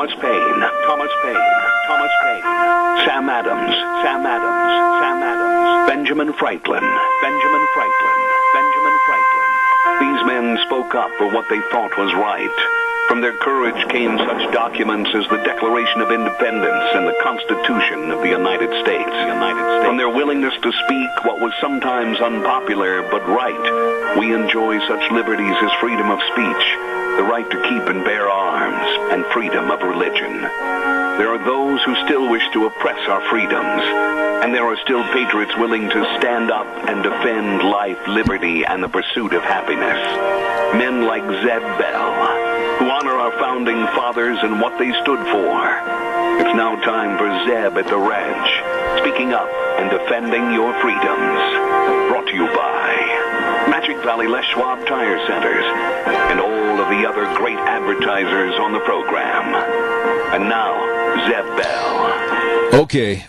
Thomas Paine, Thomas Paine, Thomas Paine, Sam Adams, Sam Adams, Sam Adams, Benjamin Franklin, Benjamin Franklin, Benjamin Franklin. These men spoke up for what they thought was right. From their courage came such documents as the Declaration of Independence and the Constitution of the United States. From their willingness to speak what was sometimes unpopular but right, we enjoy such liberties as freedom of speech, the right to keep and bear arms, and freedom of religion. There are those who still wish to oppress our freedoms, and there are still patriots willing to stand up and defend life, liberty, and the pursuit of happiness. Men like Zeb Bell, who honor our founding fathers and what they stood for. It's now time for Zeb at the ranch, speaking up and defending your freedoms. Brought to you by Magic Valley Les Schwab Tire Centers and all of the other great advertisers on the program. And now, Zeb Bell.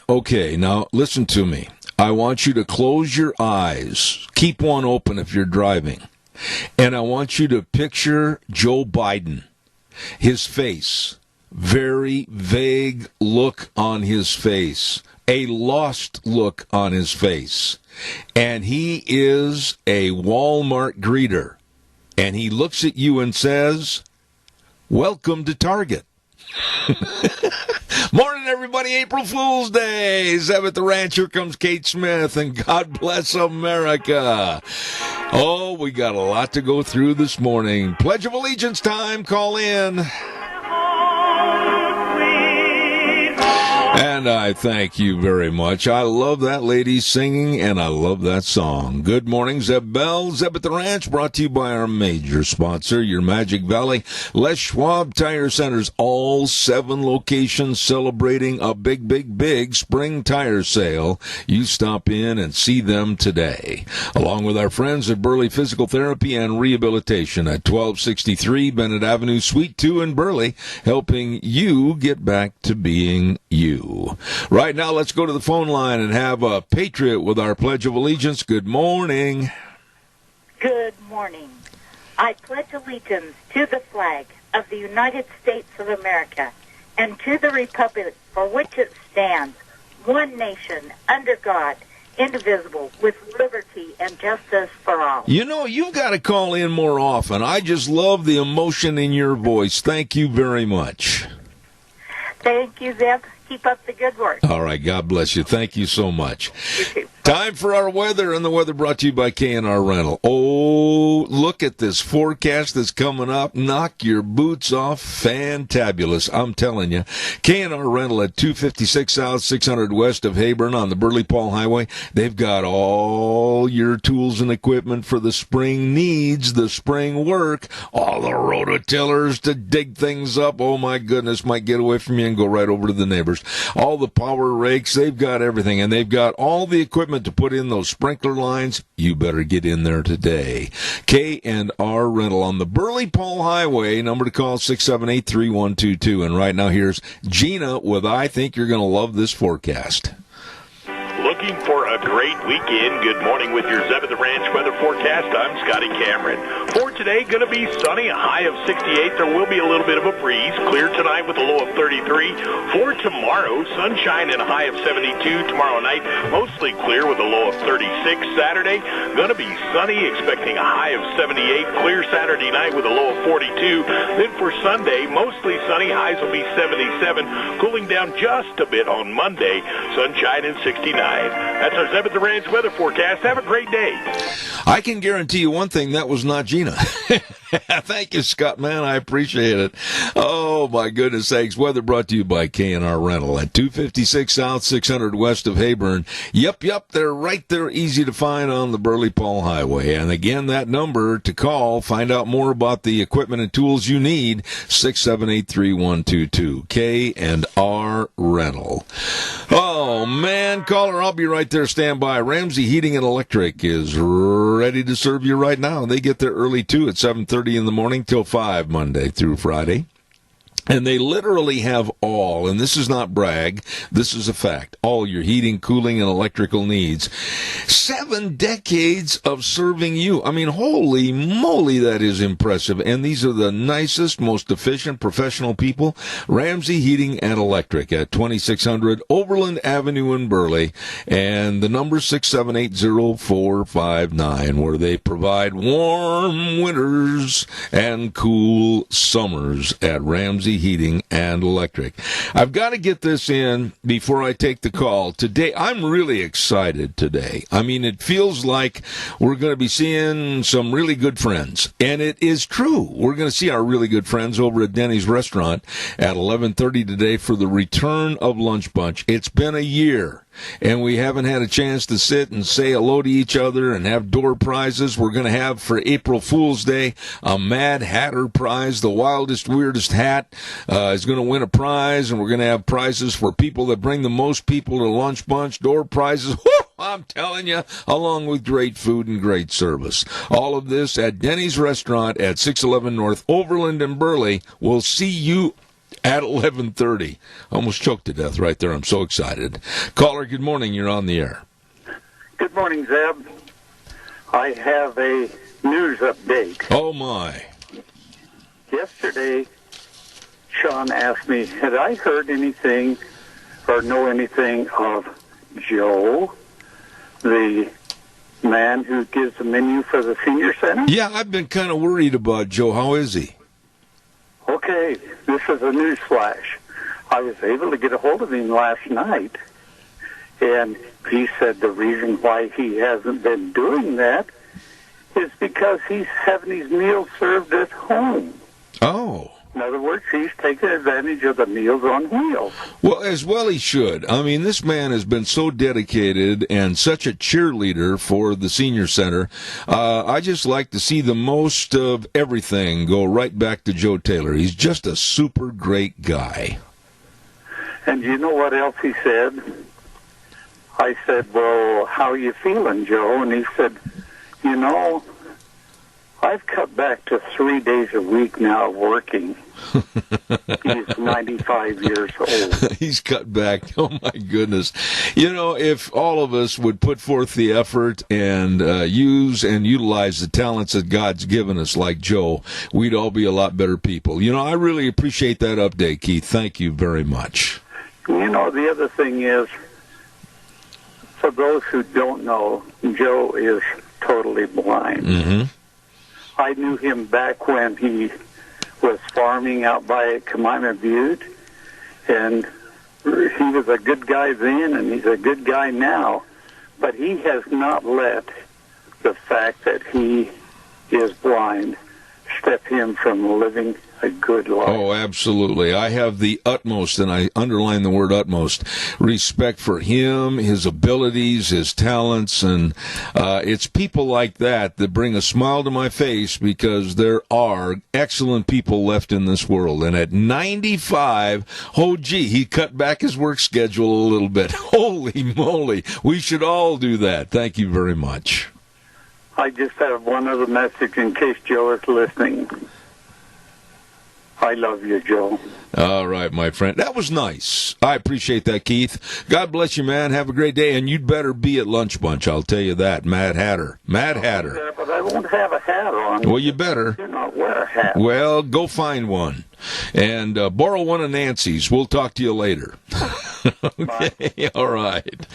Okay, now listen to me. I want you to close your eyes. Keep one open if you're driving. And I want you to picture Joe Biden, his face, very vague look on his face, a lost look on his face. And he is a Walmart greeter. And he looks at you and says, "Welcome to Target." Morning, everybody. April Fool's Day. Zeb at the ranch. Here comes Kate Smith, and God bless America. Oh, we got a lot to go through this morning. Pledge of Allegiance time. Call in. And I thank you very much. I love that lady singing, and I love that song. Good morning, Zeb Bell. Zeb at the Ranch, brought to you by our major sponsor, your Magic Valley Les Schwab Tire Centers. All 7 locations celebrating a big spring tire sale. You stop in and see them today. Along with our friends at Burley Physical Therapy and Rehabilitation at 1263 Bennett Avenue, Suite 2 in Burley, helping you get back to being you. Right now, let's go to the phone line and have a patriot with our Pledge of Allegiance. Good morning. Good morning. I pledge allegiance to the flag of the United States of America and to the republic for which it stands, one nation, under God, indivisible, with liberty and justice for all. You know, you've got to call in more often. I just love the emotion in your voice. Thank you very much. Thank you, Zeb. Keep up the good work. All right, God bless you. Thank you so much. You too. Time for our weather, and the weather brought to you by K&R Rental. Oh, look at this forecast that's coming up. Knock your boots off. Fantabulous, I'm telling you. K&R Rental at 256 South, 600 West of Heyburn on the Burley-Paul Highway. They've got all your tools and equipment for the spring needs, the spring work. All the rototillers to dig things up. Oh, my goodness, might get away from you and go right over to the neighbors. All the power rakes, they've got everything, and they've got all the equipment to put in those sprinkler lines. You better get in there today. K&R Rental on the Burley-Paul Highway. Number to call 678-3122. And right now here's Gina with I Think You're Going to Love This Forecast. Looking for a great weekend? Good morning with your Zeb at the Ranch weather forecast. I'm Scotty Cameron. For today, going to be sunny, a high of 68. There will be a little bit of a breeze. Clear tonight with a low of 33. For tomorrow, sunshine and a high of 72. Tomorrow night, mostly clear with a low of 36. Saturday, going to be sunny, expecting a high of 78. Clear Saturday night with a low of 42. Then for Sunday, mostly sunny, highs will be 77. Cooling down just a bit on Monday, sunshine and 69. That's our Zeb at the Ranch weather forecast. Have a great day. I can guarantee you one thing, that was not Gina. Thank you, Scott, man. I appreciate it. Oh, my goodness sakes. Weather brought to you by K&R Rental at 256 South, 600 West of Heyburn. Yep, they're right there, easy to find on the Burley-Paul Highway. And again, that number to call, find out more about the equipment and tools you need, 678-3122. K&R Rental. Oh, man, caller, I'll be right there. Stand by. Ramsey Heating and Electric is ready to serve you right now. They get there early, too, at 7:30 in the morning till 5 Monday through Friday. And they literally have all, and this is not brag, this is a fact, all your heating, cooling, and electrical needs. 7 decades of serving you. I mean, holy moly, that is impressive. And these are the nicest, most efficient, professional people. Ramsey Heating and Electric at 2600 Overland Avenue in Burley. And the number 678-0459, where they provide warm winters and cool summers at Ramsey Heating and Electric. I've got to get this in before I take the call. Today, I'm really excited today. I mean, it feels like we're going to be seeing some really good friends. And it is true. We're going to see our really good friends over at Denny's Restaurant at 11:30 today for the return of Lunch Bunch. It's been a year, and we haven't had a chance to sit and say hello to each other and have door prizes. We're going to have for April Fool's Day a Mad Hatter prize. The wildest, weirdest hat is going to win a prize, and we're going to have prizes for people that bring the most people to Lunch Bunch. Door prizes, whoo, I'm telling you, along with great food and great service. All of this at Denny's Restaurant at 611 North Overland in Burley. We'll see you at 11:30. Almost choked to death right there. I'm so excited. Caller, good morning. You're on the air. Good morning, Zeb. I have a news update. Oh, my. Yesterday, Sean asked me, had I heard anything or know anything of Joe, the man who gives the menu for the senior center? Yeah, I've been kind of worried about Joe. How is he? Okay, this is a news flash. I was able to get a hold of him last night, and he said the reason why he hasn't been doing that is because he's having his meals served at home. Oh. In other words, he's taking advantage of the Meals on Wheels. Well, as well he should. I mean, this man has been so dedicated and such a cheerleader for the senior center. I just like to see the most of everything go right back to Joe Taylor. He's just a super great guy. And you know what else he said? I said, well, how are you feeling, Joe? And he said, you know, I've cut back to 3 days a week now working. He's 95 years old. He's cut back. Oh, my goodness. You know, if all of us would put forth the effort and use and utilize the talents that God's given us, like Joe, we'd all be a lot better people. You know, I really appreciate that update, Keith. Thank you very much. You know, the other thing is, for those who don't know, Joe is totally blind. Mm-hmm. I knew him back when he was farming out by Kaimana Butte, and he was a good guy then, and he's a good guy now, but he has not let the fact that he is blind step him from living a good life. Oh, absolutely. I have the utmost, and I underline the word utmost, respect for him, his abilities, his talents, and it's people like that that bring a smile to my face because there are excellent people left in this world. And at 95, oh, gee, he cut back his work schedule a little bit. Holy moly. We should all do that. Thank you very much. I just have one other message in case Joe is listening. I love you, Joe. All right, my friend. That was nice. I appreciate that, Keith. God bless you, man. Have a great day, and you'd better be at Lunch Bunch. I'll tell you that. Mad Hatter. Mad Hatter. Yeah, but I won't have a hat on. Well, you better. Do not wear a hat. Well, go find one. And borrow one of Nancy's. We'll talk to you later. Okay, all right.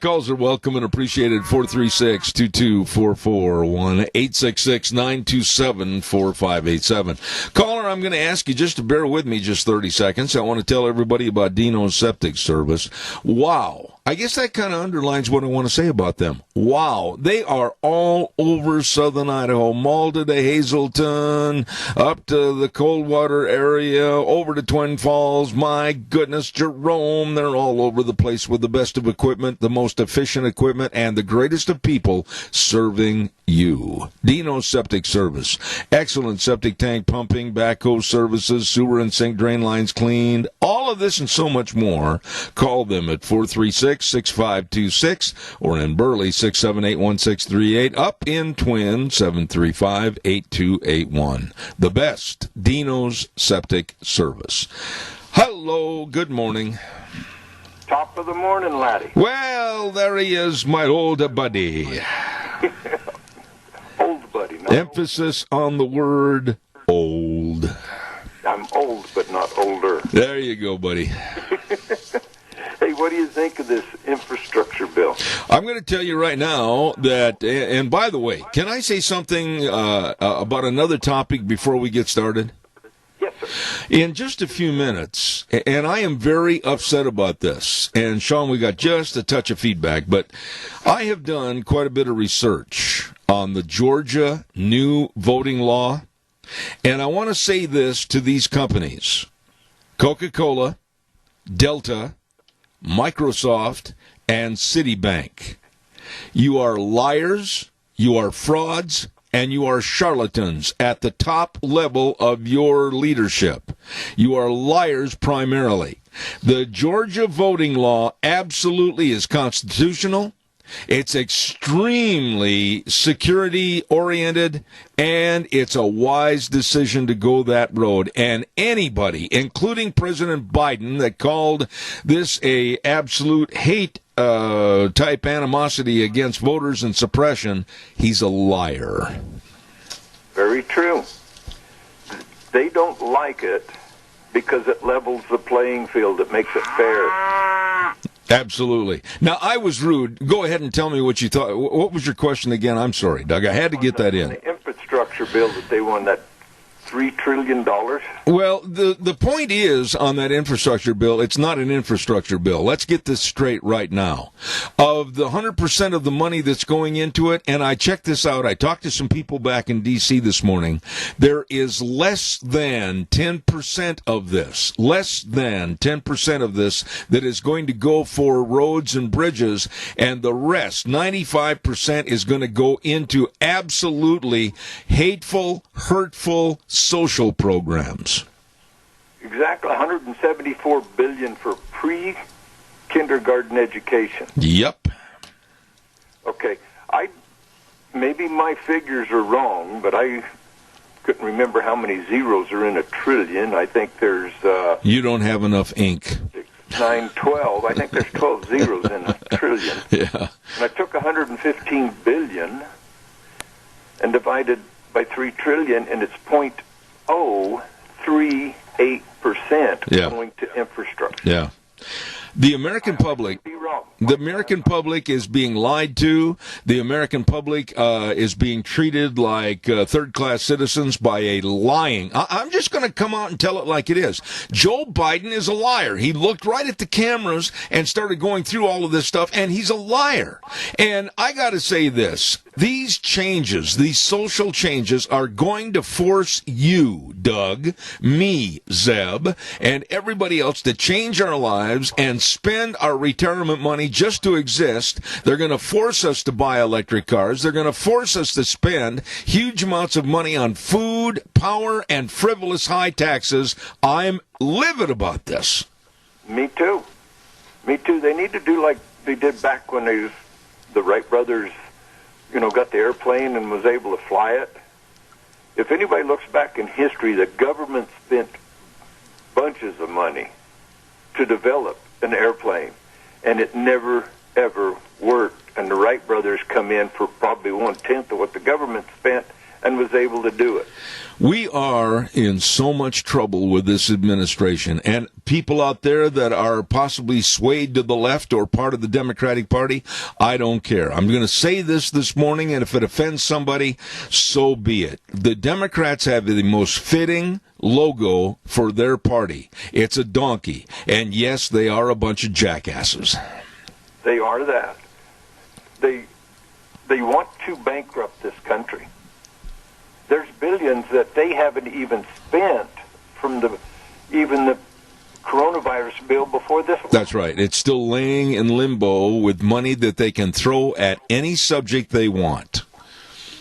Calls are welcome and appreciated. 436-2244, 1-866-927-4587. Caller, I'm going to ask you just to bear with me just 30 seconds. I want to tell everybody about Dino's Septic Service. Wow. I guess that kind of underlines what I want to say about them. Wow. They are all over southern Idaho, Malta to Hazelton, up to the Coldwater area, over to Twin Falls. My goodness, Jerome. They're all over the place with the best of equipment, the most efficient equipment, and the greatest of people serving you. Dino's Septic Service. Excellent septic tank pumping, backhoe services, sewer and sink drain lines cleaned. All of this and so much more. Call them at 436-6526 or in Burley 678-1638. Up in Twin 735-8281. The best Dino's Septic Service. Hello, good morning. Top of the morning, laddie. Well, there he is, my old buddy. Old buddy. Emphasis on the word old. I'm old, but not older. There you go, buddy. Hey, what do you think of this infrastructure bill? I'm going to tell you right now that, and by the way, can I say something about another topic before we get started? Yes, sir. In just a few minutes, and I am very upset about this, and Sean, we got just a touch of feedback, but I have done quite a bit of research on the Georgia new voting law, and I want to say this to these companies, Coca-Cola, Delta, Microsoft, and Citibank. You are liars, you are frauds, and you are charlatans at the top level of your leadership. You are liars primarily. The Georgia voting law absolutely is constitutional. It's extremely security-oriented, and it's a wise decision to go that road. And anybody, including President Biden, that called this a absolute hate type animosity against voters and suppression, he's a liar. Very true. They don't like it because it levels the playing field. It makes it fair. Absolutely. Now, I was rude. Go ahead and tell me what you thought. What was your question again? I'm sorry, Doug. I had to get that in. The infrastructure bill that they won, that $3 trillion. Well, the point is, on that infrastructure bill, it's not an infrastructure bill. Let's get this straight right now. Of the 100% of the money that's going into it, and I checked this out, I talked to some people back in D.C. this morning, there is less than 10% of this, that is going to go for roads and bridges, and the rest, 95%, is going to go into absolutely hateful, hurtful, social programs. Exactly, $174 billion for pre-kindergarten education. Yep. Okay, maybe my figures are wrong, but I couldn't remember how many zeros are in a trillion. I think there's you don't have enough ink. 6, 9, 12. I think there's 12 zeros in a trillion. Yeah. And I took 115 billion and divided by 3 trillion, and it's 0.038% going to infrastructure. Yeah. The American public is being lied to. The American public is being treated like third-class citizens by a lying. I'm just going to come out and tell it like it is. Joe Biden is a liar. He looked right at the cameras and started going through all of this stuff, and he's a liar. And I got to say this. These changes, these social changes, are going to force you, Doug, me, Zeb, and everybody else to change our lives and spend our retirement money just to exist. They're going to force us to buy electric cars. They're going to force us to spend huge amounts of money on food, power, and frivolous high taxes. I'm livid about this. Me too. They need to do like they did back when the Wright brothers got the airplane and was able to fly it. If anybody looks back in history, the government spent bunches of money to develop an airplane, and it never, ever worked. And the Wright brothers come in for probably 1/10 of what the government spent and was able to do it. We are in so much trouble with this administration, and people out there that are possibly swayed to the left or part of the Democratic Party, I don't care. I'm going to say this morning, and if it offends somebody, so be it. The Democrats have the most fitting logo for their party. It's a donkey, and yes, they are a bunch of jackasses. They are that. They want to bankrupt this country. There's billions that they haven't even spent from even the coronavirus bill before this one. That's right. It's still laying in limbo with money that they can throw at any subject they want.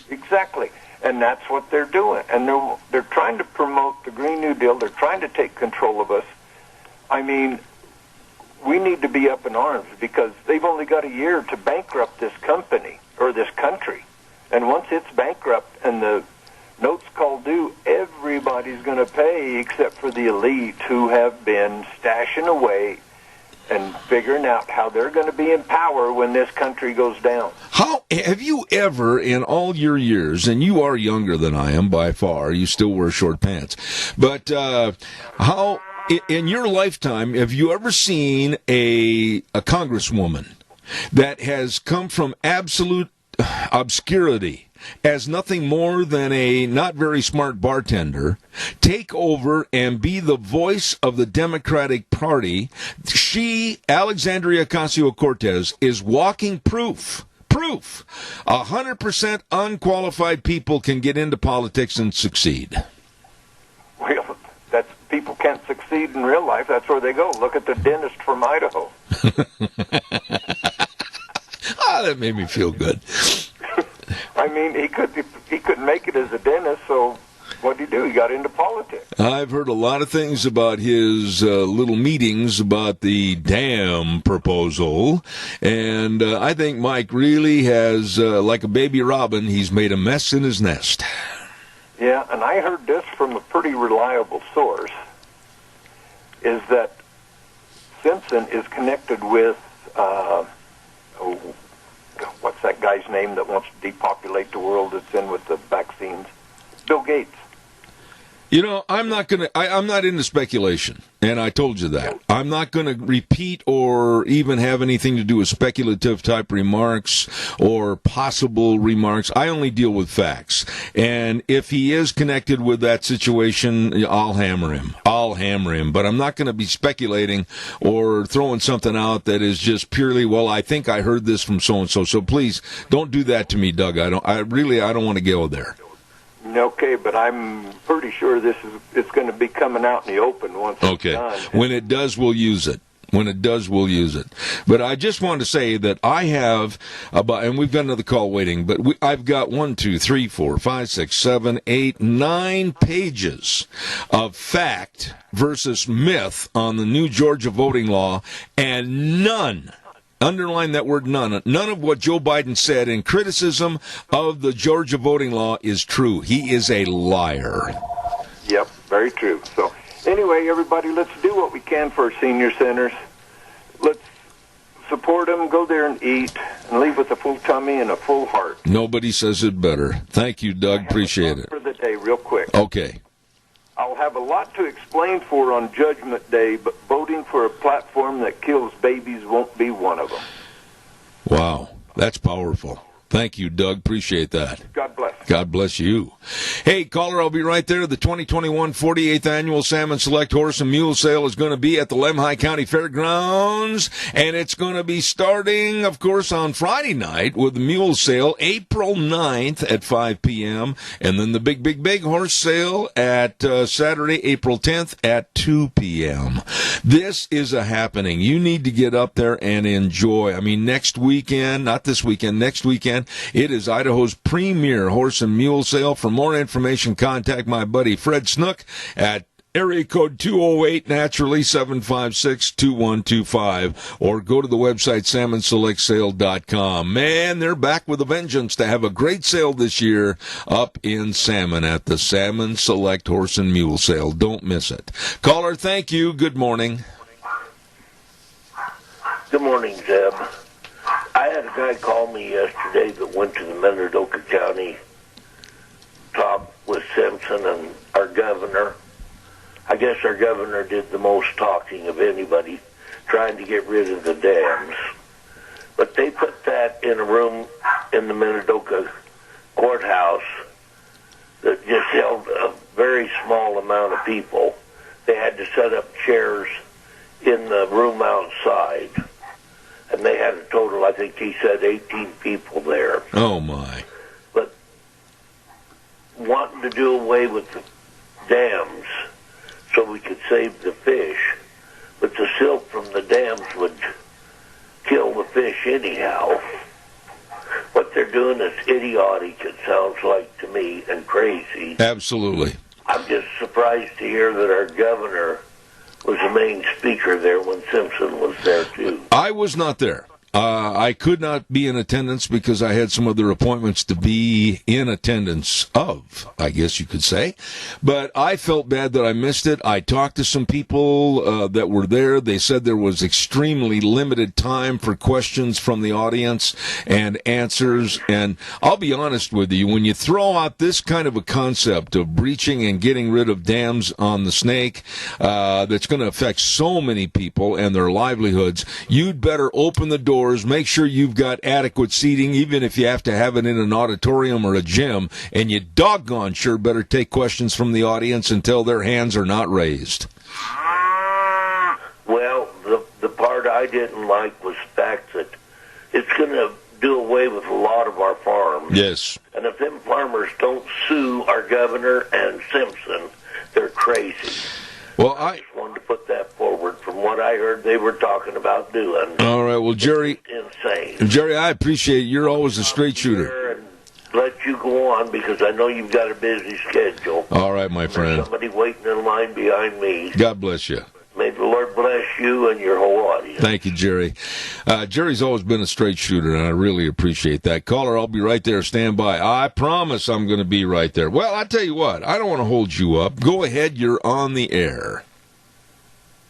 Exactly. And that's what they're doing. And they're trying to promote the Green New Deal. They're trying to take control of us. I mean, we need to be up in arms because they've only got a year to bankrupt this company or this country. And once it's bankrupt and the notes call due, everybody's going to pay except for the elite who have been stashing away and figuring out how they're going to be in power when this country goes down. How have you ever, in all your years, and you are younger than I am by far, you still wear short pants, but how, in your lifetime, have you ever seen a congresswoman that has come from absolute obscurity as nothing more than a not very smart bartender, take over and be the voice of the Democratic Party? She, Alexandria Ocasio-Cortez, is walking proof. 100% unqualified people can get into politics and succeed. Well, that's, people can't succeed in real life. That's where they go. Look at the dentist from Idaho. That made me feel good. I mean, he couldn't make it as a dentist, so what did he do? He got into politics. I've heard a lot of things about his little meetings about the dam proposal, and I think Mike really has, like a baby robin, he's made a mess in his nest. Yeah, and I heard this from a pretty reliable source, is that Simpson is connected with, what's that guy's name that wants to depopulate the world that's in with the vaccines? Bill Gates. You know, I'm not into speculation, and I told you that. I'm not going to repeat or even have anything to do with speculative type remarks or possible remarks. I only deal with facts. And if he is connected with that situation, I'll hammer him. But I'm not going to be speculating or throwing something out that is just purely, well, I think I heard this from so-and-so. So please, don't do that to me, Doug. I don't want to go there. Okay, but I'm pretty sure it's going to be coming out in the open once it's done. When it does, we'll use it. But I just wanted to say that I have about, and we've got another call waiting, but I've got 1, 2, 3, 4, 5, 6, 7, 8, 9 pages of fact versus myth on the new Georgia voting law, and none, underline that word none of what Joe Biden said in criticism of the Georgia voting law is true. He is a liar. Yep, very true. So anyway, everybody, let's do what we can for our senior centers. Let's support them, go there and eat, and leave with a full tummy and a full heart. Nobody says it better. Thank you, Doug. Appreciate it. For the day, real quick. Okay. I'll have a lot to explain for on Judgment Day, but voting for a platform that kills babies won't be one of them. Wow, that's powerful. Thank you, Doug. Appreciate that. God bless. God bless you. Hey, caller, I'll be right there. The 2021 48th Annual Salmon Select Horse and Mule Sale is going to be at the Lemhi County Fairgrounds, and it's going to be starting, of course, on Friday night with the Mule Sale, April 9th at 5 p.m., and then the big horse sale at Saturday, April 10th at 2 p.m. This is a happening. You need to get up there and enjoy. I mean, next weekend, not this weekend, next weekend, it is Idaho's premier horse and mule sale. For more information, contact my buddy Fred Snook at area code 208, naturally, 756-2125, or go to the website salmonselectsale.com. Man, they're back with a vengeance to have a great sale this year up in Salmon at the Salmon Select Horse and Mule Sale. Don't miss it. Caller, thank you. Good morning. Good morning, Zeb. I had a guy call me yesterday that went to the Minidoka County talk with Simpson and our governor. I guess our governor did the most talking of anybody trying to get rid of the dams. But they put that in a room in the Minidoka courthouse that just held a very small amount of people. They had to set up chairs in the room outside. And they had a total, I think he said, 18 people there. Oh, my. But wanting to do away with the dams so we could save the fish, but the silt from the dams would kill the fish anyhow. What they're doing is idiotic, it sounds like to me, and crazy. Absolutely. I'm just surprised to hear that our governor was the main speaker there when Simpson was there, too. I was not there. I could not be in attendance because I had some other appointments to be in attendance of, I guess you could say. But I felt bad that I missed it. I talked to some people that were there. They said there was extremely limited time for questions from the audience and answers. And I'll be honest with you, when you throw out this kind of a concept of breaching and getting rid of dams on the Snake that's going to affect so many people and their livelihoods, you'd better open the door. Make sure you've got adequate seating, even if you have to have it in an auditorium or a gym, and you doggone sure better take questions from the audience until their hands are not raised. Well, the part I didn't like was the fact that it's going to do away with a lot of our farms. Yes. And if them farmers don't sue our governor and Simpson, they're crazy. Well, I just wanted to put that forward. From what I heard, they were talking about doing. All right, well, Jerry. Insane. Jerry, I appreciate it. You're always a straight shooter. And let you go on because I know you've got a busy schedule. All right, my friend. There's somebody waiting in line behind me. God bless you. May the Lord bless you and your whole audience. Thank you, Jerry. Jerry's always been a straight shooter, and I really appreciate that. Caller, I'll be right there. Stand by. I promise I'm going to be right there. Well, I'll tell you what. I don't want to hold you up. Go ahead. You're on the air.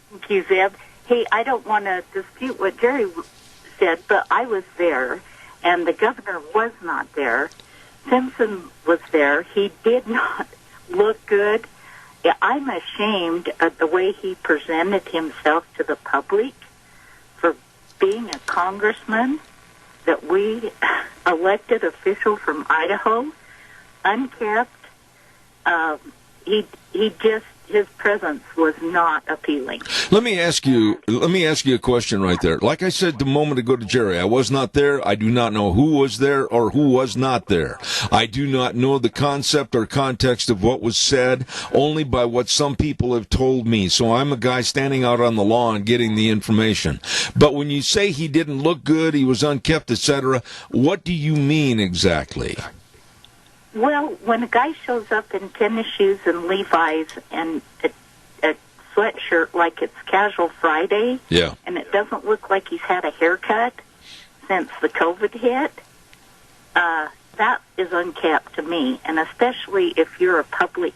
Thank you, Zeb. Hey, I don't want to dispute what Jerry said, but I was there, and the governor was not there. Simpson was there. He did not look good. I'm ashamed of the way he presented himself to the public for being a congressman, that we elected official from Idaho, unkept. He just, his presence was not appealing. Let me ask you a question right there. Like I said a moment ago to Jerry, I was not there. I do not know who was there or who was not there. I do not know the concept or context of what was said, only by what some people have told me. So I'm a guy standing out on the lawn getting the information. But when you say he didn't look good, he was unkept, etc., what do you mean exactly? Well, when a guy shows up in tennis shoes and Levi's and a sweatshirt like it's Casual Friday, yeah, and it doesn't look like he's had a haircut since the COVID hit, that is unkept to me. And especially if you're a public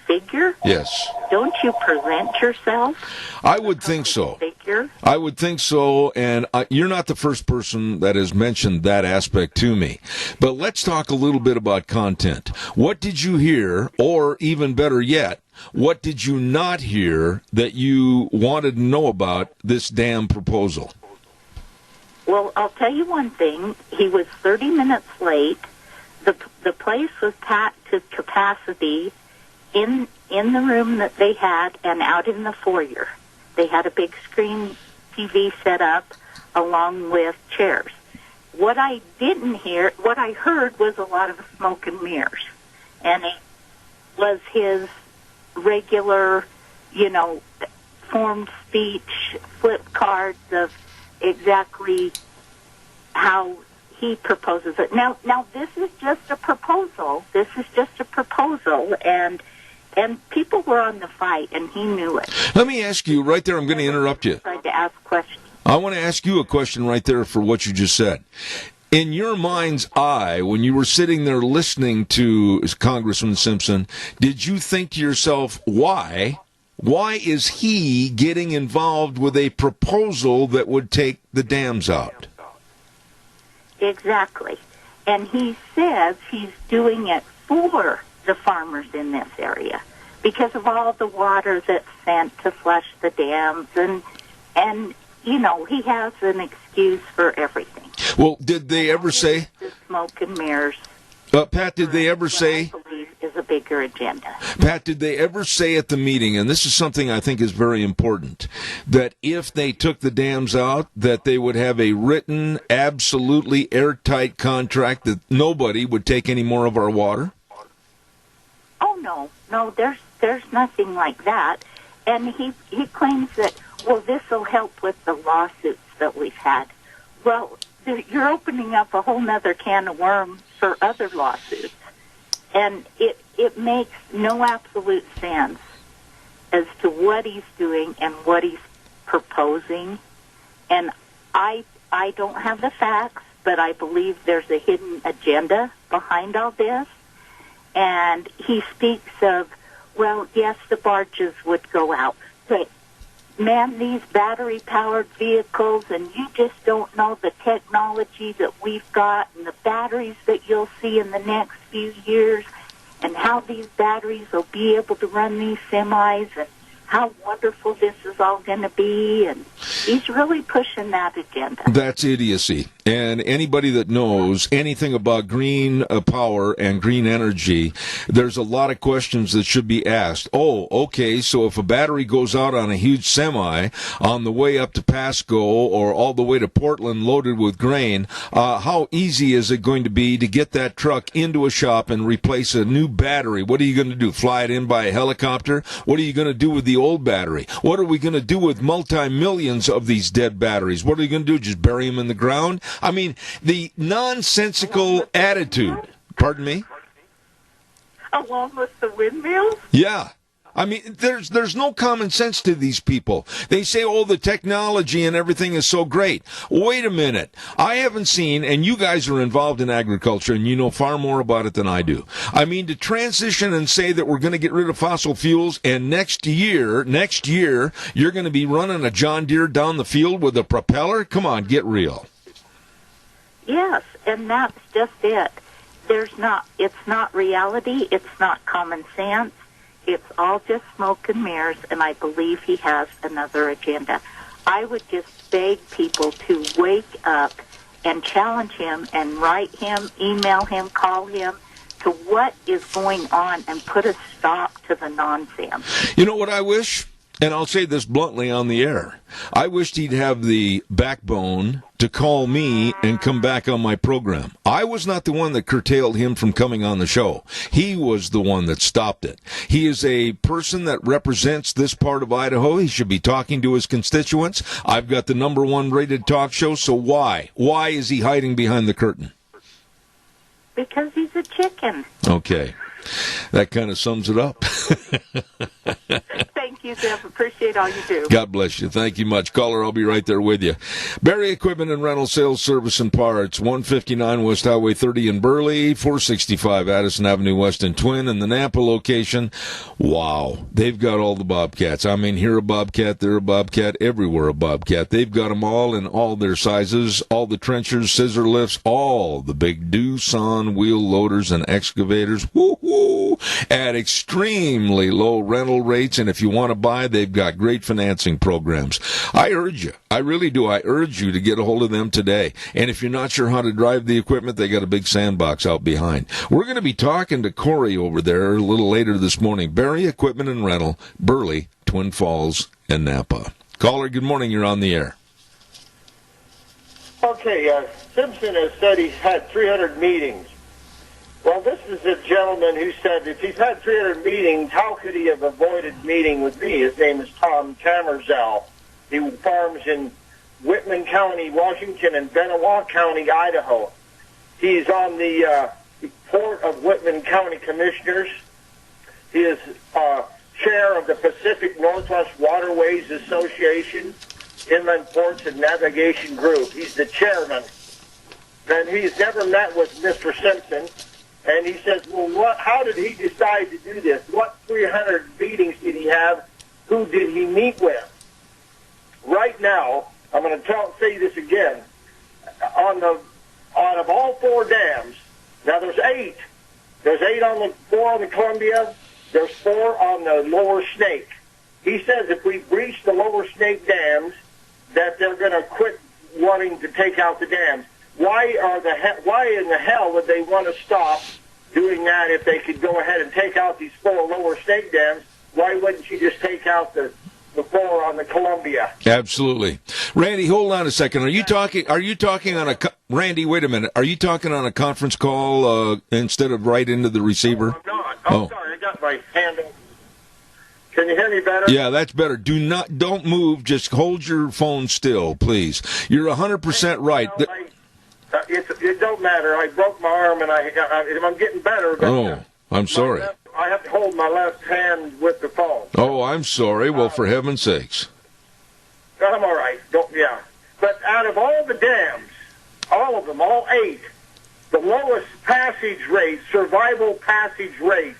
figure, yes, don't you present yourself? I would think so. Figure? I would think so, and you're not the first person that has mentioned that aspect to me. But let's talk a little bit about content. What did you hear, or even better yet, what did you not hear that you wanted to know about this damn proposal? Well, I'll tell you one thing. He was 30 minutes late. The place was packed to capacity in the room that they had and out in the foyer. They had a big screen TV set up along with chairs. What I heard was a lot of smoke and mirrors. And it was his regular, formed speech, flip cards of exactly how he proposes it. Now this is just a proposal. And people were on the fight, and he knew it. Let me ask you right there. I'm going to interrupt you. Tried to ask questions. I want to ask you a question right there for what you just said. In your mind's eye, when you were sitting there listening to Congressman Simpson, did you think to yourself, why is he getting involved with a proposal that would take the dams out? Exactly. And he says he's doing it for the farmers in this area because of all the water that's sent to flush the dams, and he has an excuse for everything. Well, did they ever say the smoke and mirrors? Pat, did they ever say? I believe is a bigger agenda. Pat, did they ever say at the meeting, and this is something I think is very important, that if they took the dams out, that they would have a written, absolutely airtight contract that nobody would take any more of our water? Oh no, there's nothing like that. And he claims that this will help with the lawsuits that we've had. Well, you're opening up a whole nother can of worms for other lawsuits, and it makes no absolute sense as to what he's doing and what he's proposing. And I don't have the facts, but I believe there's a hidden agenda behind all this. And he speaks of, well, yes, the barges would go out, but man, these battery-powered vehicles, and you just don't know the technology that we've got and the batteries that you'll see in the next few years and how these batteries will be able to run these semis and how wonderful this is all going to be. And he's really pushing that agenda. That's idiocy. And anybody that knows anything about green power and green energy, there's a lot of questions that should be asked. Oh, okay, so if a battery goes out on a huge semi on the way up to Pasco or all the way to Portland loaded with grain, how easy is it going to be to get that truck into a shop and replace a new battery? What are you going to do, fly it in by a helicopter? What are you going to do with the old battery? What are we going to do with multi-millions of these dead batteries? What are you going to do, just bury them in the ground? I mean, the nonsensical attitude. Pardon me? Along with the windmills? Yeah. I mean, there's no common sense to these people. They say, oh, the technology and everything is so great. Wait a minute. I haven't seen, and you guys are involved in agriculture, and you know far more about it than I do. I mean, to transition and say that we're going to get rid of fossil fuels, and next year, you're going to be running a John Deere down the field with a propeller? Come on, get real. Yes, and that's just it. It's not reality. It's not common sense. It's all just smoke and mirrors, and I believe he has another agenda. I would just beg people to wake up and challenge him and write him, email him, call him to what is going on and put a stop to the nonsense. You know what I wish? And I'll say this bluntly on the air. I wished he'd have the backbone to call me and come back on my program. I was not the one that curtailed him from coming on the show. He was the one that stopped it. He is a person that represents this part of Idaho. He should be talking to his constituents. I've got the #1 rated talk show, so why? Why is he hiding behind the curtain? Because he's a chicken. Okay. That kind of sums it up. Thank you, Zeb. Appreciate all you do. God bless you. Thank you much. Caller, I'll be right there with you. Barry Equipment and Rental Sales, Service and Parts, 159 West Highway 30 in Burley, 465 Addison Avenue West in Twin, and the Nampa location. Wow. They've got all the Bobcats. I mean, here a Bobcat, there a Bobcat, everywhere a Bobcat. They've got them all in all their sizes, all the trenchers, scissor lifts, all the big Doosan wheel loaders and excavators. Woo-hoo! At extremely low rental rates, and if you want to buy, they've got great financing programs. I urge you, I really do, I urge you to get a hold of them today. And if you're not sure how to drive the equipment, they got a big sandbox out behind. We're going to be talking to Corey over there a little later this morning. Barry Equipment and Rental, Burley, Twin Falls, and Napa. Caller, good morning, you're on the air. Okay, Simpson has said he's had 300 meetings. Well, this is a gentleman who said if he's had 300 meetings, how could he have avoided meeting with me? His name is Tom Tamerzel. He farms in Whitman County, Washington, and Benoit County, Idaho. He's on the Port of Whitman County Commissioners. He is chair of the Pacific Northwest Waterways Association, Inland Ports and Navigation Group. He's the chairman. And he's never met with Mr. Simpson. And he says, well, how did he decide to do this? What 300 meetings did he have? Who did he meet with? Right now, I'm going to say this again. Out of all 4 dams, now there's 8. There's 4 on the Columbia. There's 4 on the Lower Snake. He says if we breach the Lower Snake dams, that they're going to quit wanting to take out the dams. Why in the hell would they want to stop doing that if they could go ahead and take out these 4 Lower Snake dams? Why wouldn't you just take out the 4 on the Columbia? Absolutely. Randy, hold on a second. Are you talking on Randy, wait a minute. Are you talking on a conference call instead of right into the receiver? No, I'm not. Sorry. I got my hand up. Can you hear me better? Yeah, that's better. Don't move. Just hold your phone still, please. You're 100% right. It don't matter. I broke my arm, and I'm getting better. But, I'm sorry. I have to hold my left hand with the phone. Oh, I'm sorry. Well, for heaven's sakes. I'm all right. Yeah. But out of all the dams, all of them, all 8, the lowest passage rate, survival passage rate,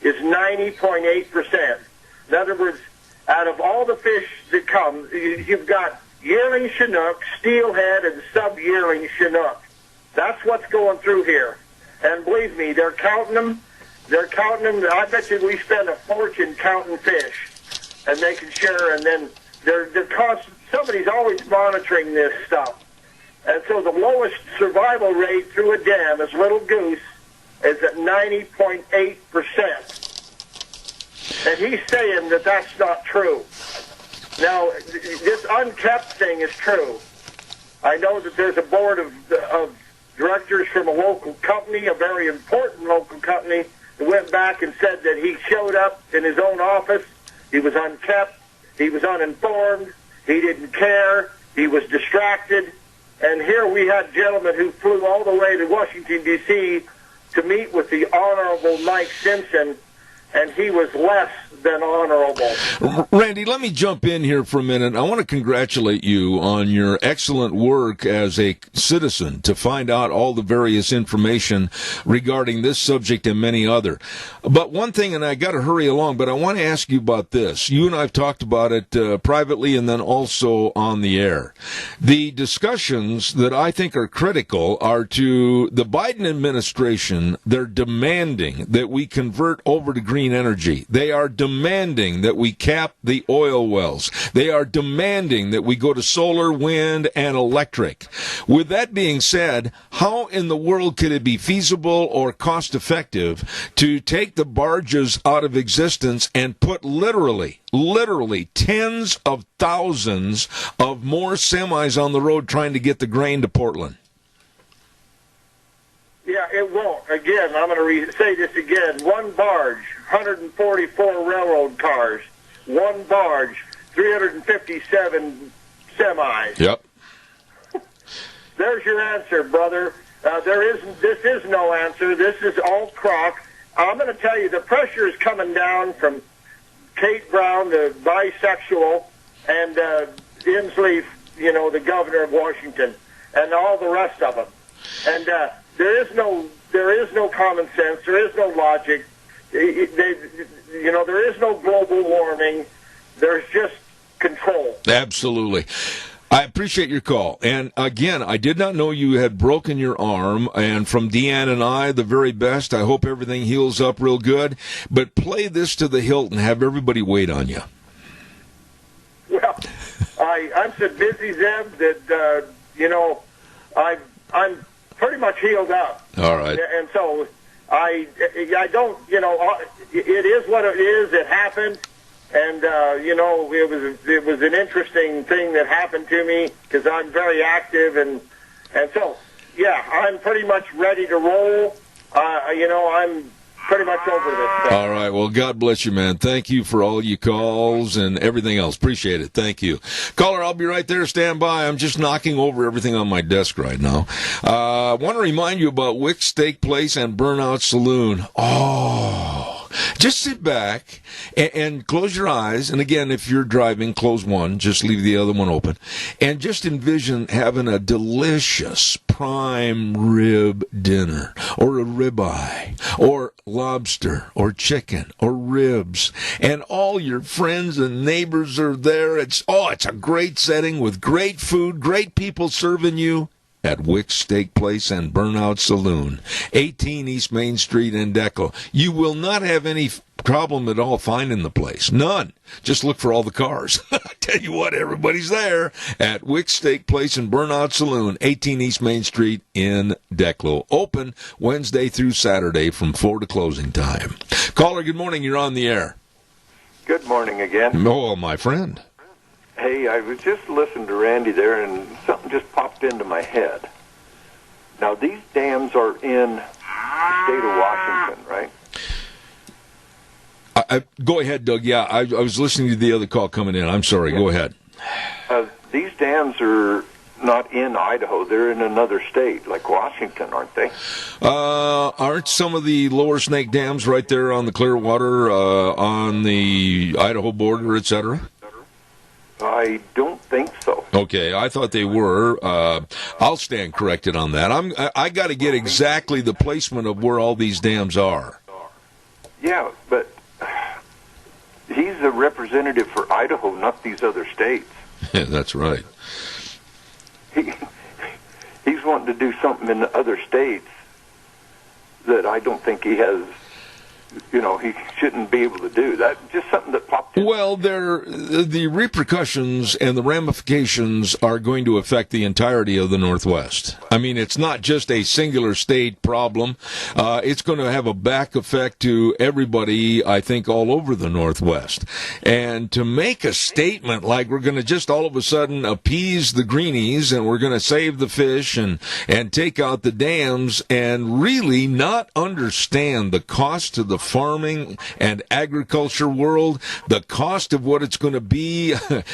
is 90.8%. In other words, out of all the fish that come, you've got yearling Chinook, steelhead, and sub-yearling Chinook. That's what's going through here. And believe me, they're counting them. They're counting them. I bet you we spend a fortune counting fish and making sure. And then they're constant. Somebody's always monitoring this stuff. And so the lowest survival rate through a dam is little goose is at 90.8%. And he's saying that that's not true. Now, this unkept thing is true. I know that there's a board of directors from a local company, a very important local company, that went back and said that he showed up in his own office. He was unkept. He was uninformed. He didn't care. He was distracted. And here we had gentlemen who flew all the way to Washington, D.C. to meet with the Honorable Mike Simpson, and he was less than honorable. Randy, let me jump in here for a minute. I want to congratulate you on your excellent work as a citizen to find out all the various information regarding this subject and many other. But one thing, and I got to hurry along, but I want to ask you about this. You and I have talked about it privately and then also on the air. The discussions that I think are critical are to the Biden administration. They're demanding that we convert over to green energy. They are demanding that we cap the oil wells. They are demanding that we go to solar, wind, and electric. With that being said, how in the world could it be feasible or cost-effective to take the barges out of existence and put literally tens of thousands of more semis on the road trying to get the grain to Portland? Yeah, it won't. Again, I'm going to say this again. One barge, 144 railroad cars. One barge, 357 semis. Yep. There's your answer, brother. This is no answer. This is all crock. I'm going to tell you, the pressure is coming down from Kate Brown, the bisexual, and Inslee, the governor of Washington, and all the rest of them. And there is no common sense. There is no logic. There is no global warming. There's just control. Absolutely. I appreciate your call. And again, I did not know you had broken your arm. And from Deanne and I, the very best. I hope everything heals up real good. But play this to the hilt and have everybody wait on you. Well, I'm so busy, Zeb, that, I'm pretty much healed up. All right. And so I don't, it is what it is. It happened. And, it was an interesting thing that happened to me because I'm very active. And so, yeah, I'm pretty much ready to roll. I'm pretty much over this thing. All right. Well, God bless you, man. Thank you for all your calls and everything else. Appreciate it. Thank you. Caller, I'll be right there. Stand by. I'm just knocking over everything on my desk right now. I want to remind you about Wick's Steak Place and Burnout Saloon. Just sit back and close your eyes. And again, if you're driving, close one. Just leave the other one open. And just envision having a delicious prime rib dinner or a ribeye or lobster or chicken or ribs. And all your friends and neighbors are there. It's a great setting with great food, great people serving you. At Wick's Steak Place and Burnout Saloon, 18 East Main Street in Declo. You will not have any problem at all finding the place. None. Just look for all the cars. I tell you what, everybody's there at Wick's Steak Place and Burnout Saloon, 18 East Main Street in Declo. Open Wednesday through Saturday from 4 to closing time. Caller, good morning. You're on the air. Good morning again. Oh, my friend. Hey, I was just listening to Randy there, and something just popped into my head. Now, these dams are in the state of Washington, right? Go ahead, Doug. Yeah, I was listening to the other call coming in. I'm sorry. Yeah. Go ahead. These dams are not in Idaho. They're in another state, like Washington, aren't they? Aren't some of the Lower Snake dams right there on the Clearwater, on the Idaho border, et cetera? I don't think so. Okay, I thought they were. I'll stand corrected on that. I got to get exactly the placement of where all these dams are. Yeah, but he's a representative for Idaho, not these other states. Yeah, that's right. He's wanting to do something in the other states that I don't think he has. He shouldn't be able to do that. Just something that popped in. Well, the repercussions and the ramifications are going to affect the entirety of the Northwest. I mean, it's not just a singular state problem. It's going to have a back effect to everybody, I think, all over the Northwest. And to make a statement like we're going to just all of a sudden appease the greenies and we're going to save the fish and take out the dams and really not understand the cost to the farming and agriculture world, the cost of what it's going to be.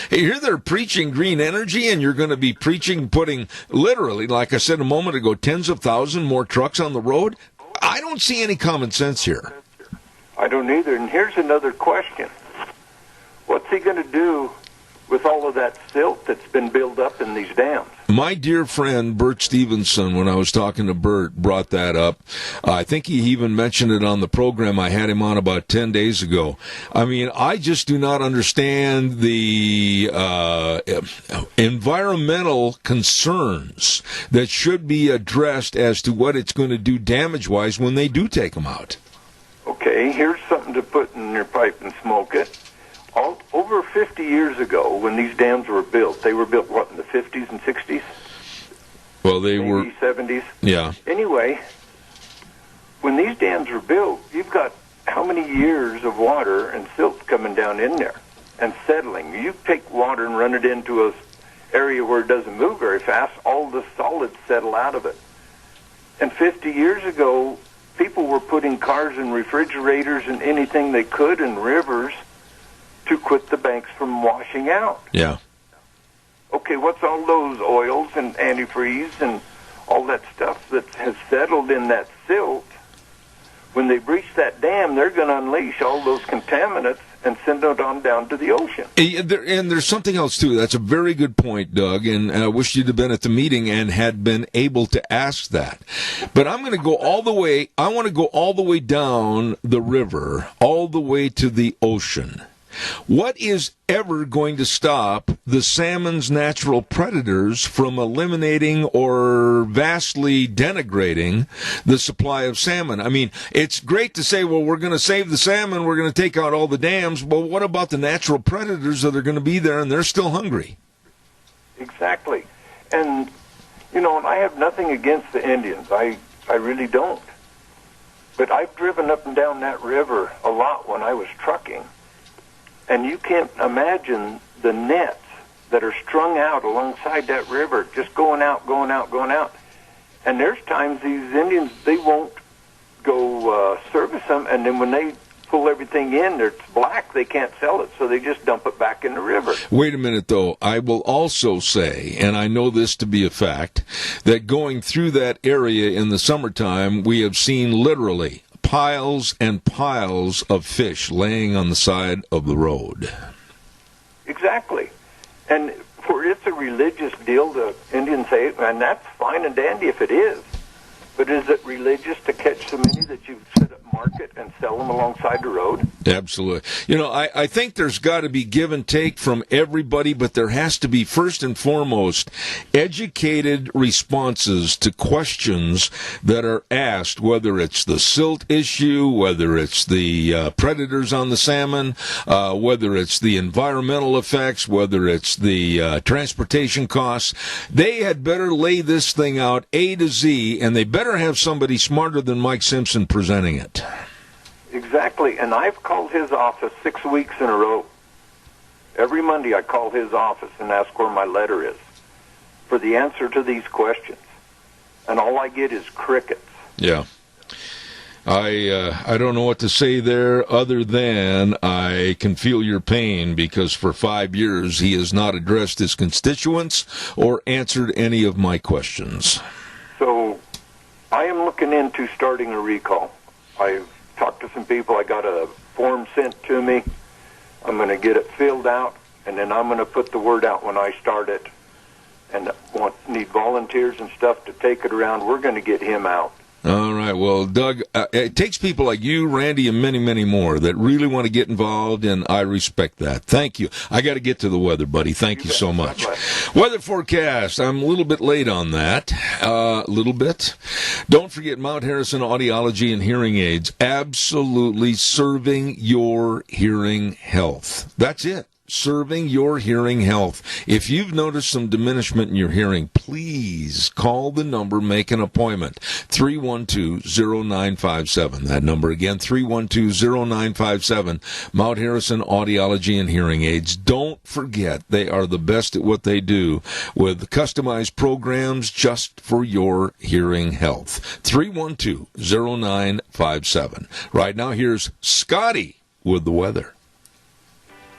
Here they're preaching green energy, and you're going to be putting literally, like I said a moment ago, tens of thousands more trucks on the road. I don't see any common sense here. I don't either. And here's another question. What's he going to do with all of that silt that's been built up in these dams? My dear friend Bert Stevenson, when I was talking to Bert, brought that up. I think he even mentioned it on the program. I had him on about 10 days ago. I mean, I just do not understand the environmental concerns that should be addressed as to what it's going to do damage-wise when they do take them out. Okay, here's something to put in your pipe and smoke it. Over 50 years ago, when these dams were built, they were built, what, in the 50s and 60s? Well, they maybe were... 70s? Yeah. Anyway, when these dams were built, you've got how many years of water and silt coming down in there and settling. You take water and run it into an area where it doesn't move very fast, all the solids settle out of it. And 50 years ago, people were putting cars in refrigerators and anything they could in rivers to quit the banks from washing out. Yeah. Okay, what's all those oils and antifreeze and all that stuff that has settled in that silt? When they breach that dam, they're going to unleash all those contaminants and send it on down to the ocean. And there's something else, too. That's a very good point, Doug, and I wish you'd have been at the meeting and had been able to ask that. But I'm going to go all the way, I want to go all the way down the river, all the way to the ocean. What is ever going to stop the salmon's natural predators from eliminating or vastly denigrating the supply of salmon? I mean, it's great to say, well, we're going to save the salmon, we're going to take out all the dams. Well, what about the natural predators that are going to be there and they're still hungry? Exactly. And, and I have nothing against the Indians. I really don't. But I've driven up and down that river a lot when I was trucking. And you can't imagine the nets that are strung out alongside that river, just going out, going out, going out. And there's times these Indians, they won't go service them, and then when they pull everything in, it's black, they can't sell it, so they just dump it back in the river. Wait a minute, though. I will also say, and I know this to be a fact, that going through that area in the summertime, we have seen literally piles and piles of fish laying on the side of the road. Exactly. And it's a religious deal, the Indians say, and that's fine and dandy if it is. But is it religious to catch so many that you set up market and sell them alongside the road? Absolutely. I think there's got to be give and take from everybody, but there has to be, first and foremost, educated responses to questions that are asked, whether it's the silt issue, whether it's the predators on the salmon, whether it's the environmental effects, whether it's the transportation costs. They had better lay this thing out A to Z, and they better have somebody smarter than Mike Simpson presenting it. Exactly, and I've called his office 6 weeks in a row. Every Monday I call his office and ask where my letter is for the answer to these questions. And all I get is crickets. Yeah. I don't know what to say there other than I can feel your pain, because for 5 years he has not addressed his constituents or answered any of my questions. So I am looking into starting a recall. I've talked to some people. I got a form sent to me. I'm going to get it filled out, and then I'm going to put the word out when I start it. And need volunteers and stuff to take it around. We're going to get him out. All right. Well, Doug, it takes people like you, Randy, and many, many more that really want to get involved, and I respect that. Thank you. I got to get to the weather, buddy. Thank you so much. Weather forecast. I'm a little bit late on that. A little bit. Don't forget Mount Harrison Audiology and Hearing Aids. Absolutely serving your hearing health. That's it. Serving your hearing health. If you've noticed some diminishment in your hearing, please call the number, make an appointment. 312-0957. That number again, 312-0957. Mount Harrison Audiology and Hearing Aids. Don't forget, they are the best at what they do with customized programs just for your hearing health. 312-0957. Right now, here's Scotty with the weather.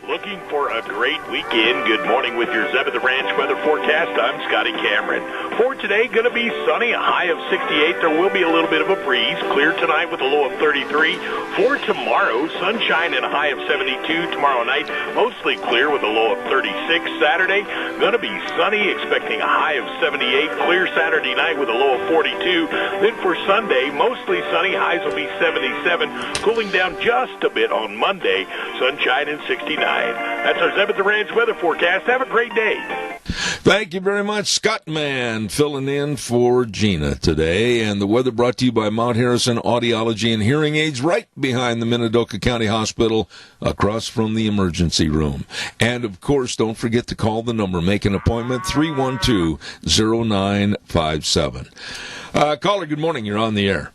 Looking for a great weekend? Good morning with your Zeb at the Ranch weather forecast. I'm Scotty Cameron. For today, going to be sunny, a high of 68. There will be a little bit of a breeze. Clear tonight with a low of 33. For tomorrow, sunshine and a high of 72. Tomorrow night, mostly clear with a low of 36. Saturday, going to be sunny, expecting a high of 78. Clear Saturday night with a low of 42. Then for Sunday, mostly sunny, highs will be 77. Cooling down just a bit on Monday, sunshine and 69. That's our Zeb at the Ranch weather forecast. Have a great day. Thank you very much, Scott Man, filling in for Gina today. And the weather brought to you by Mount Harrison Audiology and Hearing Aids, right behind the Minidoka County Hospital, across from the emergency room. And, of course, don't forget to call the number. Make an appointment, 312-0957. Caller, good morning. You're on the air.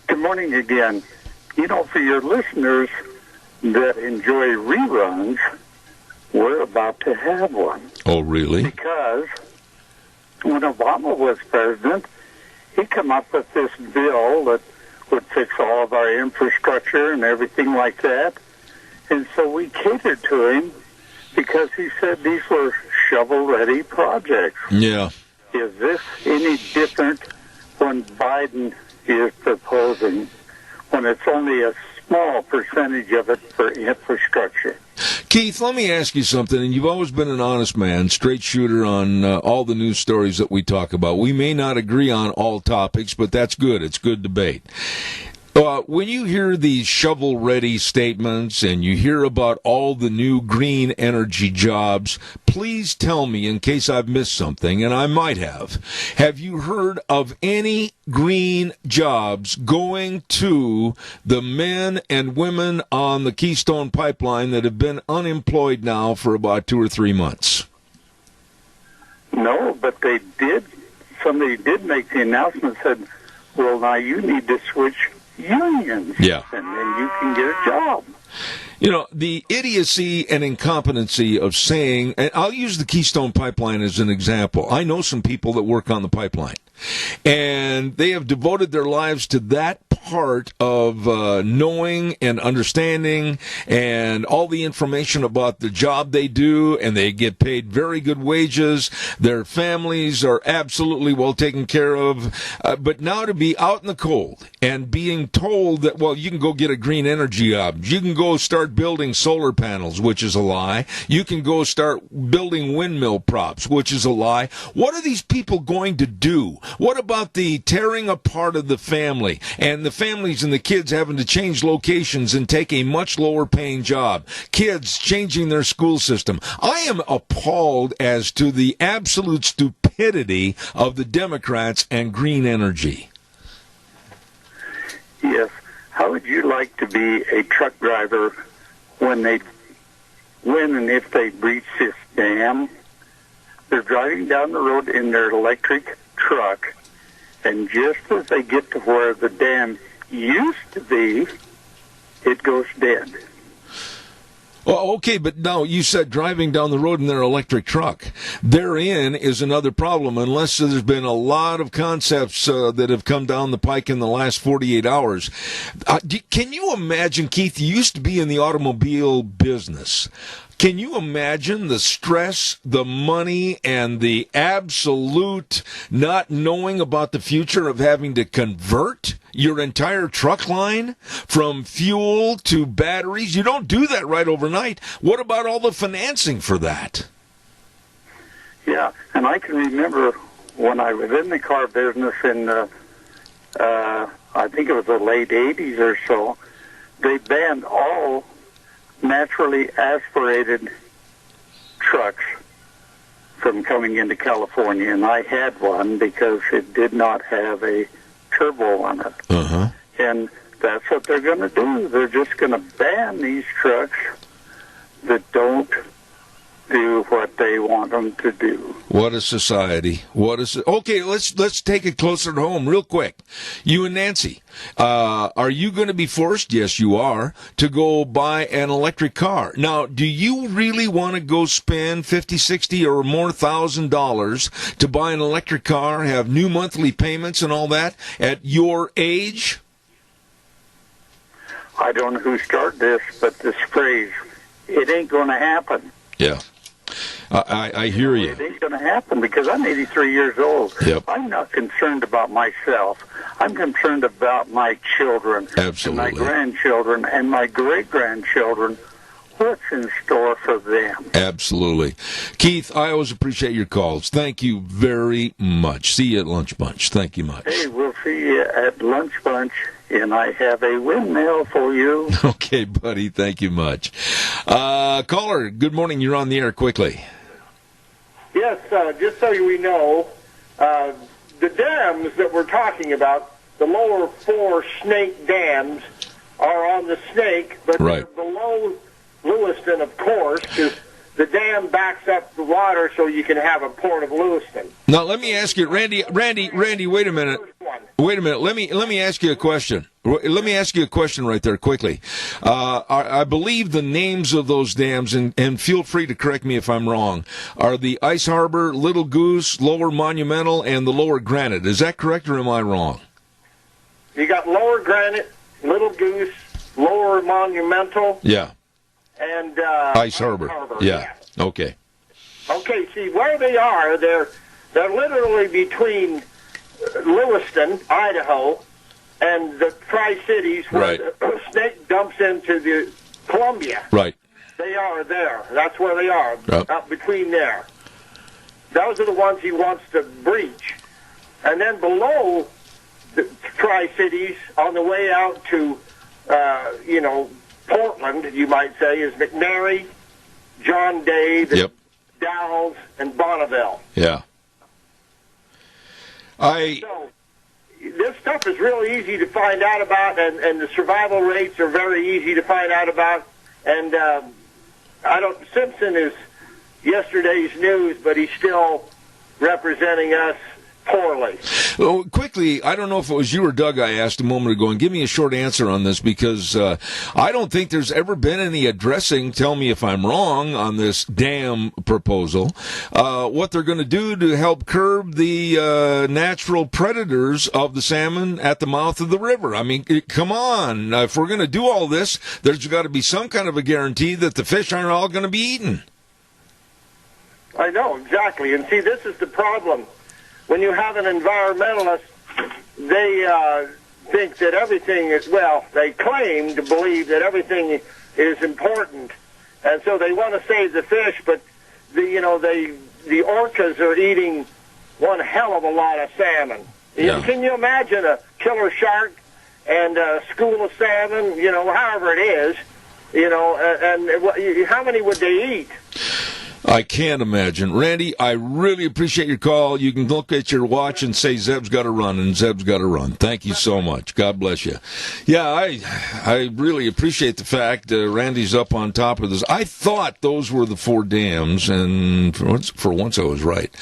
Good morning again. You know, for your listeners that enjoy reruns, we're about to have one. Oh, really? Because when Obama was president, he came up with this bill that would fix all of our infrastructure and everything like that. And so we catered to him because he said these were shovel-ready projects. Yeah. Is this any different when Biden is proposing, when it's only a small percentage of it for infrastructure? Keith, let me ask you something, and you've always been an honest man, straight shooter on all the news stories that we talk about. We may not agree on all topics, but that's good. It's good debate. When you hear these shovel-ready statements and you hear about all the new green energy jobs, please tell me, in case I've missed something, and I might have you heard of any green jobs going to the men and women on the Keystone Pipeline that have been unemployed now for about 2 or 3 months? No, but they did. Somebody did make the announcement, said, well, now you need to switch unions, yeah, and then you can get a job. You know, the idiocy and incompetency of saying, and I'll use the Keystone Pipeline as an example. I know some people that work on the pipeline, and they have devoted their lives to that part of knowing and understanding and all the information about the job they do, and they get paid very good wages. Their families are absolutely well taken care of. But now to be out in the cold and being told that, well, you can go get a green energy job. You can go start building solar panels, which is a lie. You can go start building windmill props, which is a lie. What are these people going to do? What about the tearing apart of the family and the families and the kids having to change locations and take a much lower paying job? Kids changing their school system. I am appalled as to the absolute stupidity of the Democrats and green energy. Yes. How would you like to be a truck driver when and if they breach this dam? They're driving down the road in their electric truck, and just as they get to where the dam used to be, it goes dead. Oh, okay, but no, you said driving down the road in their electric truck. Therein is another problem, unless there's been a lot of concepts that have come down the pike in the last 48 hours. Can you imagine, Keith, you used to be in the automobile business. Can you imagine the stress, the money, and the absolute not knowing about the future of having to convert your entire truck line from fuel to batteries? You don't do that right overnight. What about all the financing for that? Yeah, and I can remember when I was in the car business in, I think it was the late 80s or so, they banned all naturally aspirated trucks from coming into California, and I had one because it did not have a turbo on it. Uh-huh. And that's what they're going to do. They're just going to ban these trucks that don't do what they want them to do. What a society. Okay, let's take it closer to home real quick. You and Nancy, are you going to be forced, yes you are, to go buy an electric car? Now, do you really want to go spend $50, $60 or more $1,000 to buy an electric car, have new monthly payments and all that at your age? I don't know who started this, but this phrase, it ain't going to happen. Yeah. I hear you. It ain't going to happen because I'm 83 years old. Yep. I'm not concerned about myself. I'm concerned about my children. Absolutely. And my grandchildren and my great-grandchildren. What's in store for them? Absolutely. Keith, I always appreciate your calls. Thank you very much. See you at Lunch Bunch. Thank you much. Hey, we'll see you at Lunch Bunch, and I have a windmill for you. Okay, buddy. Thank you much. Caller, good morning. You're on the air quickly. Yes, just so we know, the dams that we're talking about, the lower 4 Snake dams, are on the Snake, but right. They're below Lewiston, of course, because the dam backs up the water so you can have a port of Lewiston. Now, let me ask you, Randy, wait a minute. Wait a minute. Let me ask you a question. Let me ask you a question right there quickly. I believe the names of those dams, and feel free to correct me if I'm wrong, are the Ice Harbor, Little Goose, Lower Monumental, and the Lower Granite. Is that correct, or am I wrong? You got Lower Granite, Little Goose, Lower Monumental. Yeah. And Ice Harbor. Yeah. Okay. Okay, see, where they are, they're literally between Lewiston, Idaho, and the Tri-Cities, where right. the Snake dumps into the Columbia. Right. They are there. That's where they are, Yep. up between there. Those are the ones he wants to breach. And then below the Tri-Cities, on the way out to, Portland, you might say, is McNary, John Day, the yep. Dalles, and Bonneville. Yeah. So, this stuff is really easy to find out about, and the survival rates are very easy to find out about. And Simpson is yesterday's news, but he's still representing us poorly. Well, quickly, I don't know if it was you or Doug I asked a moment ago, and give me a short answer on this, because I don't think there's ever been any addressing, tell me if I'm wrong, on this dam proposal, what they're going to do to help curb the natural predators of the salmon at the mouth of the river. I mean, come on. If we're going to do all this, there's got to be some kind of a guarantee that the fish aren't all going to be eaten. I know, exactly. And see, this is the problem. When you have an environmentalist, they think that everything is, they claim to believe that everything is important. And so they want to save the fish, but the orcas are eating one hell of a lot of salmon. Yeah. Can you imagine a killer shark and a school of salmon, however it is, and how many would they eat? I can't imagine. Randy, I really appreciate your call. You can look at your watch and say Zeb's got to run, and Zeb's got to run. Thank you so much. God bless you. Yeah, I really appreciate the fact Randy's up on top of this. I thought those were the 4 dams, and for once I was right.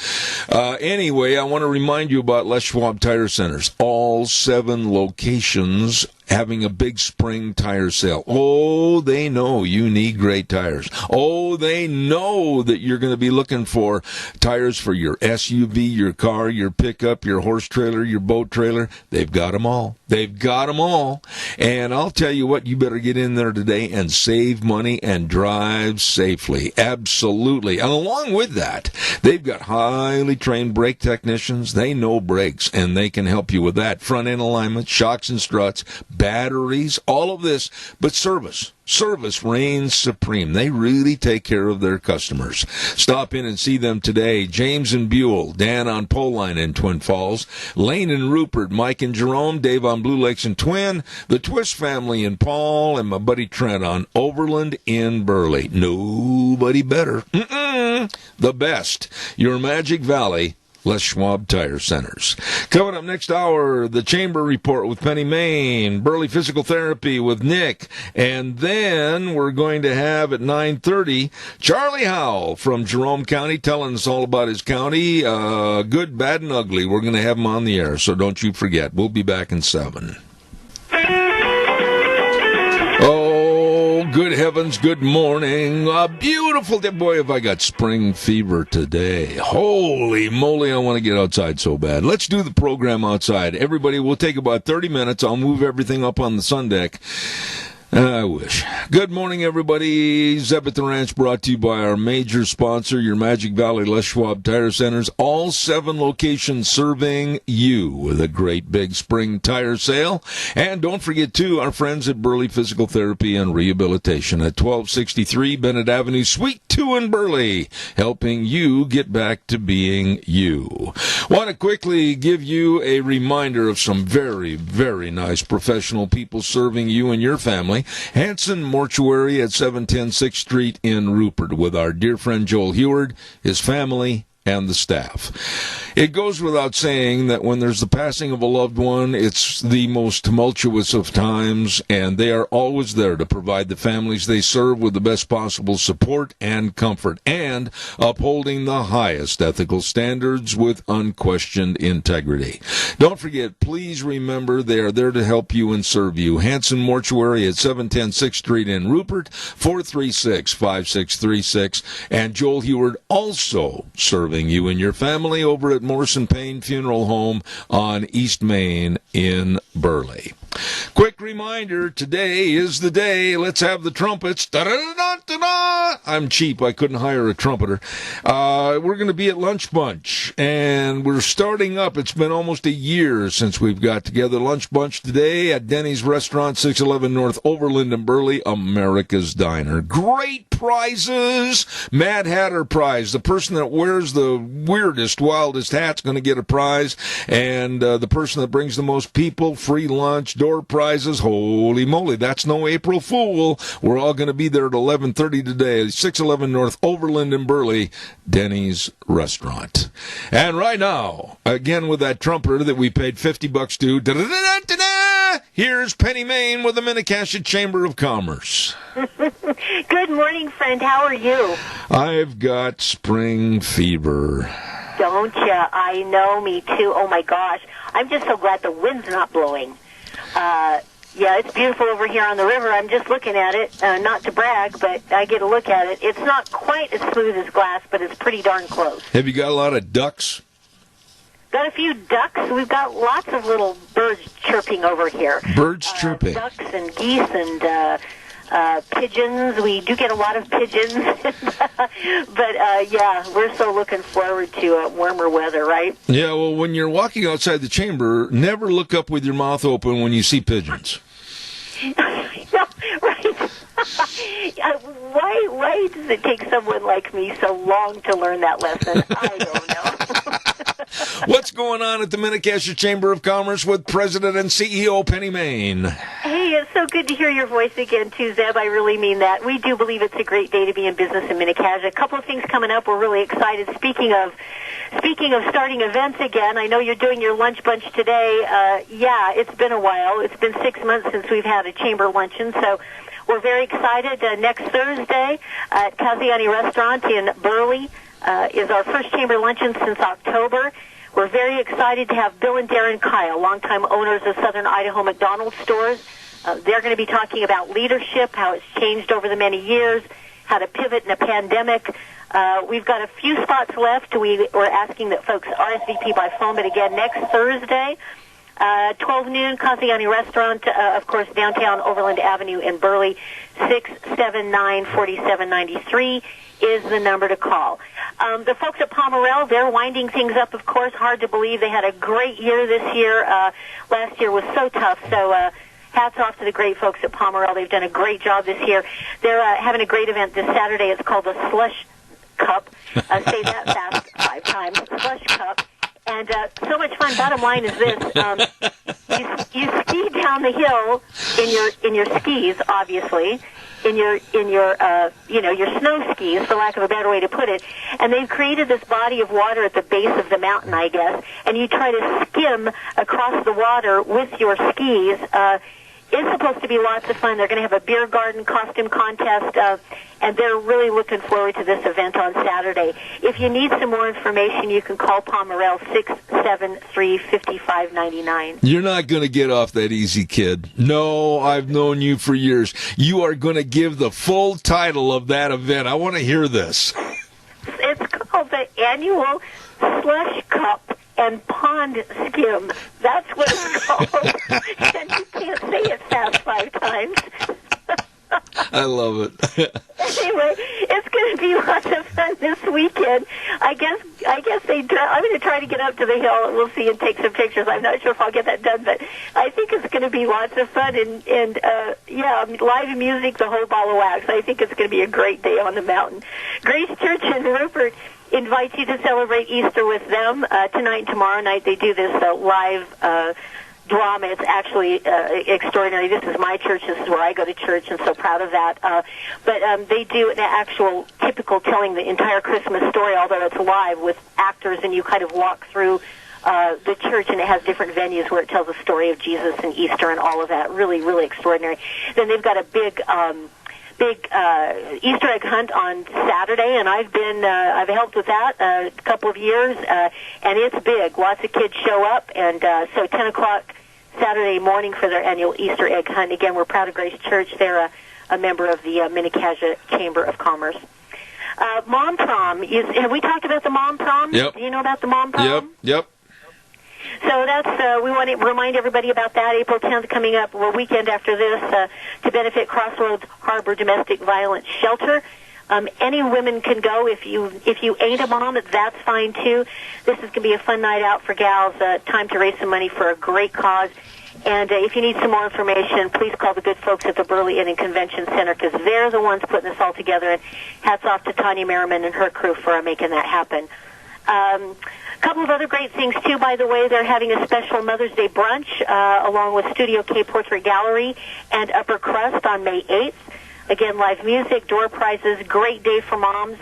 Anyway, I want to remind you about Les Schwab Tire Centers. All 7 locations having a big spring tire sale. Oh, they know you need great tires. Oh, they know that you're going to be looking for tires for your SUV, your car, your pickup, your horse trailer, your boat trailer. They've got them all. They've got them all. And I'll tell you what, you better get in there today and save money and drive safely. Absolutely. And along with that, they've got highly trained brake technicians. They know brakes, and they can help you with that. Front end alignment, shocks and struts, batteries, all of this. But service reigns supreme. They really take care of their customers. Stop in and see them today. James and Buell, Dan on Pole Line in Twin Falls, Lane and Rupert, Mike and Jerome, Dave on Blue Lakes and Twin, the Twist family in Paul, and my buddy Trent on Overland in Burley. Nobody better. The best. Your Magic Valley Les Schwab Tire Centers. Coming up next hour, the Chamber Report with Penny Main, Burley Physical Therapy with Nick, and then we're going to have at 9:30 Charlie Howell from Jerome County telling us all about his county, good, bad, and ugly. We're going to have him on the air, so don't you forget. We'll be back in 7. Good heavens, good morning. A beautiful day. Boy, have I got spring fever today. Holy moly, I want to get outside so bad. Let's do the program outside. Everybody, we'll take about 30 minutes. I'll move everything up on the sun deck. I wish. Good morning, everybody. Zeb at the Ranch brought to you by our major sponsor, your Magic Valley Les Schwab Tire Centers. All 7 locations serving you with a great big spring tire sale. And don't forget, too, our friends at Burley Physical Therapy and Rehabilitation at 1263 Bennett Avenue, Suite 2 in Burley, helping you get back to being you. Want to quickly give you a reminder of some very, very nice professional people serving you and your family. Hanson Mortuary at 710 6th Street in Rupert with our dear friend Joel Heward, his family, and the staff. It goes without saying that when there's the passing of a loved one, it's the most tumultuous of times, and they are always there to provide the families they serve with the best possible support and comfort, and upholding the highest ethical standards with unquestioned integrity. Don't forget, please remember they are there to help you and serve you. Hanson Mortuary at 710 6th Street in Rupert, 436-5636, and Joel Heward also serving you and your family over at Morrison Payne Funeral Home on East Main in Burley. Quick reminder, today is the day. Let's have the trumpets. Da-da-da-da-da-da. I'm cheap. I couldn't hire a trumpeter. We're going to be at Lunch Bunch, and we're starting up. It's been almost a year since we've got together. Lunch Bunch today at Denny's Restaurant, 611 North Overland in Burley, America's Diner. Great prizes. Mad Hatter prize. The person that wears the weirdest, wildest hat's going to get a prize, and the person that brings the most people, free lunch, door prizes. Holy moly, that's no April Fool. We're all going to be there at 11:30 today, 611 North Overland in Burley, Denny's Restaurant. And right now, again with that trumpeter that we paid $50 to, da-da-da-da-da-da, here's Penny Main with the Minnetonka Chamber of Commerce. Good morning, friend. How are you? I've got spring fever. Don't you? I know, me too. Oh, my gosh. I'm just so glad the wind's not blowing. Yeah, it's beautiful over here on the river. I'm just looking at it, not to brag, but I get a look at it. It's not quite as smooth as glass, but it's pretty darn close. Have you got a lot of ducks? Got a few ducks. We've got lots of little birds chirping over here. Birds chirping? Ducks and geese and pigeons. We do get a lot of pigeons. But, yeah, we're so looking forward to warmer weather, right? Yeah, well, when you're walking outside the chamber, never look up with your mouth open when you see pigeons. Yeah, right. Why does it take someone like me so long to learn that lesson? I don't know. What's going on at the Minnetonka Chamber of Commerce with President and CEO Penny Main? Hey, it's so good to hear your voice again, too, Zeb. I really mean that. We do believe it's a great day to be in business in Minnetonka. A couple of things coming up. We're really excited. Speaking of starting events again, I know you're doing your lunch bunch today. Yeah, it's been a while. It's been 6 months since we've had a chamber luncheon, so we're very excited. Next Thursday at Cashier Restaurant in Burley is our first chamber luncheon since October. We're very excited to have Bill and Darren Kyle, longtime owners of Southern Idaho McDonald's stores. They're going to be talking about leadership, how it's changed over the many years, how to pivot in a pandemic. We've got a few spots left. We're asking that folks RSVP by phone, but again, next Thursday, 12 noon, Kaziani Restaurant, of course, downtown Overland Avenue in Burley, 679-4793 is the number to call. The folks at Pomerel, they're winding things up, of course. Hard to believe. They had a great year this year. Last year was so tough, so hats off to the great folks at Pomerel. They've done a great job this year. They're having a great event this Saturday. It's called the Slush Cup. Say that fast 5 times. Slush Cup. And so much fun. Bottom line is this: you ski down the hill in your skis, obviously, in your snow skis, for lack of a better way to put it. And they've created this body of water at the base of the mountain, I guess. And you try to skim across the water with your skis. It's supposed to be lots of fun. They're going to have a beer garden costume contest, and they're really looking forward to this event on Saturday. If you need some more information, you can call Pomerel 673-5599. You're not going to get off that easy, kid. No, I've known you for years. You are going to give the full title of that event. I want to hear this. It's called the Annual Slush Cup and Pond Skim. That's what it's called. And you can't say it fast 5 times. I love it. Anyway, it's going to be lots of fun this weekend. I guess I'm going to try to get up to the hill, and we'll see, and take some pictures. I'm not sure if I'll get that done, but I think it's going to be lots of fun, and live music, the whole ball of wax. I think it's going to be a great day on the mountain. Grace Church in Rupert invites you to celebrate Easter with them. Tonight and tomorrow night they do this live drama. It's actually extraordinary. This is my church. This is where I go to church, and so proud of that. But they do an actual typical telling the entire Christmas story, although it's live with actors, and you kind of walk through the church, and it has different venues where it tells the story of Jesus and Easter and all of that. Really, really extraordinary. Then they've got a big Easter egg hunt on Saturday, and I've helped with that a couple of years, and it's big. Lots of kids show up, and so 10 o'clock Saturday morning for their annual Easter egg hunt. Again, we're proud of Grace Church. They're a member of the Mini-Cassia Chamber of Commerce. Mom Prom. Have we talked about the Mom Prom? Yep. Do you know about the Mom Prom? Yep. So that's we want to remind everybody about that. April 10th coming up, a weekend after this, to benefit Crossroads Harbor Domestic Violence Shelter. Any women can go. If you ain't a mom, that's fine too. This is going to be a fun night out for gals. Time to raise some money for a great cause. And if you need some more information, please call the good folks at the Burley Inn and Convention Center, because they're the ones putting this all together. And hats off to Tanya Merriman and her crew for making that happen. A couple of other great things, too, by the way. They're having a special Mother's Day brunch along with Studio K Portrait Gallery and Upper Crust on May 8th. Again, live music, door prizes, great day for moms.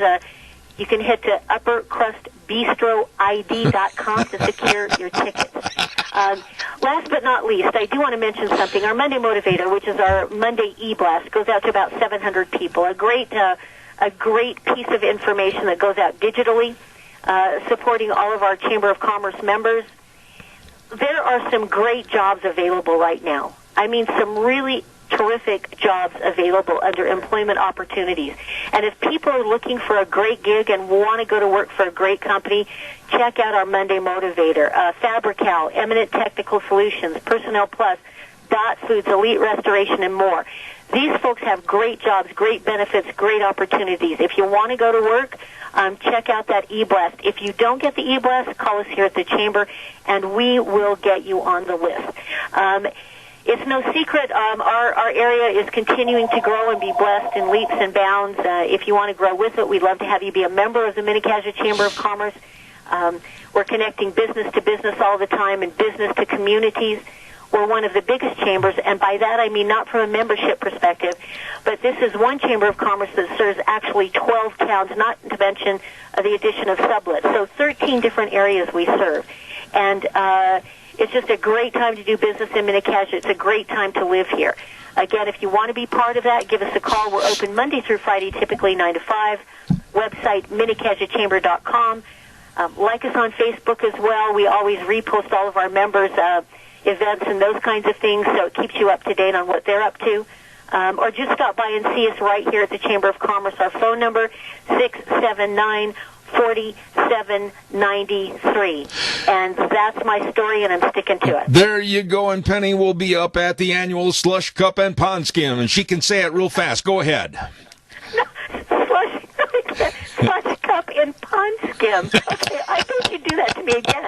You can head to uppercrustbistroid.com to secure your tickets. Last but not least, I do want to mention something. Our Monday Motivator, which is our Monday e-blast, goes out to about 700 people. A great piece of information that goes out digitally, supporting all of our Chamber of Commerce members. There are some great jobs available right now. I mean, some really terrific jobs available under employment opportunities. And if people are looking for a great gig and want to go to work for a great company, check out our Monday Motivator. Fabrical, Eminent Technical Solutions, Personnel Plus, Dot Foods, Elite Restoration, and more. These folks have great jobs, great benefits, great opportunities. If you want to go to work, check out that e-blast. If you don't get the e-blast, call us here at the Chamber, and we will get you on the list. It's no secret our area is continuing to grow and be blessed in leaps and bounds. If you want to grow with it, we'd love to have you be a member of the Mini-Cassia Chamber of Commerce. We're connecting business to business all the time and business to communities. We're one of the biggest chambers, and by that I mean not from a membership perspective, but this is one Chamber of Commerce that serves actually 12 towns, not to mention the addition of sublets. So 13 different areas we serve. And it's just a great time to do business in Mini-Cassia. It's a great time to live here. Again, if you want to be part of that, give us a call. We're open Monday through Friday, typically 9 to 5. Website, minicashiachamber.com. Like us on Facebook as well. We always repost all of our members' events and those kinds of things, so it keeps you up to date on what they're up to. Or just stop by and see us right here at the Chamber of Commerce. Our phone number, 679-4793. And that's my story, and I'm sticking to it. There you go, and Penny will be up at the annual Slush Cup and Pond Skim, and she can say it real fast. Go ahead. Slush Cup and Pond Skim. Okay, I think you do that to me again.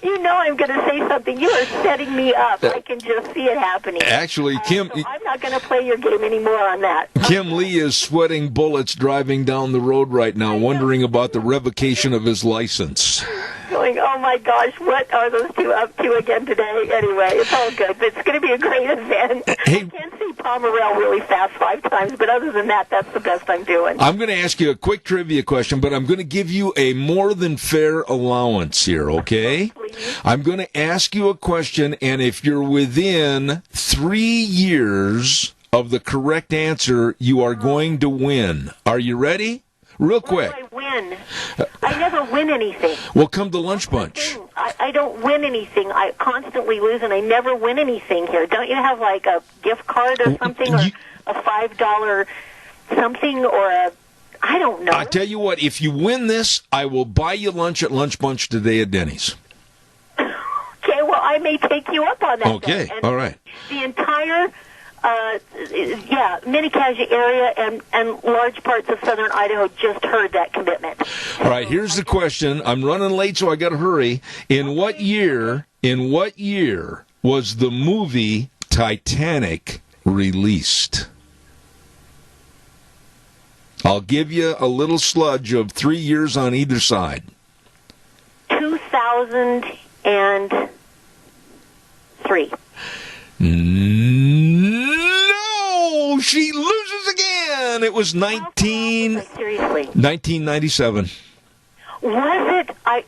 You know I'm going to say something. You are setting me up. I can just see it happening. Actually, Kim... So I'm not going to play your game anymore on that. Kim Lee is sweating bullets driving down the road right now, wondering about the revocation of his license. Going, oh my gosh, what are those two up to again today? Anyway, it's all good. But it's going to be a great event. Hey, I can see Pomerelle really fast 5 times, but other than that, that's the best I'm doing. I'm going to ask you a quick trivia question, but I'm going to give you a more than fair allowance here, okay? Please. I'm going to ask you a question, and if you're within 3 years of the correct answer, you are going to win. Are you ready? Real quick. I win. I never win anything. Well, come to Lunch Bunch. I don't win anything. I constantly lose, and I never win anything here. Don't you have like a gift card or something, or a $5 something, or a, I don't know. I tell you what, if you win this, I will buy you lunch at Lunch Bunch today at Denny's. Okay, well, I may take you up on that. Okay, all right. The entire... Mini-Cashier area and large parts of southern Idaho just heard that commitment. All right, here's the question. I'm running late, so I got to hurry. In what year was the movie Titanic released? I'll give you a little sludge of 3 years on either side. 2003. No, she loses again. It was 1997. Was it? I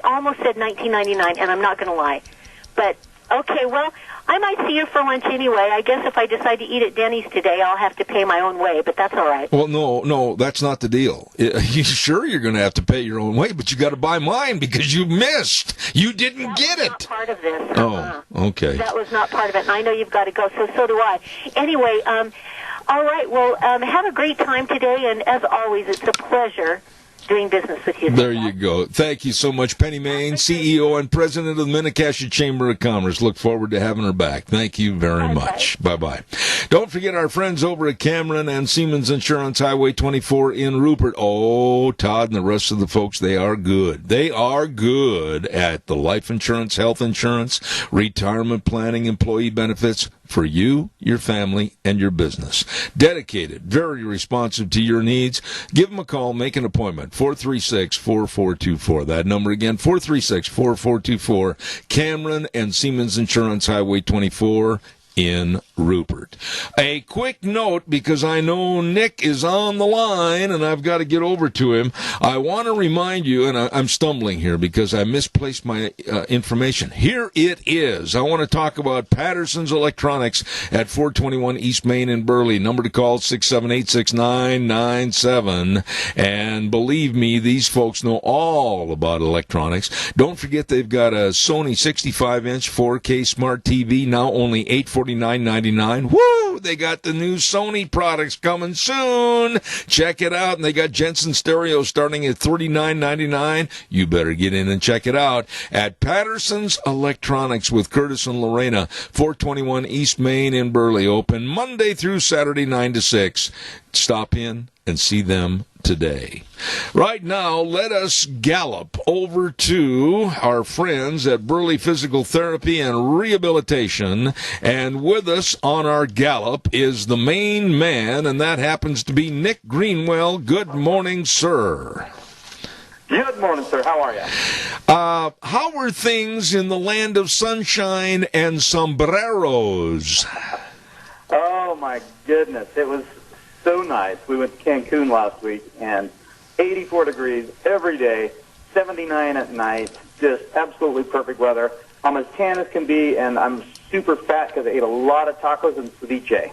almost said 1999, and I'm not going to lie. But, okay, well, I might see you for lunch anyway. I guess if I decide to eat at Denny's today, I'll have to pay my own way, but that's all right. Well, no, that's not the deal. Sure, you're going to have to pay your own way, but you got to buy mine because you missed. You didn't get it. That was not part of this. Oh, okay. That was not part of it, and I know you've got to go, so do I. Anyway, all right, well, have a great time today, and as always, it's a pleasure doing business with you. There you go. Thank you so much, Penny Main, CEO and President of the Mini-Cashier Chamber of Commerce. Look forward to having her back. Thank you very much. Bye-bye. Don't forget our friends over at Cameron and Siemens Insurance, Highway 24 in Rupert. Oh, Todd and the rest of the folks, they are good. They are good at the life insurance, health insurance, retirement planning, employee benefits, for you, your family, and your business. Dedicated, very responsive to your needs. Give them a call, make an appointment, 436-4424. That number again, 436-4424, Cameron and Siemens Insurance, Highway 24 in Rupert. A quick note, because I know Nick is on the line and I've got to get over to him. I want to remind you, and I'm stumbling here because I misplaced my information. Here it is. I want to talk about Patterson's Electronics at 421 East Main in Burley. Number to call, 678-6997. And believe me, these folks know all about electronics. Don't forget they've got a Sony 65-inch 4K smart TV, now only $849.99. Woo! They got the new Sony products coming soon. Check it out. And they got Jensen stereo starting at $39.99. You better get in and check it out at Patterson's Electronics with Curtis and Lorena, 421 East Main in Burley. Open Monday through Saturday, 9 to 6. Stop in and see them today. Right now, let us gallop over to our friends at Burley Physical Therapy and Rehabilitation. And with us on our gallop is the main man, and that happens to be Nick Greenwell. Good morning, sir. Good morning, sir. How are you? How are things in the land of sunshine and sombreros? Oh, my goodness. It was so nice. We went to Cancun last week, and 84 degrees every day, 79 at night, just absolutely perfect weather. I'm as tan as can be, and I'm super fat because I ate a lot of tacos and ceviche.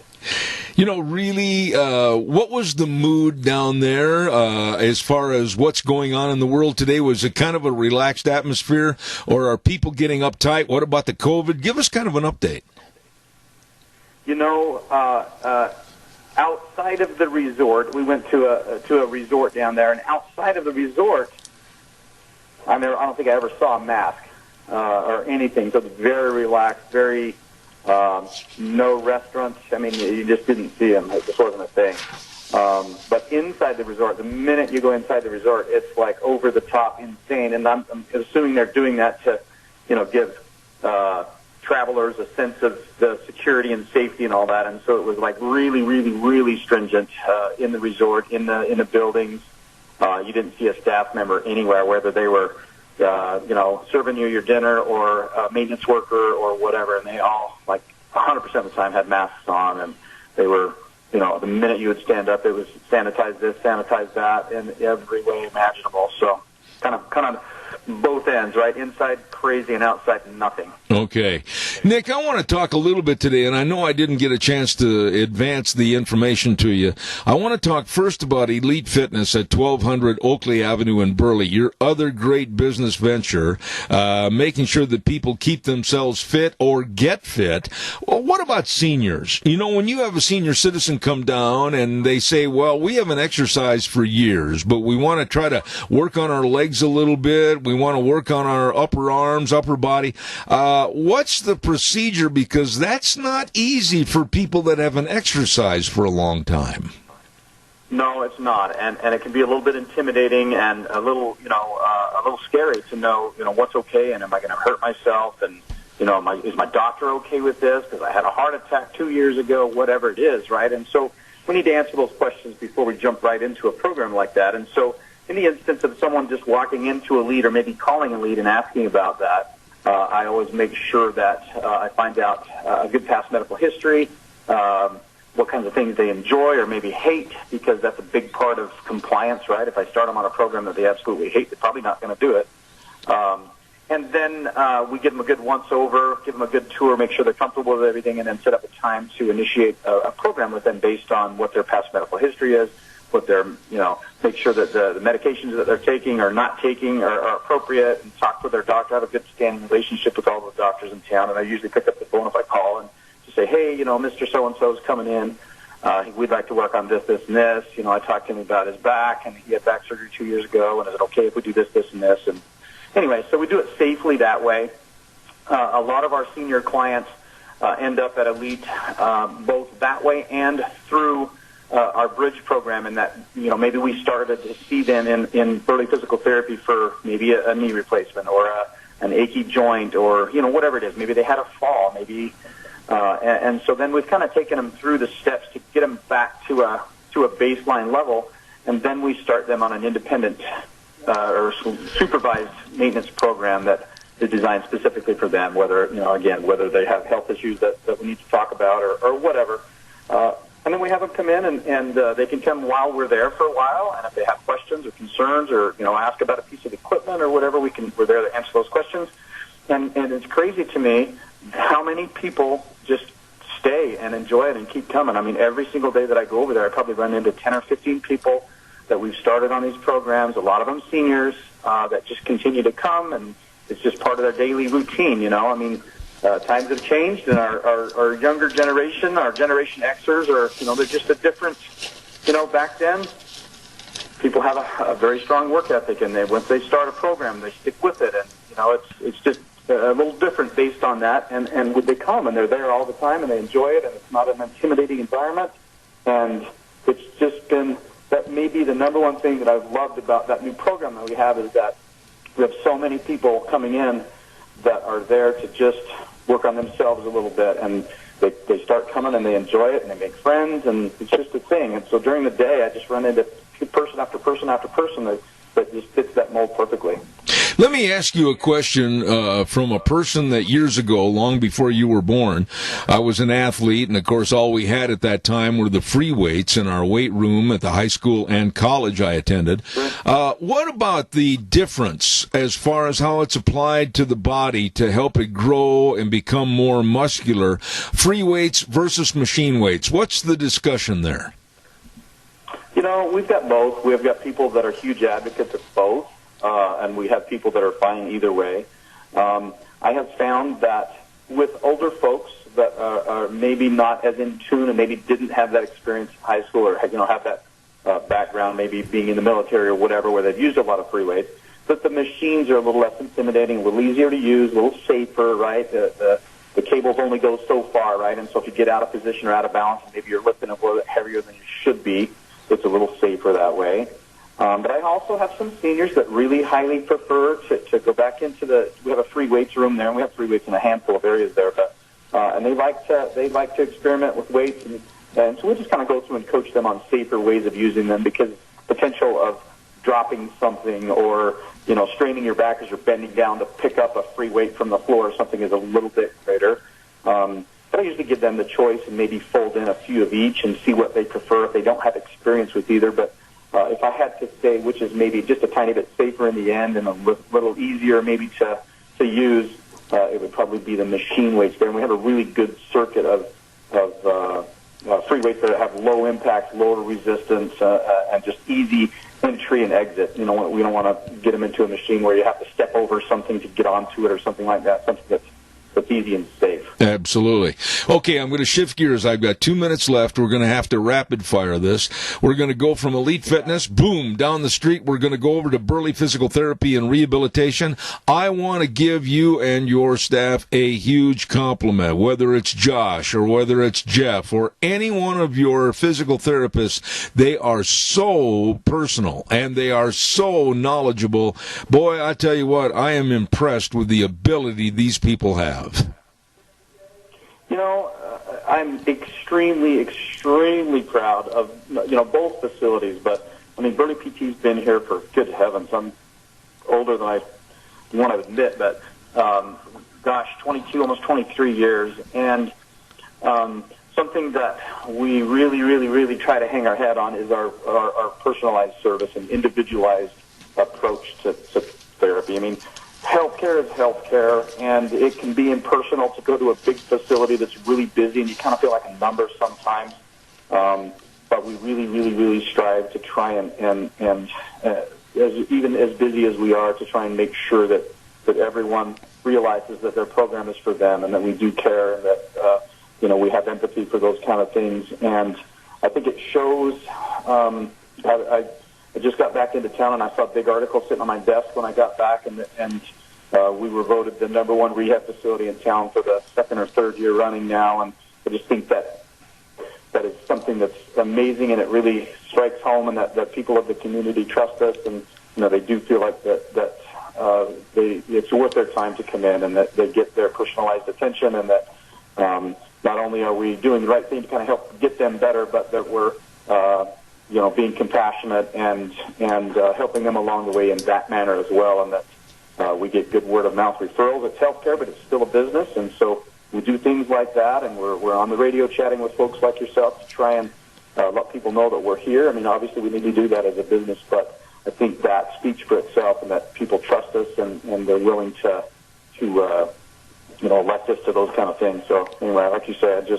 Really, what was the mood down there as far as what's going on in the world today? Was it kind of a relaxed atmosphere, or are people getting uptight? What about the COVID? Give us kind of an update. Outside of the resort, we went to a resort down there, and outside of the resort, I don't think I ever saw a mask or anything. So it was very relaxed, very no restaurants. I mean, you just didn't see them. It just wasn't a thing. But inside the resort, the minute you go inside the resort, it's like over the top insane. And I'm assuming they're doing that to, give travelers a sense of the security and safety and all that. And so it was like really, really, really stringent in the resort, in the buildings. You didn't see a staff member anywhere, whether they were, serving you your dinner or a maintenance worker or whatever. And they all, like 100% of the time, had masks on. And they were, the minute you would stand up, it was sanitize this, sanitize that in every way imaginable. So kind of both ends, right? Inside crazy and outside nothing. Okay. Nick, I want to talk a little bit today, and I know I didn't get a chance to advance the information to you. I want to talk first about Elite Fitness at 1200 Oakley Avenue in Burley, your other great business venture, making sure that people keep themselves fit or get fit. Well, what about seniors? When you have a senior citizen come down and they say, well, we haven't exercised for years, but we want to try to work on our legs a little bit. We want to work on our upper arms, upper body. What's the procedure? Because that's not easy for people that haven't exercised for a long time. No, it's not, and it can be a little bit intimidating and a little scary to know, what's okay, and am I going to hurt myself, and is my doctor okay with this? Because I had a heart attack 2 years ago, whatever it is, right? And so we need to answer those questions before we jump right into a program like that. And so in the instance of someone just walking into a lead or maybe calling a lead and asking about that, I always make sure that I find out a good past medical history, what kinds of things they enjoy or maybe hate, because that's a big part of compliance, right? If I start them on a program that they absolutely hate, they're probably not going to do it. And then we give them a good once-over, give them a good tour, make sure they're comfortable with everything, and then set up a time to initiate a program with them based on what their past medical history is, what their, make sure that the medications that they're taking or not taking are appropriate, and talk to their doctor. I have a good standing relationship with all the doctors in town, and I usually pick up the phone if I call and just say, hey, Mr. So-and-so is coming in. We'd like to work on this, this, and this. I talked to him about his back, and he had back surgery 2 years ago, and is it okay if we do this, this, and this? And anyway, so we do it safely that way. A lot of our senior clients end up at Elite both that way and through our bridge program, in that maybe we started to see them in early physical therapy for maybe a knee replacement or an achy joint or whatever it is. Maybe they had a fall, maybe, and so then we've kind of taken them through the steps to get them back to a baseline level, and then we start them on an independent or supervised maintenance program that is designed specifically for them. Whether whether they have health issues that we need to talk about or whatever. And then we have them come in, and they can come while we're there for a while. And if they have questions or concerns or ask about a piece of equipment or whatever, we're there to answer those questions. And it's crazy to me how many people just stay and enjoy it and keep coming. I mean, every single day that I go over there, I probably run into 10 or 15 people that we've started on these programs. A lot of them seniors that just continue to come, and it's just part of their daily routine. I mean. Times have changed, and our younger generation, our Generation Xers, are they're just a different. Back then, people have a very strong work ethic, and once they start a program, they stick with it, and it's just a little different based on that. And when they come, and they're there all the time, and they enjoy it, and it's not an intimidating environment, and it's just been that maybe the number one thing that I've loved about that new program that we have is that we have so many people coming in that are there to just work on themselves a little bit, and they start coming and they enjoy it and they make friends, and it's just a thing. And so during the day, I just run into person after person after person that just fits that mold perfectly. Let me ask you a question from a person that years ago, long before you were born, I was an athlete, and of course all we had at that time were the free weights in our weight room at the high school and college I attended. What about the difference as far as how it's applied to the body to help it grow and become more muscular? Free weights versus machine weights. What's the discussion there? You know, we've got both. We've got people that are huge advocates of both, and we have people that are fine either way. I have found that with older folks that are maybe not as in tune and maybe didn't have that experience in high school or have that background, maybe being in the military or whatever, where they've used a lot of free weights, that the machines are a little less intimidating, a little easier to use, a little safer, right? The cables only go so far, right? And so if you get out of position or out of balance, and maybe you're lifting a little bit heavier than you should be, it's a little safer that way. But I also have some seniors that really highly prefer to go back into we have a free weights room there, and we have free weights in a handful of areas there, but and they like to experiment with weights, and so we just kind of go through and coach them on safer ways of using them, because potential of dropping something or straining your back as you're bending down to pick up a free weight from the floor or something is a little bit greater. But I usually give them the choice and maybe fold in a few of each and see what they prefer if they don't have experience with either. But if I had to say which is maybe just a tiny bit safer in the end and a little easier maybe to use, it would probably be the machine weights there. And we have a really good circuit of free weights that have low impact, lower resistance, and just easy entry and exit. We don't want to get them into a machine where you have to step over something to get onto it or something like that, something that's easy and safe. Absolutely. Okay, I'm going to shift gears. I've got 2 minutes left. We're going to have to rapid fire this. We're going to go from Elite Fitness, boom, down the street. We're going to go over to Burley Physical Therapy and Rehabilitation. I want to give you and your staff a huge compliment, whether it's Josh or whether it's Jeff or any one of your physical therapists. They are so personal and they are so knowledgeable. Boy, I tell you what, I am impressed with the ability these people have. I'm extremely, extremely proud of, both facilities. But, Burley PT's been here for, good heavens, I'm older than I want to admit, but, 22, almost 23 years. And something that we really, really, really try to hang our hat on is our personalized service and individualized approach to therapy. Healthcare is healthcare, and it can be impersonal to go to a big facility that's really busy, and you kind of feel like a number sometimes. But we really, really, really strive to try and even as busy as we are, to try and make sure that everyone realizes that their program is for them, and that we do care, and that we have empathy for those kind of things. And I think it shows. I just got back into town, and I saw a big article sitting on my desk when I got back, and we were voted the #1 rehab facility in town for the second or third year running now. And I just think that is something that's amazing, and it really strikes home, and that people of the community trust us, and they do feel like that it's worth their time to come in, and that they get their personalized attention, and that not only are we doing the right thing to kind of help get them better, but that we're being compassionate and helping them along the way in that manner as well, and that we get good word-of-mouth referrals. It's healthcare, but it's still a business, and so we do things like that, and we're on the radio chatting with folks like yourself to try and let people know that we're here. Obviously we need to do that as a business, but I think that speaks for itself, and that people trust us, and they're willing to elect us to those kind of things. So anyway, like you said,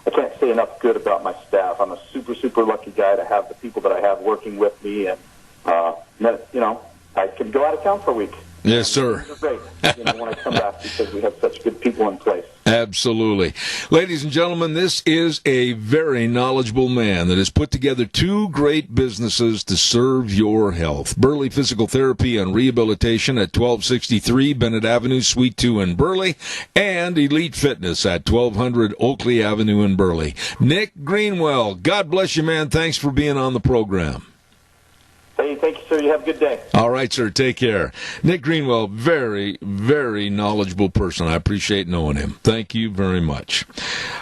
I can't say enough good about my staff. I'm a super, super lucky guy to have the people that I have working with me, and I can go out of town for a week. Yes, sir. It's great, when I come back, because we have such good people in place. Absolutely. Ladies and gentlemen, this is a very knowledgeable man that has put together two great businesses to serve your health. Burley Physical Therapy and Rehabilitation at 1263 Bennett Avenue, Suite 2 in Burley, and Elite Fitness at 1200 Oakley Avenue in Burley. Nick Greenwell, God bless you, man. Thanks for being on the program. Hey, thank you, sir. You have a good day. All right, sir. Take care. Nick Greenwell, very, very knowledgeable person. I appreciate knowing him. Thank you very much.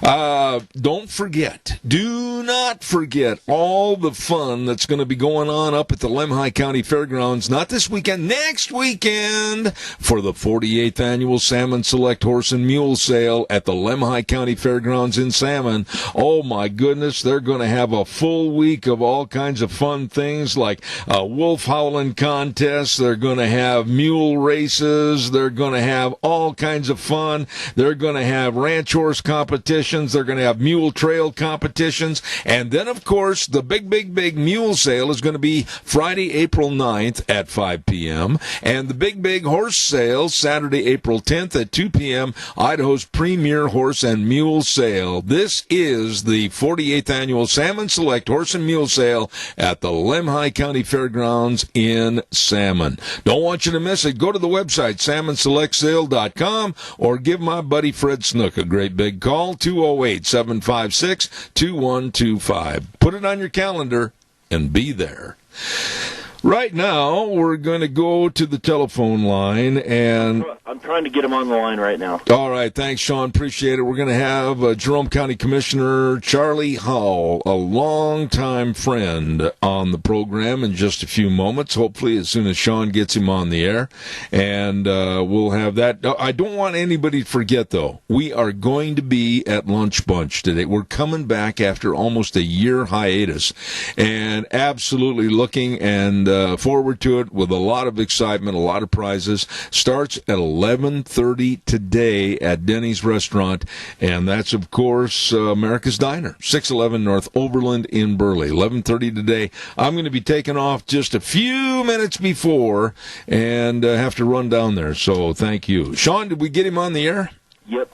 Don't forget, do not forget all the fun that's going to be going on up at the Lemhi County Fairgrounds, not this weekend, next weekend, for the 48th Annual Salmon Select Horse and Mule Sale at the Lemhi County Fairgrounds in Salmon. Oh, my goodness, they're going to have a full week of all kinds of fun things like wolf howling contests. They're going to have mule races. They're going to have all kinds of fun. They're going to have ranch horse competitions. They're going to have mule trail competitions. And then, of course, the big mule sale is going to be Friday, April 9th at 5 p.m. And the big horse sale, Saturday, April 10th at 2 p.m., Idaho's premier horse and mule sale. This is the 48th Annual Salmon Select Horse and Mule Sale at the Lemhi County Fairgrounds in Salmon. Don't want you to miss it. Go to the website, salmonselectsale.com, or give my buddy Fred Snook a great big call, 208-756-2125. Put it on your calendar and be there. Right now, we're going to go to the telephone line, and I'm trying to get him on the line right now. All right, thanks, Sean. Appreciate it. We're going to have Jerome County Commissioner Charlie Howell, a longtime friend, on the program in just a few moments, hopefully as soon as Sean gets him on the air, and we'll have that. I don't want anybody to forget, though, we are going to be at Lunch Bunch today. We're coming back after almost a year hiatus, and absolutely looking and forward to it with a lot of excitement, a lot of prizes. Starts at 11:30 today at Denny's Restaurant, and that's, of course, America's Diner, 611 North Overland in Burley. 11:30 today. I'm going to be taking off just a few minutes before and have to run down there, so thank you. Sean, did we get him on the air? Yep,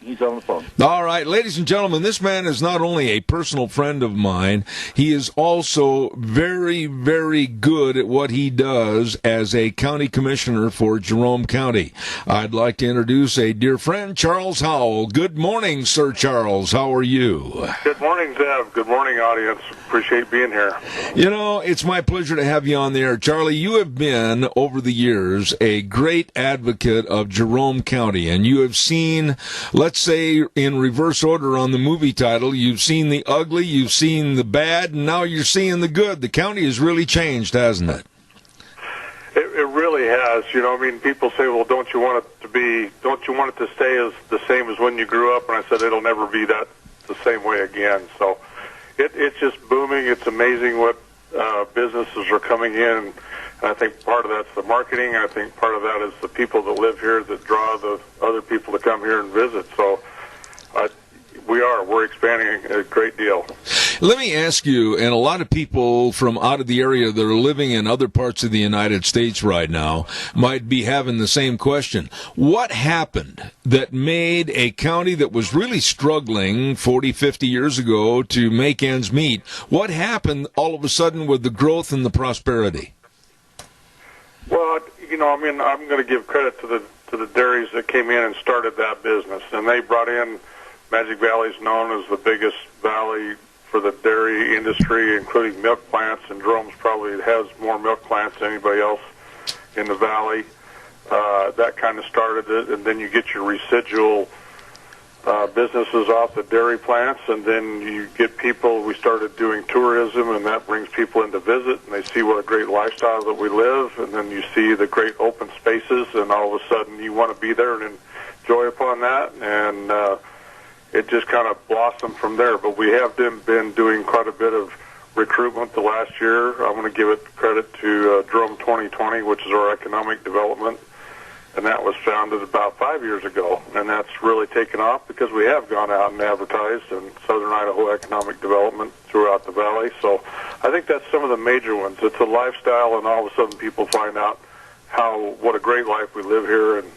he's on the phone. All right, ladies and gentlemen, this man is not only a personal friend of mine, he is also very, very good at what he does as a county commissioner for Jerome County. I'd like to introduce a dear friend, Charles Howell. Good morning, Sir Charles. How are you? Good morning, Zev. Good morning, audience. Appreciate being here. You know, it's my pleasure to have you on the air. Charlie, you have been, over the years, a great advocate of Jerome County, and you have seen, let's say, in reverse order on the movie title, you've seen the ugly, you've seen the bad, and now you're seeing the good. The county has really changed, hasn't it? It really has. You know, I mean, people say, well, don't you want it to stay as the same as when you grew up? And I said, it'll never be that the same way again. So it's just booming. It's amazing what businesses are coming in. And I think part of that's the marketing. I think part of that is the people that live here that draw the other people to come here and visit. So we're expanding a great deal. Let me ask you, and a lot of people from out of the area that are living in other parts of the United States right now might be having the same question. What happened that made a county that was really struggling 40, 50 years ago to make ends meet? What happened all of a sudden with the growth and the prosperity? Well, you know, I mean, I'm going to give credit to the dairies that came in and started that business, and they brought in Magic Valley is known as the biggest valley for the dairy industry, including milk plants, and Jerome's probably has more milk plants than anybody else in the valley. That kind of started it, and then you get your residual businesses off the dairy plants, and then you get people. We started doing tourism, and that brings people in to visit, and they see what a great lifestyle that we live, and then you see the great open spaces, and all of a sudden you want to be there and enjoy upon that, and it just kind of blossomed from there. But we have been doing quite a bit of recruitment the last year. I'm going to give it credit to Jerome 2020, which is our economic development, and that was founded about 5 years ago. And that's really taken off because we have gone out and advertised in Southern Idaho economic development throughout the valley. So I think that's some of the major ones. It's a lifestyle, and all of a sudden people find out what a great life we live here, and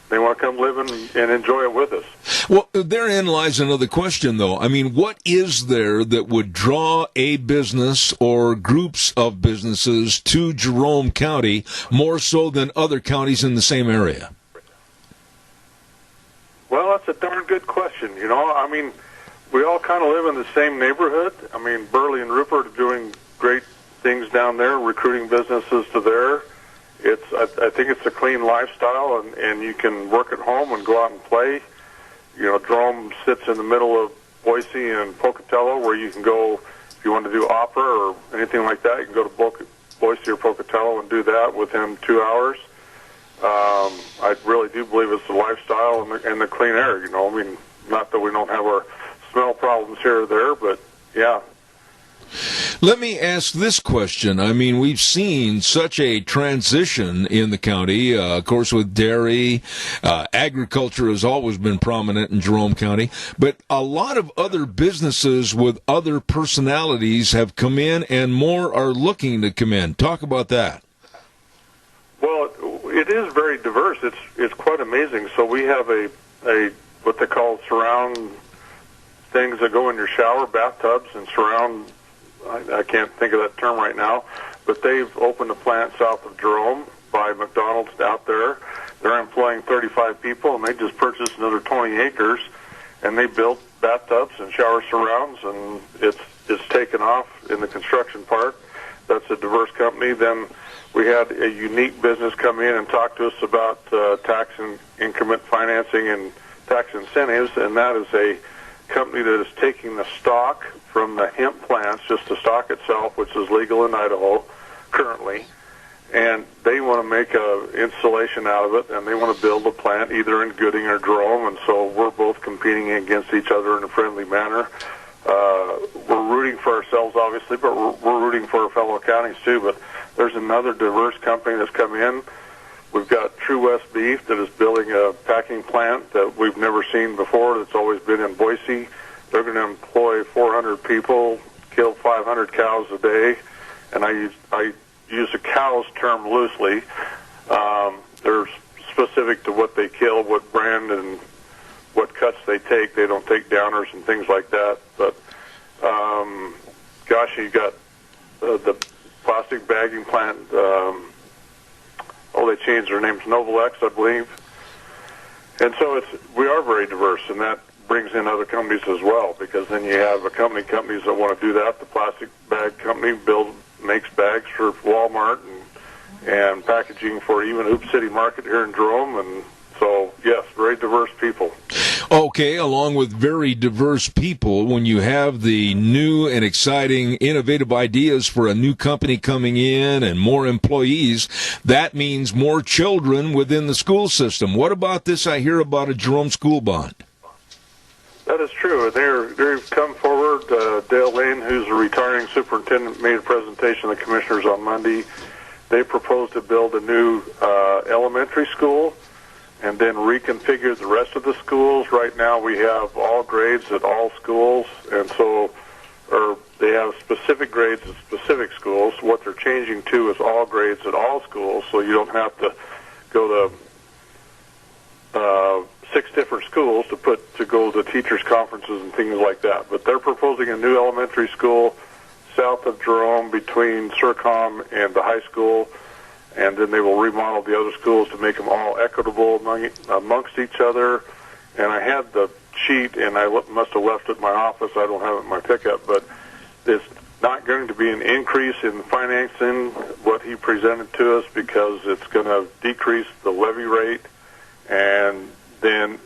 they want to come live and enjoy it with us. Well, therein lies another question, though. I mean, what is there that would draw a business or groups of businesses to Jerome County more so than other counties in the same area? Well, that's a darn good question. You know, I mean, we all kind of live in the same neighborhood. I mean, Burley and Rupert are doing great things down there, recruiting businesses to there. I think it's a clean lifestyle, and you can work at home and go out and play. You know, Jerome sits in the middle of Boise and Pocatello, where you can go if you want to do opera or anything like that. You can go to Boise or Pocatello and do that within 2 hours. I really do believe it's the lifestyle and the clean air. You know, I mean, not that we don't have our smell problems here or there, but yeah. Let me ask this question. I mean, we've seen such a transition in the county, of course, with dairy. Agriculture has always been prominent in Jerome County, but a lot of other businesses with other personalities have come in, and more are looking to come in. Talk about that. Well, it is very diverse. It's quite amazing. So we have a what they call surround things that go in your shower, bathtubs, and surround. I can't think of that term right now, but they've opened a plant south of Jerome by McDonald's out there. They're employing 35 people, and they just purchased another 20 acres, and they built bathtubs and shower surrounds, and it's taken off in the construction part. That's a diverse company. Then we had a unique business come in and talk to us about tax and increment financing and tax incentives, and that is a company that is taking the stock from the hemp plants, just the stock itself, which is legal in Idaho currently, and they want to make a installation out of it, and they want to build a plant either in Gooding or Jerome, and so we're both competing against each other in a friendly manner. We're rooting for ourselves, obviously, but we're rooting for our fellow counties too. But there's another diverse company that's come in. We've got True West Beef that is building a packing plant that we've never seen before, that's always been in Boise. They're going to employ 400 people, kill 500 cows a day, and I use the cows term loosely. They're specific to what they kill, what brand, and what cuts they take. They don't take downers and things like that. But, gosh, you got the plastic bagging plant. They changed their names, Novalex, I believe. And so we are very diverse, and that brings in other companies as well, because then you have companies that want to do that. The plastic bag company makes bags for Walmart and packaging for even Hoop City Market here in Jerome, and so, yes, very diverse people. Okay, along with very diverse people, when you have the new and exciting, innovative ideas for a new company coming in and more employees, that means more children within the school system. What about this? I hear about a Jerome school bond. That is true. They've come forward. Dale Lane, who's a retiring superintendent, made a presentation to the commissioners on Monday. They proposed to build a new elementary school and then reconfigure the rest of the schools. Right now we have all grades at all schools, and so they have specific grades at specific schools. What they're changing to is all grades at all schools, so you don't have to go to 6 different schools to go to teachers' conferences and things like that. But they're proposing a new elementary school south of Jerome between Surcom and the high school, and then they will remodel the other schools to make them all equitable amongst each other. And I had the sheet, and I must have left it in my office. I don't have it in my pickup, but it's not going to be an increase in financing, what he presented to us, because it's going to decrease the levy rate, and then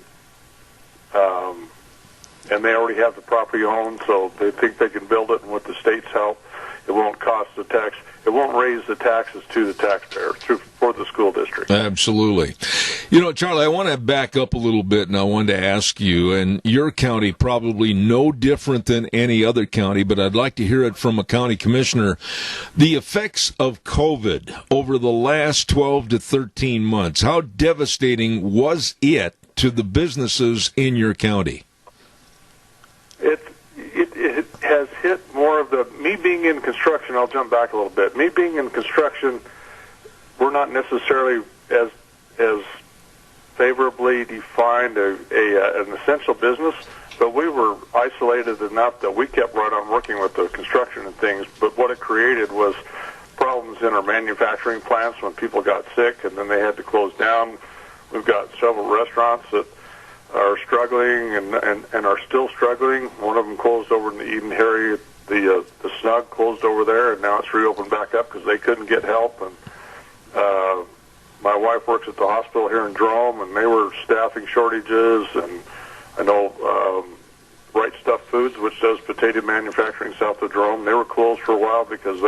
and they already have the property owned, so they think they can build it, and with the state's help, it won't cost the tax. It won't raise the taxes to the taxpayer for the school district. Absolutely. You know, Charlie, I want to back up a little bit, and I wanted to ask you, and your county probably no different than any other county, but I'd like to hear it from a county commissioner. The effects of COVID over the last 12 to 13 months, how devastating was it to the businesses in your county? It has hit more of me being in construction. I'll jump back a little bit. Me being in construction, we're not necessarily as favorably defined an essential business, but we were isolated enough that we kept right on working with the construction and things. But what it created was problems in our manufacturing plants when people got sick, and then they had to close down. We've got several restaurants that are struggling and are still struggling. One of them closed over in the Eden area the snug closed over there, and now it's reopened back up because they couldn't get help. And my wife works at the hospital here in Jerome, and they were staffing shortages. And I know Right Stuff Foods, which does potato manufacturing south of Jerome, they were closed for a while because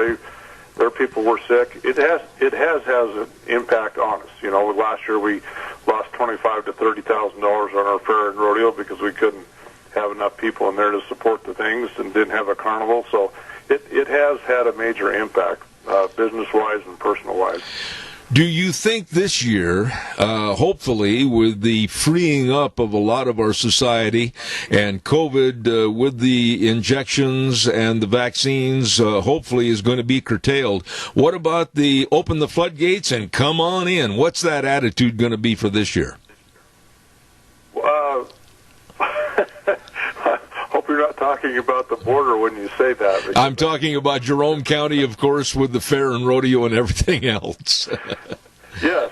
their people were sick. It has an impact on us. You know, last year we lost $25,000 to $30,000 on our fair and rodeo because we couldn't have enough people in there to support the things and didn't have a carnival. So it has had a major impact, business-wise and personal-wise. Do you think this year, hopefully, with the freeing up of a lot of our society and COVID with the injections and the vaccines, hopefully is going to be curtailed? What about the open the floodgates and come on in? What's that attitude going to be for this year? Hope you're not talking about the border when you say that. I'm talking about Jerome County, of course, with the fair and rodeo and everything else. Yes.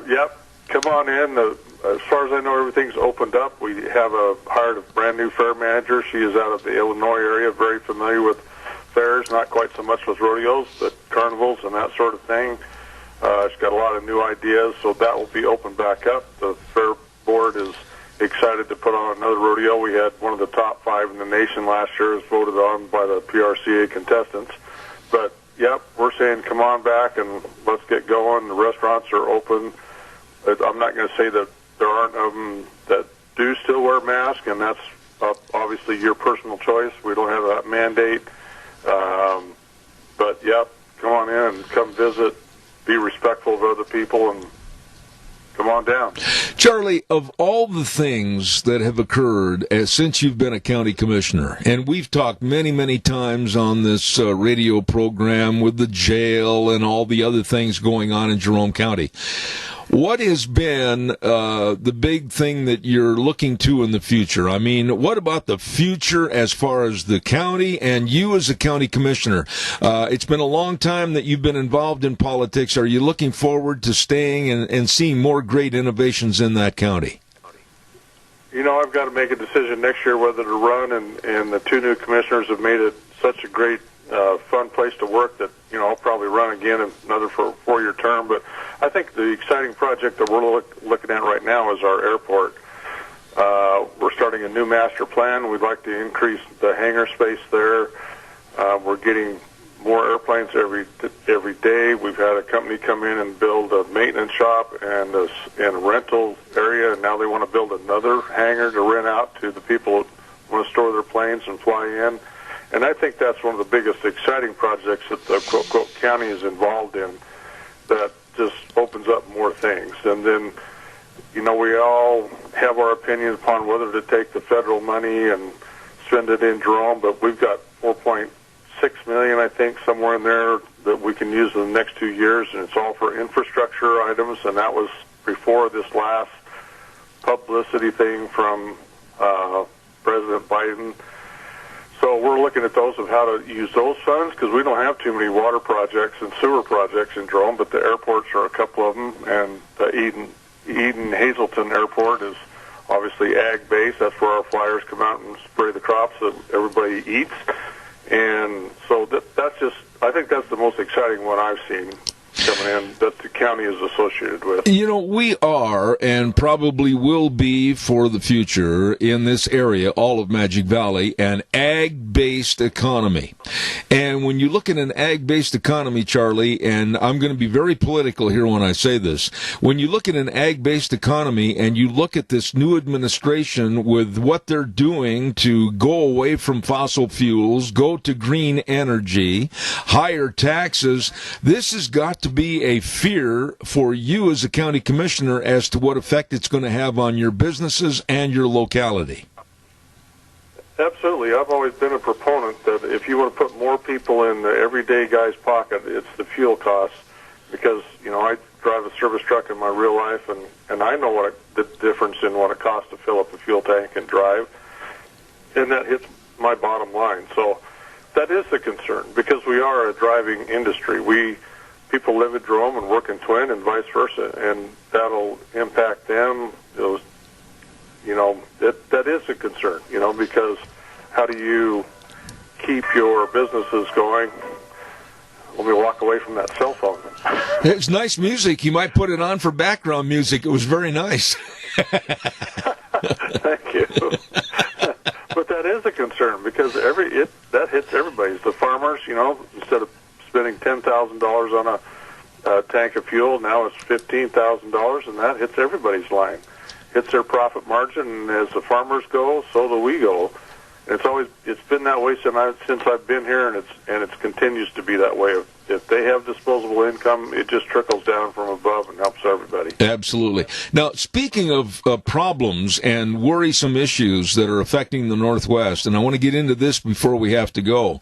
Yep. Come on in. As far as I know, everything's opened up. We have hired a brand new fair manager. She is out of the Illinois area, very familiar with fairs, not quite so much with rodeos, but carnivals and that sort of thing. She's got a lot of new ideas, so that will be opened back up. The fair board is excited to put on another rodeo. We had one of the top 5 in the nation last year, was voted on by the PRCA contestants. But, yep, we're saying come on back and let's get going. The restaurants are open. I'm not going to say that there aren't of them that do still wear masks, and that's obviously your personal choice. We don't have that mandate. But, yep, come on in and come visit, be respectful of other people, and come on down. Charlie, of all the things that have occurred since you've been a county commissioner, and we've talked many, many times on this radio program with the jail and all the other things going on in Jerome County, what has been the big thing that you're looking to in the future? I mean, what about the future as far as the county and you as a county commissioner? It's been a long time that you've been involved in politics. Are you looking forward to staying and seeing more great innovations in that county? You know, I've got to make a decision next year whether to run, and the 2 new commissioners have made it such a great, fun place to work that, you know, I'll probably run again another for a 4-year term. But I think the exciting project that we're looking at right now is our airport. We're starting a new master plan. We'd like to increase the hangar space there. We're getting more airplanes every day. We've had a company come in and build a maintenance shop and a rental area, and now they want to build another hangar to rent out to the people that want to store their planes and fly in. And I think that's one of the biggest exciting projects that the county is involved in that just opens up more things. And then, you know, we all have our opinions upon whether to take the federal money and spend it in Jerome, but we've got $4.6 million, I think, somewhere in there that we can use in the next 2 years, and it's all for infrastructure items, and that was before this last publicity thing from President Biden. So we're looking at those of how to use those funds, because we don't have too many water projects and sewer projects in Jerome, but the airports are a couple of them, and the Eden Hazelton Airport is obviously ag base. That's where our flyers come out and spray the crops that everybody eats. And so that's just, I think that's the most exciting one I've seen coming in that the county is associated with. You know, we are and probably will be for the future in this area, all of Magic Valley, an ag-based economy. And when you look at an ag-based economy, Charlie, and I'm going to be very political here when I say this, when you look at an ag-based economy and you look at this new administration with what they're doing to go away from fossil fuels, go to green energy, higher taxes, this has got to be a fear for you as a county commissioner as to what effect it's going to have on your businesses and your locality. Absolutely. I've always been a proponent that if you want to put more people in the everyday guy's pocket, it's the fuel costs. Because, you know, I drive a service truck in my real life, and I know the difference in what it costs to fill up a fuel tank and drive. And that hits my bottom line. So that is the concern, because we are a driving industry. People live in Jerome and work in Twin and vice versa, and that'll impact them. Those, you know, that is a concern, you know, because how do you keep your businesses going, let me walk away from that cell phone. It's nice music. You might put it on for background music. It was very nice. Thank you. But that is a concern because that hits everybody. The farmers, instead of spending $10,000 on a tank of fuel, now it's $15,000, and that hits everybody's line. Hits their profit margin, and as the farmers go, so do we go. And it's been that way since I've been here, and it continues to be that way. If they have disposable income, it just trickles down from above and helps everybody. Absolutely. Now, speaking of problems and worrisome issues that are affecting the Northwest, and I want to get into this before we have to go,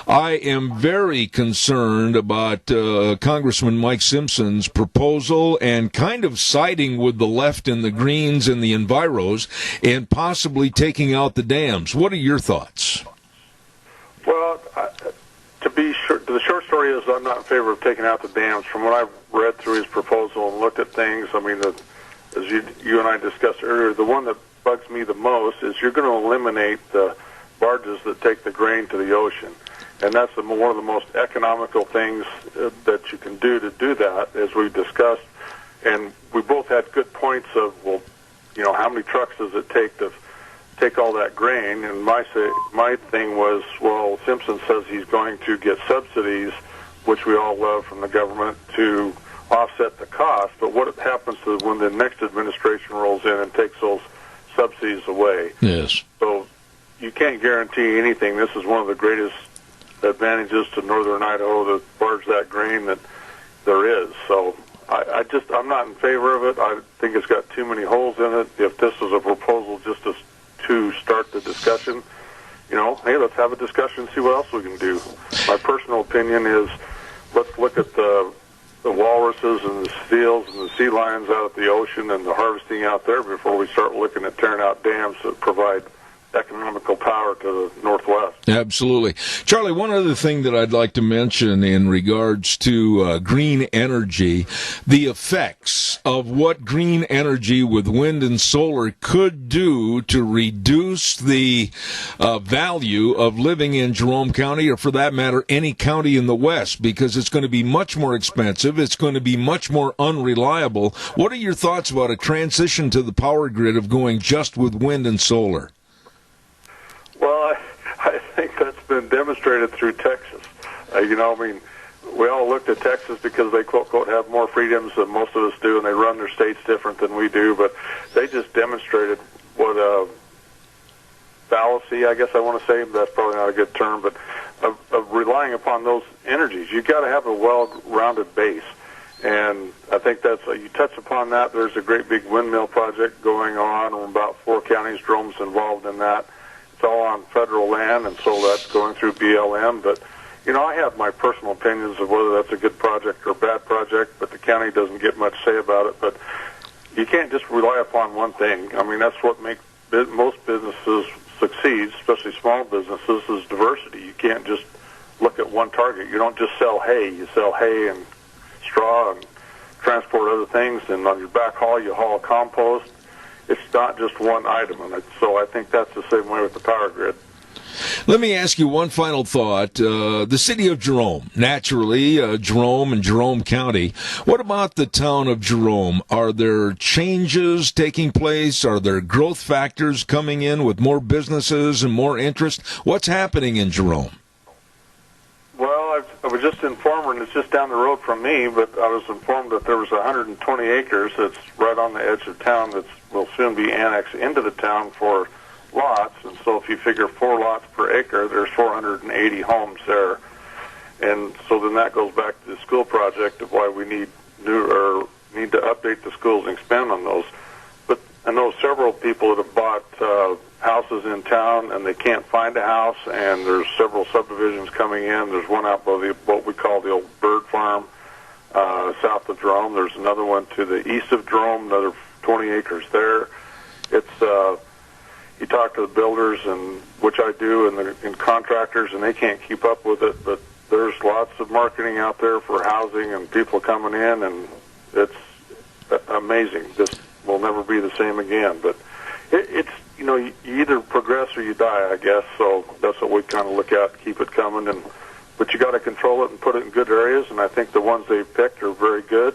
I am very concerned about Congressman Mike Simpson's proposal and kind of siding with the left and the Greens and the Enviros and possibly taking out the dams. What are your thoughts? Well, the short story is I'm not in favor of taking out the dams. From what I've read through his proposal and looked at things, I mean, as you and I discussed earlier, the one that bugs me the most is you're going to eliminate the barges that take the grain to the ocean. And that's one of the most economical things that you can do to do that, as we discussed. And we both had good points of, well, how many trucks does it take to take all that grain? And my thing was, well, Simpson says he's going to get subsidies, which we all love, from the government to offset the cost. But what happens to when the next administration rolls in and takes those subsidies away? Yes. So you can't guarantee anything. This is one of the greatest advantages to northern Idaho to barge that grain that there is. So I'm not in favor of it. I think it's got too many holes in it. If this was a proposal just to start the discussion, hey, let's have a discussion and see what else we can do. My personal opinion is let's look at the walruses and the seals and the sea lions out at the ocean and the harvesting out there before we start looking at tearing out dams that provide economical power to the Northwest. Absolutely. Charlie, one other thing that I'd like to mention in regards to green energy, the effects of what green energy with wind and solar could do to reduce the value of living in Jerome County, or for that matter, any county in the West, because it's going to be much more expensive. It's going to be much more unreliable. What are your thoughts about a transition to the power grid of going just with wind and solar? Well, I think that's been demonstrated through Texas. We all looked at Texas because they, quote, have more freedoms than most of us do, and they run their states different than we do, but they just demonstrated what a fallacy, I guess I want to say, that's probably not a good term, but of relying upon those energies. You've got to have a well-rounded base, and I think you touch upon that. There's a great big windmill project going on in about 4 counties. Jerome's involved in that. It's all on federal land, and so that's going through BLM. But, I have my personal opinions of whether that's a good project or a bad project, but the county doesn't get much say about it. But you can't just rely upon one thing. I mean, that's what makes most businesses succeed, especially small businesses, is diversity. You can't just look at one target. You don't just sell hay. You sell hay and straw and transport other things, and on your back haul, you haul compost. It's not just one item, and so I think that's the same way with the power grid. Let me ask you one final thought. The city of Jerome, naturally, Jerome and Jerome County. What about the town of Jerome? Are there changes taking place? Are there growth factors coming in with more businesses and more interest? What's happening in Jerome? Well, I was just informed, and it's just down the road from me, but I was informed that there was 120 acres that's right on the edge of town that will soon be annexed into the town for lots. And so if you figure 4 lots per acre, there's 480 homes there. And so then that goes back to the school project of why we need to update the schools and expand on those. But I know several people that have bought houses in town, and they can't find a house, and there's several subdivisions coming in. There's one out by what we call the old bird farm south of Jerome. There's another one to the east of Jerome, another 20 acres there. It's you talk to the builders, and which I do, and contractors, and they can't keep up with it, but there's lots of marketing out there for housing and people coming in, and it's amazing. This will never be the same again, but it's you either progress or you die, I guess. So that's what we kind of look at, keep it coming. But you got to control it and put it in good areas, and I think the ones they've picked are very good.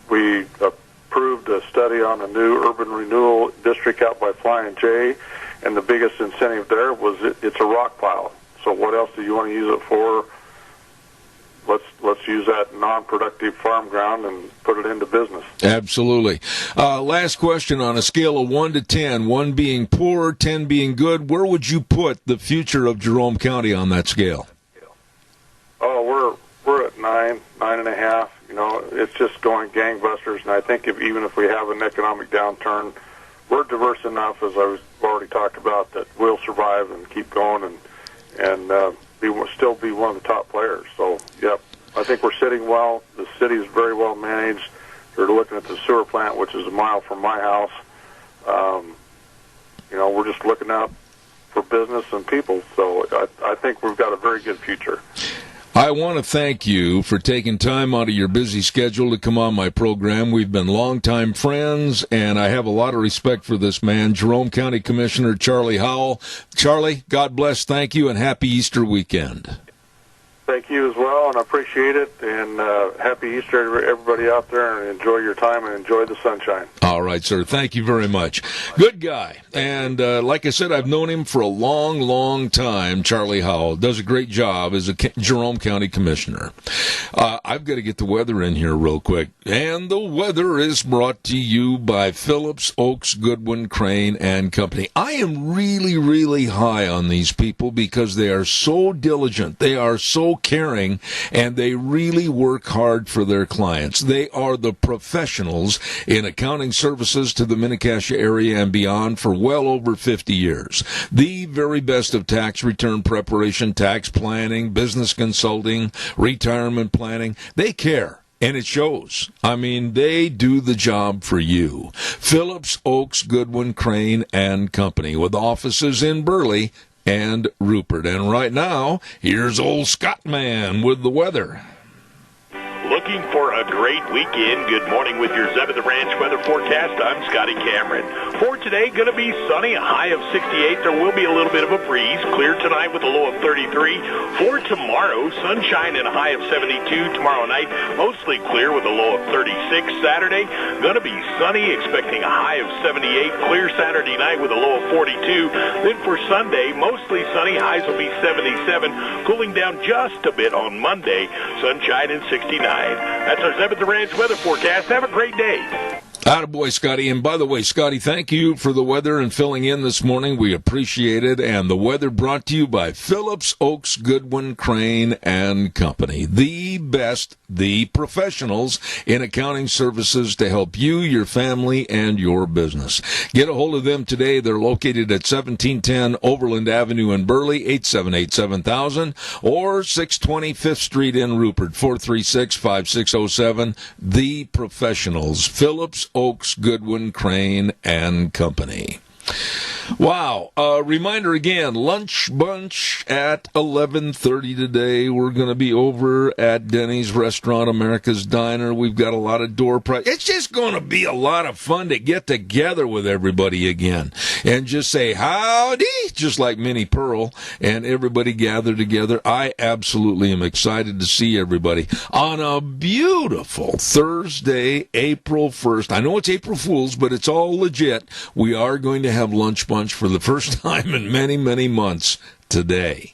We approved a study on a new urban renewal district out by Flying J, and the biggest incentive there was it's a rock pile. So what else do you want to use it for? Let's use that non-productive farm ground and put it into business. Absolutely. Last question, on a scale of 1 to 10, 1 being poor, 10 being good, where would you put the future of Jerome County on that scale? Oh, we're at 9.5. It's just going gangbusters, and I think even if we have an economic downturn, we're diverse enough, as I've already talked about, that we'll survive and keep going and still be one of the top players. So, yep, I think we're sitting well. The city is very well managed. They're looking at the sewer plant, which is a mile from my house. We're just looking out for business and people. So I think we've got a very good future. I want to thank you for taking time out of your busy schedule to come on my program. We've been longtime friends, and I have a lot of respect for this man, Jerome County Commissioner Charlie Howell. Charlie, God bless, thank you, and happy Easter weekend. Thank you as well, and I appreciate it, and happy Easter to everybody out there, and enjoy your time and enjoy the sunshine. All right, sir. Thank you very much. Good guy. And like I said, I've known him for a long, long time. Charlie Howell does a great job as a Jerome County Commissioner. I've got to get the weather in here real quick. And the weather is brought to you by Phillips, Oaks, Goodwin, Crane, and Company. I am really, really high on these people because they are so diligent. They are so caring, and they really work hard for their clients. They are the professionals in accounting services to the Mini-Cassia area and beyond for well over 50 years. The very best of tax return preparation, tax planning, business consulting, retirement planning. They care. And it shows. I mean, they do the job for you. Phillips, Oaks, Goodwin, Crane, and Company, with offices in Burley and Rupert. And right now, here's old Scott Man with the weather. Looking for a great weekend? Good morning with your Zeb of the Ranch weather forecast. I'm Scotty Cameron. For today, going to be sunny, a high of 68. There will be a little bit of a breeze. Clear tonight with a low of 33. For tomorrow, sunshine and a high of 72. Tomorrow night, mostly clear with a low of 36. Saturday, going to be sunny, expecting a high of 78. Clear Saturday night with a low of 42. Then for Sunday, mostly sunny, highs will be 77. Cooling down just a bit on Monday, sunshine and 69. That's our Zeb at the Ranch weather forecast. Have a great day. Attaboy, Scotty. And by the way, Scotty, thank you for the weather and filling in this morning. We appreciate it. And the weather brought to you by Phillips, Oaks, Goodwin, Crane, and Company. The best, the professionals in accounting services to help you, your family, and your business. Get a hold of them today. They're located at 1710 Overland Avenue in Burley, 878-7000, or 620 5th Street in Rupert, 436-5607. The professionals, Phillips, Oaks, Goodwin, Crane, and Company. Wow. Reminder again, lunch bunch at 11:30 today. We're going to be over at Denny's Restaurant, America's Diner. We've got a lot of door prize. It's just going to be a lot of fun to get together with everybody again and just say howdy, just like Minnie Pearl, and everybody gather together. I absolutely am excited to see everybody on a beautiful Thursday, April 1st. I know it's April Fool's, but it's all legit. We are going to have lunch bunch for the first time in many, many months today.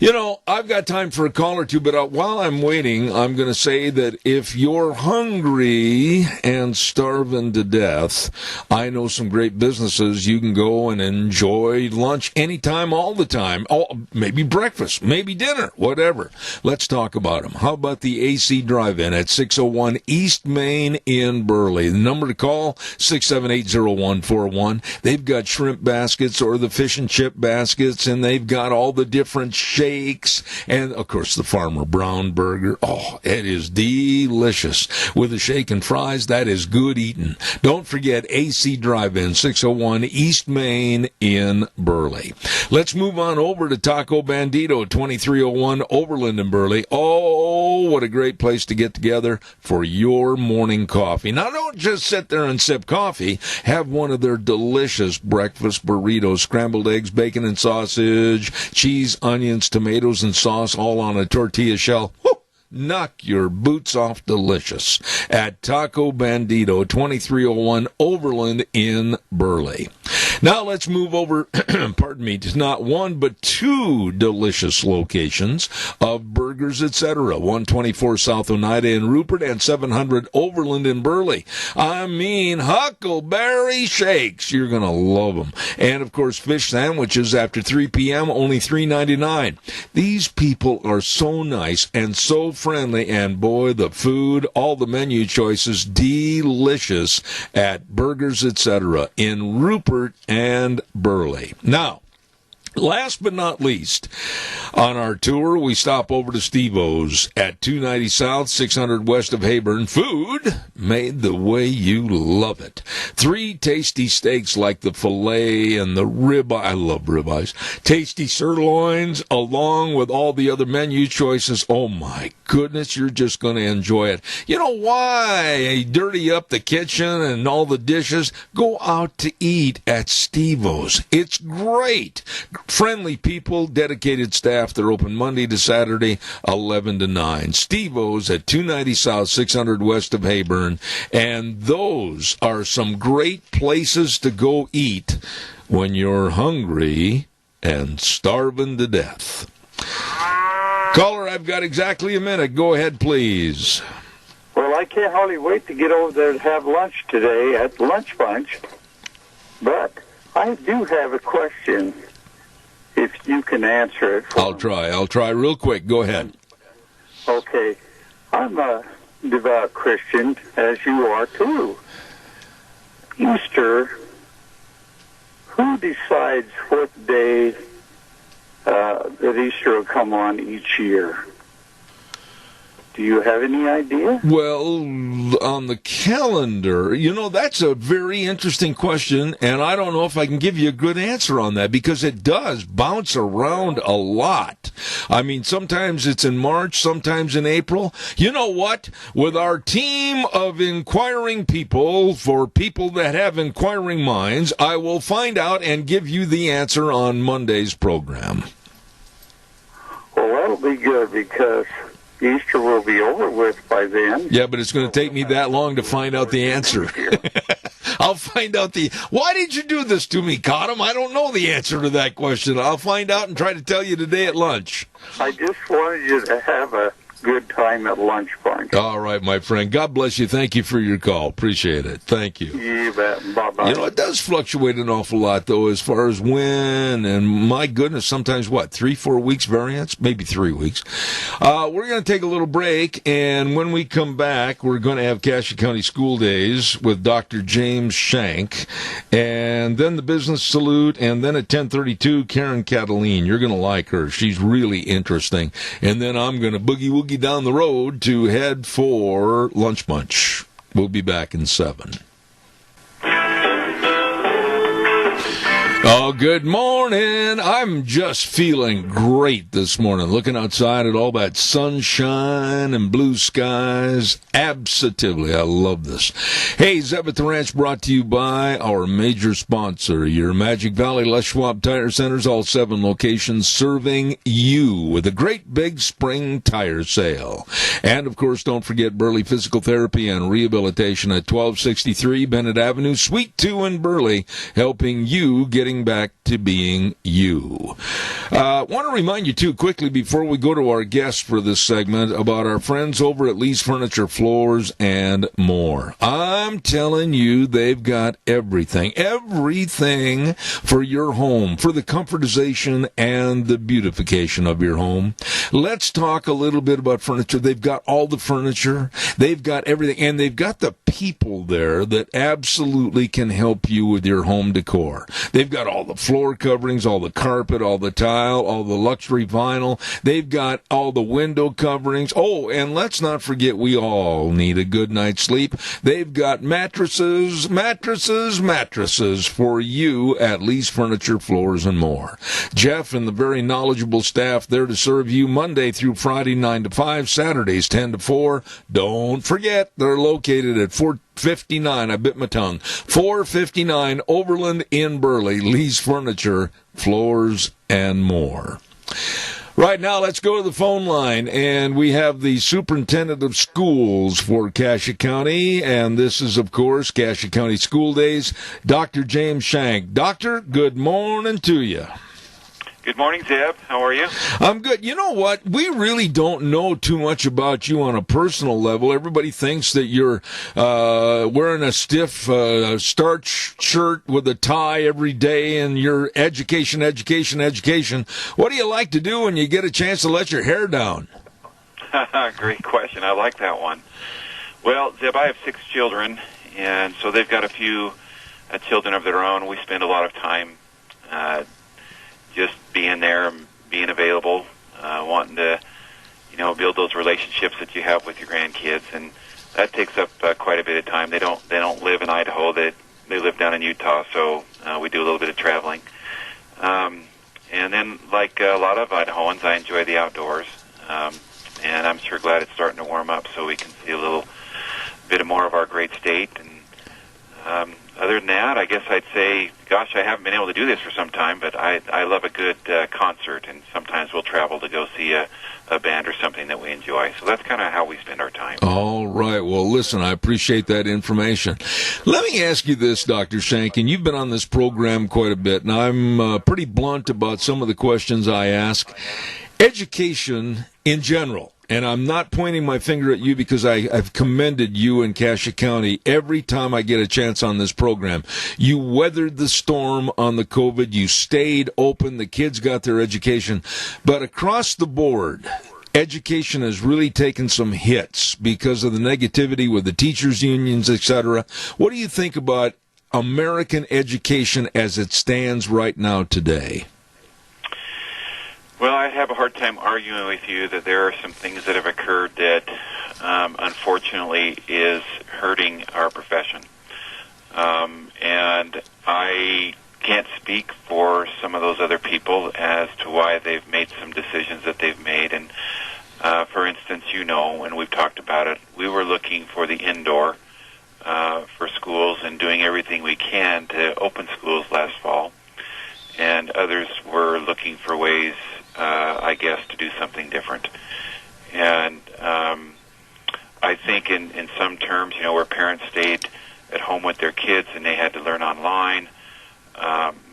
You know, I've got time for a call or two, but while I'm waiting, I'm going to say that if you're hungry and starving to death, I know some great businesses you can go and enjoy lunch anytime, all the time. Oh, maybe breakfast, maybe dinner, whatever. Let's talk about them. How about the AC Drive-In at 601 East Main in Burley? The number to call, 678-0141. They've got shrimp baskets or the fish and chip baskets, and they've got got all the different shakes, and, of course, the Farmer Brown burger. Oh, it is delicious. With the shake and fries, that is good eating. Don't forget AC Drive-In, 601 East Main in Burley. Let's move on over to Taco Bandito, 2301 Overland in Burley. Oh, what a great place to get together for your morning coffee. Now, don't just sit there and sip coffee. Have one of their delicious breakfast burritos, scrambled eggs, bacon and sausage, cheese, onions, tomatoes, and sauce, all on a tortilla shell. Woo! Knock your boots off delicious at Taco Bandito, 2301 Overland in Burley. Now let's move over, pardon me, to not one but two delicious locations of Burgers Etc. 124 South Oneida in Rupert and 700 Overland in Burley. I mean, Huckleberry Shakes. You're going to love them. And, of course, fish sandwiches after 3 p.m., only $3.99. These people are so nice and so friendly, and boy, the food, all the menu choices, delicious at Burgers Etc. in Rupert and Burley. Now, last but not least, on our tour, we stop over to Steve-O's at 290 South, 600 west of Heyburn. Food made the way you love it. 3 tasty steaks like the filet and the ribeye. I love ribeyes. Tasty sirloins, along with all the other menu choices. Oh, my goodness, you're just going to enjoy it. You know why dirty up the kitchen and all the dishes? Go out to eat at Steve-O's. It's great. Friendly people, dedicated staff. They're open Monday to Saturday, 11 to 9. Steve-O's at 290 South, 600 west of Heyburn. And those are some great places to go eat when you're hungry and starving to death. Caller, I've got exactly a minute. Go ahead, please. Well, I can't hardly wait to get over there to have lunch today at Lunch Bunch. But I do have a question, if you can answer it for me. I'll try real quick. Go ahead. Okay. I'm a devout Christian, as you are too. Easter, who decides what day that Easter will come on each year? Do you have any idea? Well, on the calendar, that's a very interesting question, and I don't know if I can give you a good answer on that, because it does bounce around a lot. I mean, sometimes it's in March, sometimes in April. You know what? With our team of inquiring people, for people that have inquiring minds, I will find out and give you the answer on Monday's program. Well, that'll be good, because Easter will be over with by then. Yeah, but it's going to take me that long to find out the answer. I'll find out Why did you do this to me, Cottam? I don't know the answer to that question. I'll find out and try to tell you today at lunch. I just wanted you to have a good time at Lunch Bunch. All right, my friend. God bless you. Thank you for your call. Appreciate it. Thank you. You bet. Bye-bye. It does fluctuate an awful lot, though, as far as when, and my goodness, sometimes, 3-4 weeks variance? Maybe 3 weeks. We're going to take a little break, and when we come back, we're going to have Cashier County School Days with Dr. James Shank, and then the Business Salute, and then at 10:32, Karen Cataline. You're going to like her. She's really interesting. And then I'm going to boogie-woogie down the road to head for Lunch Bunch. We'll be back in 7. Oh, good morning. I'm just feeling great this morning. Looking outside at all that sunshine and blue skies. Absolutely. I love this. Hey, Zeb at the Ranch brought to you by our major sponsor, your Magic Valley Les Schwab Tire Centers, all 7 locations serving you with a great big spring tire sale. And, of course, don't forget Burley Physical Therapy and Rehabilitation at 1263 Bennett Avenue, Suite 2 in Burley, helping you getting back to being you. Want to remind you, too, quickly before we go to our guests for this segment about our friends over at Lee's Furniture, Floors, and More. I'm telling you, they've got everything for your home, for the comfortization and the beautification of your home. Let's talk a little bit about furniture. They've got all the furniture. They've got everything, and they've got the people there that absolutely can help you with your home decor. They've got all the floor coverings, all the carpet, all the tile, all the luxury vinyl. They've got all the window coverings. Oh, and let's not forget, we all need a good night's sleep. They've got mattresses for you at Lee's Furniture, Floors, and More. Jeff and the very knowledgeable staff there to serve you Monday through Friday, 9 to 5, Saturdays, 10 to 4. Don't forget, they're located at 459, I bit my tongue, 459 Overland in Burley, Lee's Furniture, Floors, and More. Right now, let's go to the phone line, and we have the Superintendent of Schools for Cashier County, and this is, of course, Cashier County School Days, Dr. James Shank. Doctor, good morning to you. Good morning, Zeb. How are you? I'm good. You know what? We really don't know too much about you on a personal level. Everybody thinks that you're wearing a stiff starch shirt with a tie every day and you're education. What do you like to do when you get a chance to let your hair down? Great question. I like that one. Well, Zeb, I have 6 children, and so they've got a few children of their own. We spend a lot of time just being there, being available, wanting to, build those relationships that you have with your grandkids, and that takes up quite a bit of time. They don't live in Idaho. They live down in Utah, so we do a little bit of traveling. And then, like a lot of Idahoans, I enjoy the outdoors, and I'm sure glad it's starting to warm up so we can see a little bit more of our great state. And other than that, I guess I'd say, gosh, I haven't been able to do this for some time, but I love a good concert, and sometimes we'll travel to go see a band or something that we enjoy. So that's kind of how we spend our time. All right. Well, listen, I appreciate that information. Let me ask you this, Dr. Shank, and you've been on this program quite a bit, and I'm pretty blunt about some of the questions I ask. Education in general. And I'm not pointing my finger at you because I've commended you in Cashier County every time I get a chance on this program. You weathered the storm on the COVID. You stayed open. The kids got their education. But across the board, education has really taken some hits because of the negativity with the teachers' unions, etc. What do you think about American education as it stands right now today? Well, I'd have a hard time arguing with you that there are some things that have occurred that, unfortunately, is hurting our profession. And I can't speak for some of those other people as to why they've made some decisions that they've made. And, for instance, and we've talked about it, we were looking for the indoor for schools and doing everything we can to open schools last fall. And others were looking for ways, I guess, to do something different. And I think in some terms, where parents stayed at home with their kids and they had to learn online,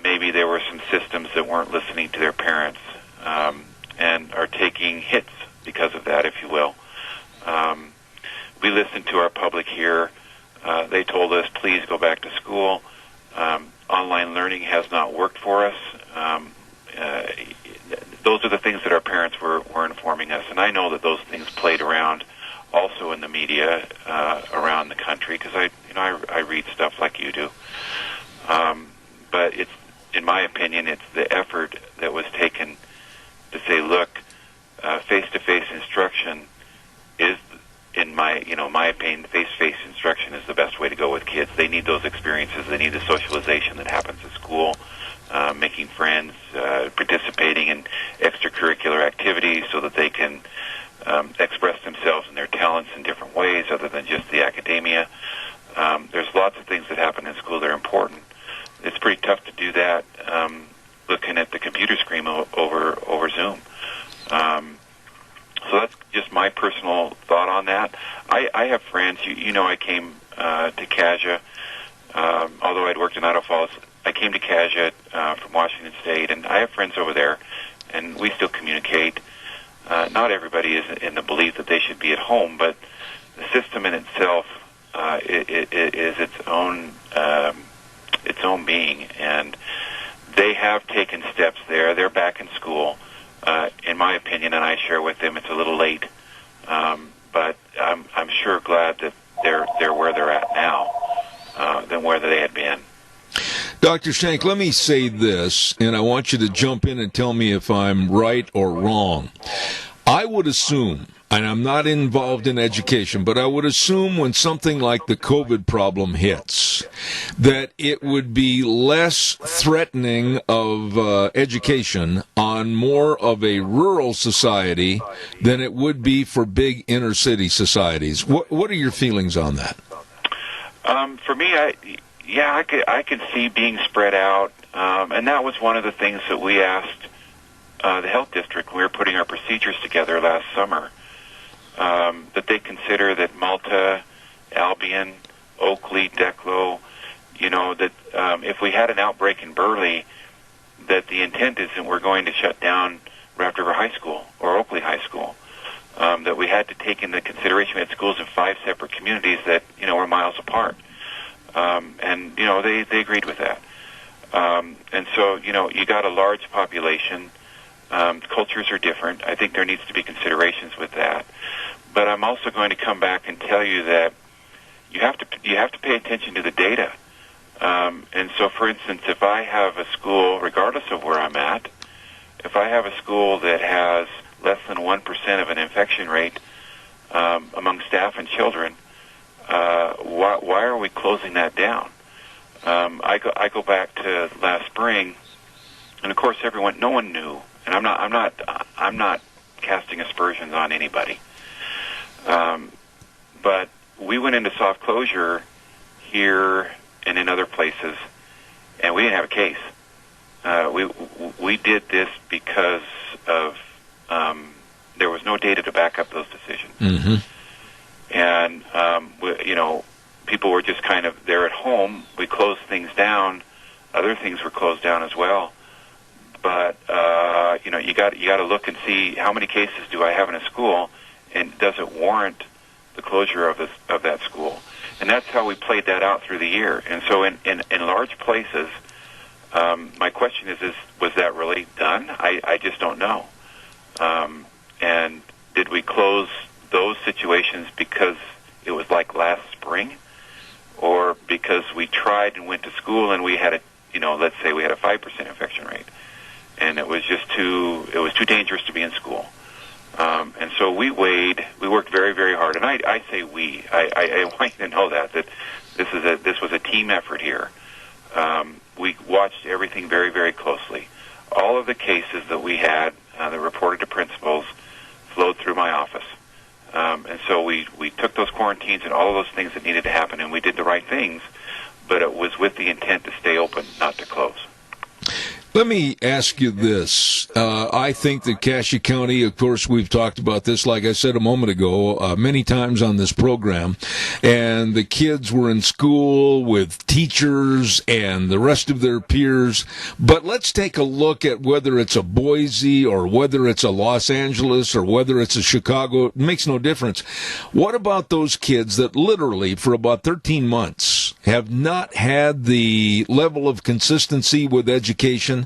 maybe there were some systems that weren't listening to their parents and are taking hits because of that, if you will. We listened to our public here. They told us, please go back to school. Online learning has not worked for us. Those are the things that our parents were informing us, and I know that those things played around also in the media around the country because I read stuff like you do. But it's, in my opinion, it's the effort that was taken to say, look, face-to-face instruction is, in my opinion, face-to-face instruction is the best way to go with kids. They need those experiences. They need the socialization that happens at school, making friends, participating in extracurricular activities so that they can express themselves and their talents in different ways other than just the academia. There's lots of things that happen in school that are important. It's pretty tough to do that looking at the computer screen over Zoom. So that's just my personal thought on that. I have friends, I came to Cashier, although I'd worked in Idaho Falls, I came to Cashier from Washington State, and I have friends over there, and we still communicate. Not everybody is in the belief that they should be at home, but the system in itself is its own being, and they have taken steps there. They're back in school. In my opinion, and I share with them, it's a little late, but I'm sure glad that they're where they're at now than where they had been. Dr. Shank, let me say this, and I want you to jump in and tell me if I'm right or wrong. I would assume, and I'm not involved in education, but I would assume when something like the COVID problem hits, that it would be less threatening of education on more of a rural society than it would be for big inner city societies. What are your feelings on that? For me, I could see being spread out, and that was one of the things that we asked the health district when we were putting our procedures together last summer, that they consider that Malta, Albion, Oakley, Declo, that if we had an outbreak in Burley, that the intent isn't we're going to shut down Raft River High School or Oakley High School, that we had to take into consideration we had schools in 5 separate communities that, were miles apart. And they agreed with that. And so, you got a large population. Cultures are different. I think there needs to be considerations with that. But I'm also going to come back and tell you that you have to pay attention to the data. And so, for instance, if I have a school, regardless of where I'm at, if I have a school that has less than 1% of an infection rate among staff and children, why are we closing that down? I go back to last spring, and of course, no one knew, and I'm not casting aspersions on anybody. But we went into soft closure here and in other places, and we didn't have a case. We did this because of there was no data to back up those decisions. Mm-hmm. And, people were just kind of, they're at home. We closed things down. Other things were closed down as well. But, you got to look and see how many cases do I have in a school, and does it warrant the closure of that school? And that's how we played that out through the year. And so in large places, my question is was that really done? I just don't know. And did we close those situations because it was like last spring, or because we tried and went to school and we had let's say we had a 5% infection rate, and it was too dangerous to be in school. And so we worked very, very hard, and I say I want you to know that this was a team effort here. We watched everything very, very closely. All of the cases that we had that reported to principals flowed through my office. And so we took those quarantines and all of those things that needed to happen, and we did the right things, but it was with the intent to stay open, not to close. Let me ask you this. I think that Cashier County, of course, we've talked about this, like I said a moment ago, many times on this program, and the kids were in school with teachers and the rest of their peers. But let's take a look at whether it's a Boise or whether it's a Los Angeles or whether it's a Chicago. It makes no difference. What about those kids that literally for about 13 months have not had the level of consistency with education?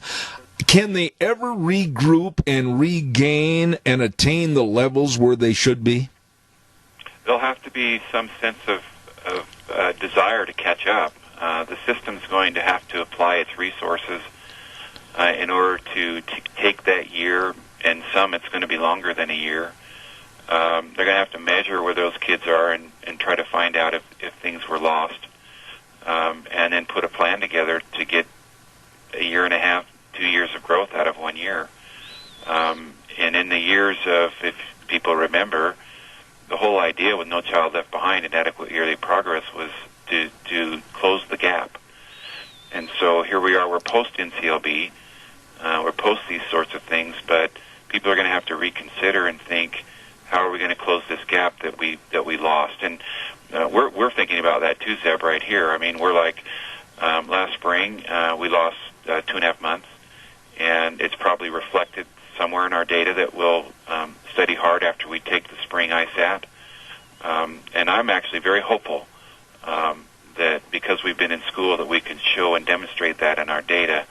Can they ever regroup and regain and attain the levels where they should be? There'll have to be some sense of desire to catch up. The system's going to have to apply its resources in order to take that year, and some it's going to be longer than a year. They're going to have to measure where those kids are and try to find out if things were lost, and then put a plan together to get a year and a half, 2 years of growth out of 1 year. And in the years of, if people remember, the whole idea with No Child Left Behind and adequate yearly progress was to close the gap. And so here we are, we're post-NCLB, we're post these sorts of things, but people are going to have to reconsider and think, how are we going to close this gap that we lost? And we're thinking about that too, Zeb, right here. I mean, we're like, last spring, we lost 2.5 months, and it's probably reflected somewhere in our data that we'll study hard after we take the spring ISAT. And I'm actually very hopeful that because we've been in school that we can show and demonstrate that in our data.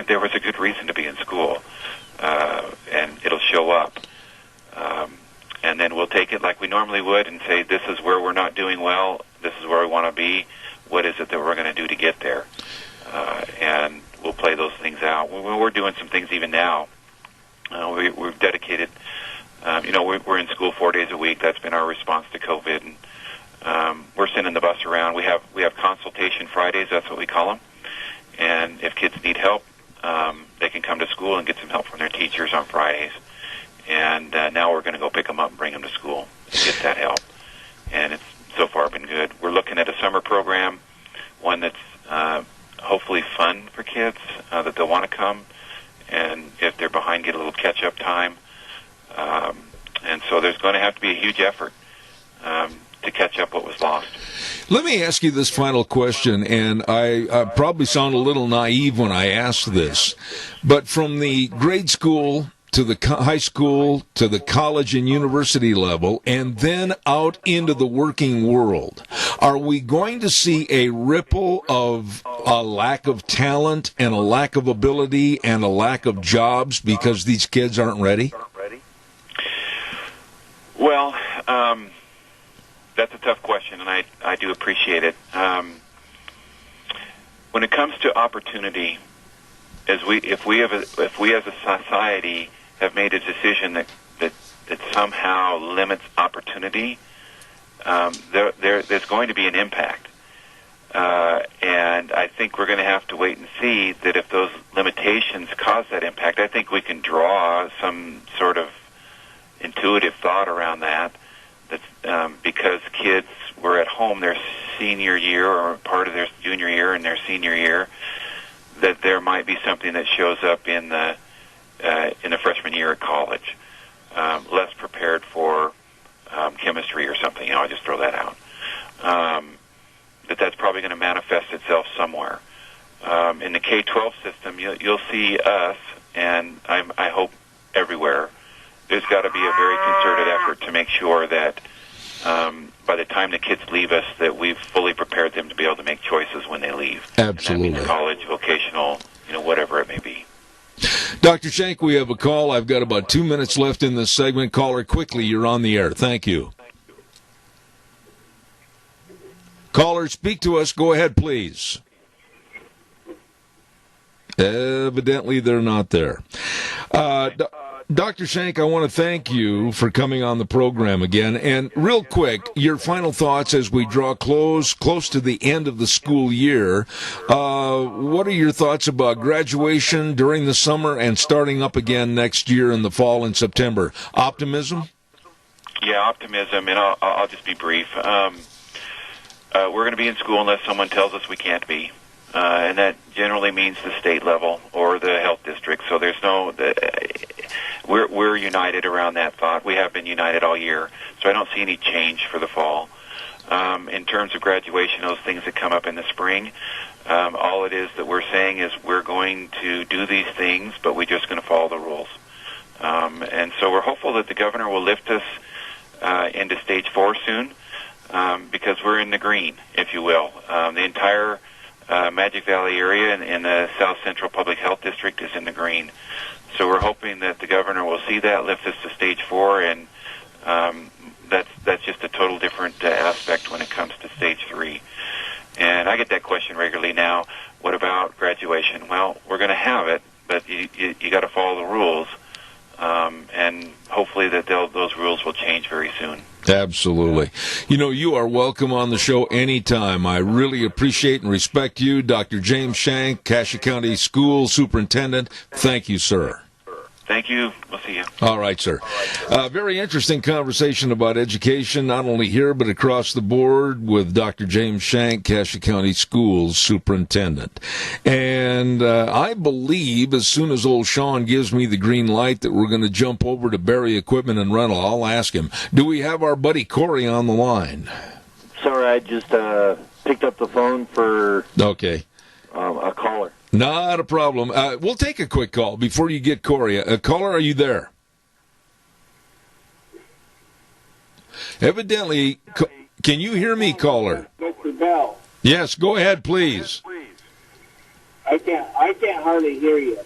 There was a good reason to be in school, and it'll show up. And and then we'll take it like we normally would and say, this is where we're not doing well, this is where we want to be, what is it that we're going to do to get there? And we'll play those things out. We're doing some things even now. We've dedicated, we're in school 4 days a week. That's been our response to COVID. And we're sending the bus around. We have consultation Fridays, that's what we call them. And if kids need help, they can come to school and get some help from their teachers on Fridays. And now we're going to go pick them up and bring them to school and get that help. And it's so far been good. We're looking at a summer program, one that's hopefully fun for kids, that they'll want to come. And if they're behind, get a little catch-up time. And so there's going to have to be a huge effort to catch up what was lost. Let me ask you this final question, and I probably sound a little naive when I ask this, but from the grade school to the high school to the college and university level, and then out into the working world, are we going to see a ripple of a lack of talent and a lack of ability and a lack of jobs because these kids aren't ready? Well, that's a tough question, and I do appreciate it. When it comes to opportunity, if we as a society have made a decision that somehow limits opportunity, there's going to be an impact. And I think we're going to have to wait and see that if those limitations cause that impact. I think we can draw some sort of intuitive thought around that. That's because kids were at home their senior year or part of their junior year and their senior year, that there might be something that shows up in the freshman year at college, less prepared for chemistry or something. I'll just throw that out. That's probably going to manifest itself somewhere. In the K-12 system, you'll see us, and I hope everywhere, there's got to be a very concerted effort to make sure that by the time the kids leave us, that we've fully prepared them to be able to make choices when they leave. Absolutely. And that means college, vocational, whatever it may be. Dr. Shank, we have a call. I've got about 2 minutes left in this segment. Caller, quickly, you're on the air. Thank you. Caller, speak to us. Go ahead, please. Evidently, they're not there. Dr. Shank, I want to thank you for coming on the program again. And real quick, your final thoughts as we draw close to the end of the school year. What are your thoughts about graduation during the summer and starting up again next year in the fall in September? Optimism? Yeah, optimism, and I'll just be brief. We're going to be in school unless someone tells us we can't be. And that generally means the state level or the health district. So there's we're united around that thought. We have been united all year. So I don't see any change for the fall. In terms of graduation, those things that come up in the spring, all it is that we're saying is we're going to do these things, but we're just going to follow the rules. And so we're hopeful that the governor will lift us into stage 4 soon, because we're in the green, if you will. The entire Magic Valley area and the South Central Public Health District is in the green. So we're hoping that the governor will see that, lift us to stage 4, and that's just a total different aspect when it comes to stage 3. And I get that question regularly now, what about graduation? Well, we're going to have it, but you got to follow the rules, and hopefully that those rules will change very soon. Absolutely. You are welcome on the show anytime. I really appreciate and respect you, Dr. James Shank, Cashier County School Superintendent. Thank you, sir. Thank you. We'll see you. All right, sir. Very interesting conversation about education, not only here but across the board, with Dr. James Shank, Cashier County Schools Superintendent. And I believe as soon as old Sean gives me the green light that we're going to jump over to Barry Equipment and Rental, I'll ask him, do we have our buddy Corey on the line? Sorry, I just picked up the phone for a caller. Not a problem. We'll take a quick call before you get Corey. Caller, are you there? Evidently, can you hear me, caller? Mr. Bell. Yes, go ahead, please. I can't hardly hear you.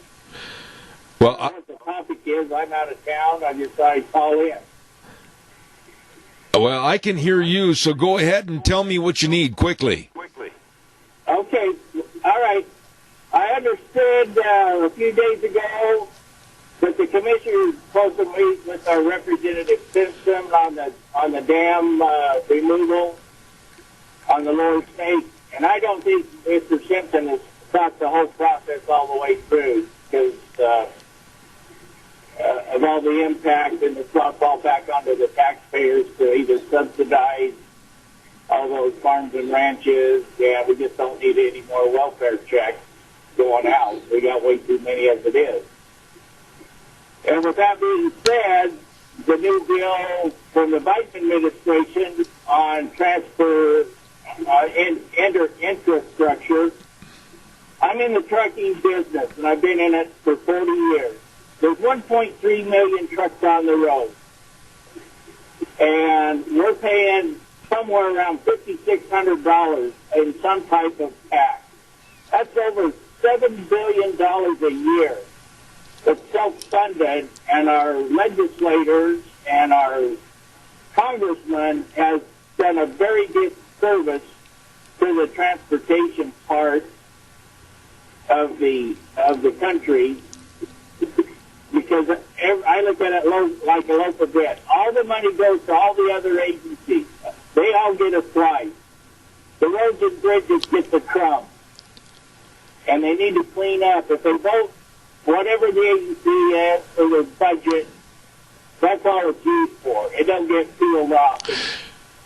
Well, what the topic is, I'm out of town. I just thought I'd call in. Well, I can hear you, so go ahead and tell me what you need quickly. Okay, all right. I understood a few days ago that the commissioner is supposed to meet with our Representative Simpson on the dam removal on the lower state, and I don't think Mr. Simpson has thought the whole process all the way through because of all the impact, and it's not fall back onto the taxpayers to either subsidize all those farms and ranches. Yeah, we just don't need any more welfare checks going out. We got way too many as it is. And with that being said, the new bill from the Biden administration on transfer infrastructure, I'm in the trucking business, and I've been in it for 40 years. There's 1.3 million trucks on the road, and we're paying somewhere around $5,600 in some type of tax. That's over $7 billion a year. It's self-funded, and our legislators and our congressmen have done a very good service to the transportation part of the country, because I look at it like a loaf of bread. All the money goes to all the other agencies. They all get a slice. The roads and bridges get the crumbs, and they need to clean up. If they vote whatever the agency is for the budget, that's all it's used for. It doesn't get peeled off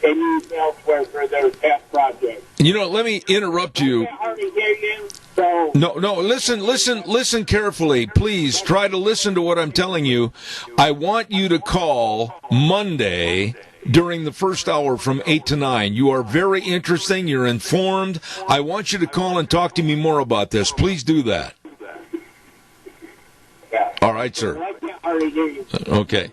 and used elsewhere for their pet projects. You know, let me interrupt you. I can't hardly hear you. So No, listen carefully. Please try to listen to what I'm telling you. I want you to call Monday during the first hour from 8 to 9. You are very interesting. You're informed. I want you to call and talk to me more about this. Please do that. yeah. All right, sir. I can't hardly hear you. Okay.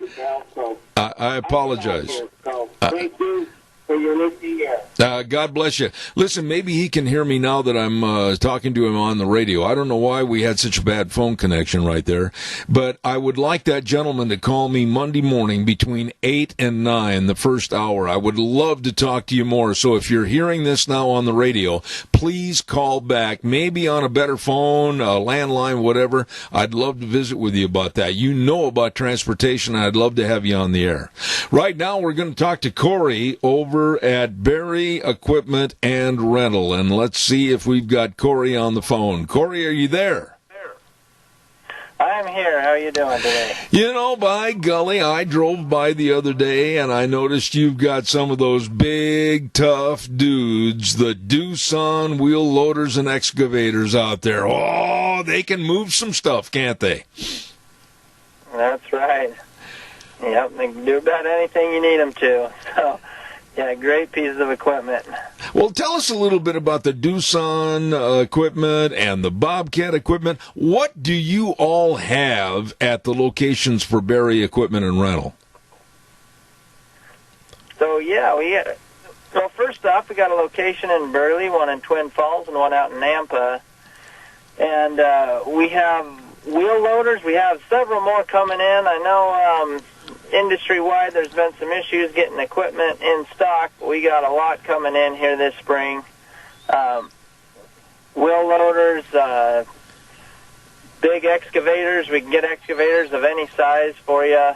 So I apologize. So thank you for your listening ear. God bless you. Listen, maybe he can hear me now that I'm talking to him on the radio. I don't know why we had such a bad phone connection right there, but I would like that gentleman to call me Monday morning between 8 and 9, the first hour. I would love to talk to you more. So if you're hearing this now on the radio, please call back, maybe on a better phone, a landline, whatever. I'd love to visit with you about that. You know about transportation. I'd love to have you on the air. Right now, we're going to talk to Corey over at Berry Equipment and Rental, and let's see if we've got Corey on the phone. Corey, are you there? I'm here. How are you doing today? You know, by golly, I drove by the other day, and I noticed you've got some of those big, tough dudes, the Doosan wheel loaders and excavators out there. Oh, they can move some stuff, can't they? That's right. Yep, they can do about anything you need them to. So, yeah, great pieces of equipment. Well, tell us a little bit about the Doosan equipment and the Bobcat equipment. What do you all have at the locations for Berry Equipment and Rental? So, yeah, well, first off, we got a location in Burley, one in Twin Falls, and one out in Nampa. And we have wheel loaders. We have several more coming in. I know industry-wide there's been some issues getting equipment in stock. We got a lot coming in here this spring. Wheel loaders, big excavators. We can get excavators of any size for you,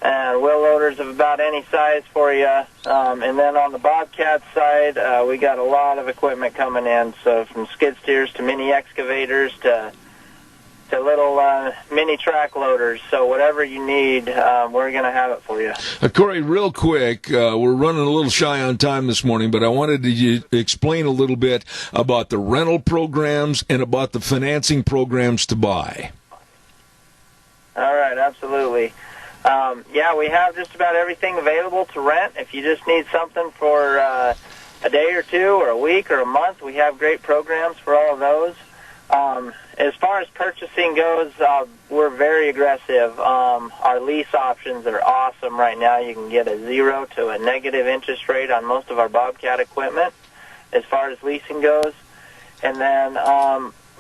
and wheel loaders of about any size for you. And then on the Bobcat side, we got a lot of equipment coming in. So from skid steers to mini excavators to little mini track loaders. So whatever you need, we're going to have it for you. Corey, real quick, we're running a little shy on time this morning, but I wanted to explain a little bit about the rental programs and about the financing programs to buy. All right, absolutely. Yeah, we have just about everything available to rent. If you just need something for a day or two or a week or a month, we have great programs for all of those. As far as purchasing goes, we're very aggressive. Our lease options are awesome right now. You can get a 0 to a negative interest rate on most of our Bobcat equipment as far as leasing goes. And then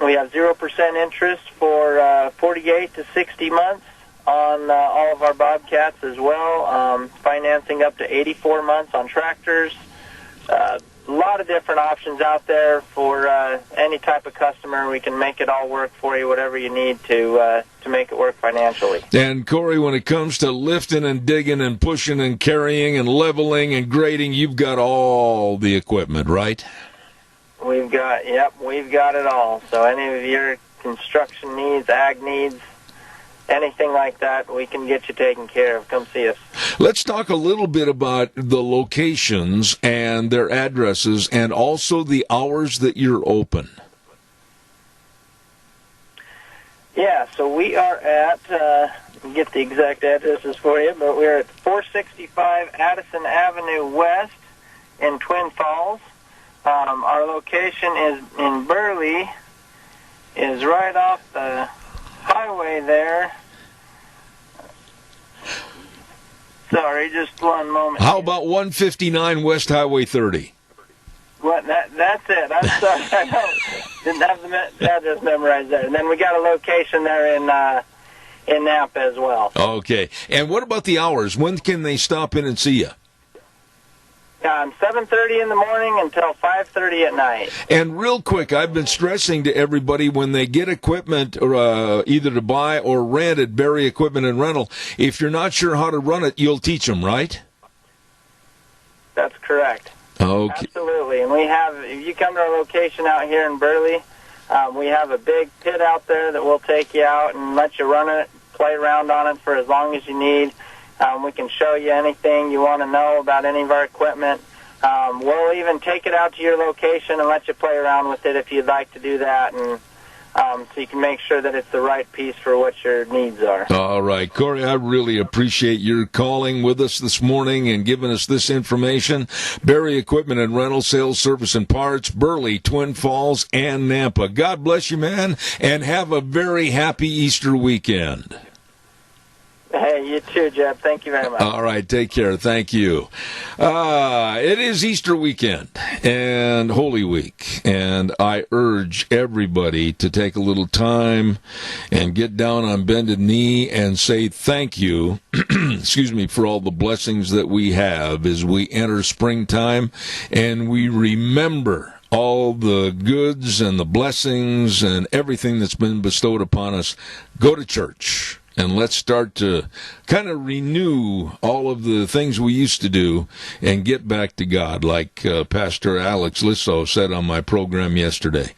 we have 0% interest for 48 to 60 months on all of our Bobcats as well, financing up to 84 months on tractors. A lot of different options out there for any type of customer. We can make it all work for you, whatever you need to make it work financially. And, Corey, when it comes to lifting and digging and pushing and carrying and leveling and grading, you've got all the equipment, right? We've got it all. So any of your construction needs, ag needs, anything like that, we can get you taken care of. Come see us. Let's talk a little bit about the locations and their addresses and also the hours that you're open. Yeah, so we are at, get the exact addresses for you, but we're at 465 Addison Avenue West in Twin Falls. Our location is in Burley, is right off the highway there. Sorry, just one moment. How about 159 West Highway 30? What? That's it. I'm sorry, I didn't have the address memorized there. And then we got a location there in Napa as well. Okay. And what about the hours? When can they stop in and see you? 7:30 in the morning until 5:30 at night. And real quick, I've been stressing to everybody when they get equipment either to buy or rent at Berry Equipment and Rental, if you're not sure how to run it, you'll teach them, right? That's correct. Okay. Absolutely. And we have, if you come to our location out here in Burley, we have a big pit out there that we'll take you out and let you run it, play around on it for as long as you need. We can show you anything you want to know about any of our equipment. We'll even take it out to your location and let you play around with it if you'd like to do that, and so you can make sure that it's the right piece for what your needs are. All right, Corey, I really appreciate your calling with us this morning and giving us this information. Berry Equipment and Rental, Sales, Service, and Parts, Burley, Twin Falls, and Nampa. God bless you, man, and have a very happy Easter weekend. Hey, you too, Jeb. Thank you very much. All right, take care. Thank you. It is Easter weekend and Holy Week, and I urge everybody to take a little time and get down on bended knee and say thank you, excuse me, for all the blessings that we have as we enter springtime, and we remember all the goods and the blessings and everything that's been bestowed upon us. Go to church. And let's start to kind of renew all of the things we used to do and get back to God, like Pastor Alex Lissow said on my program yesterday.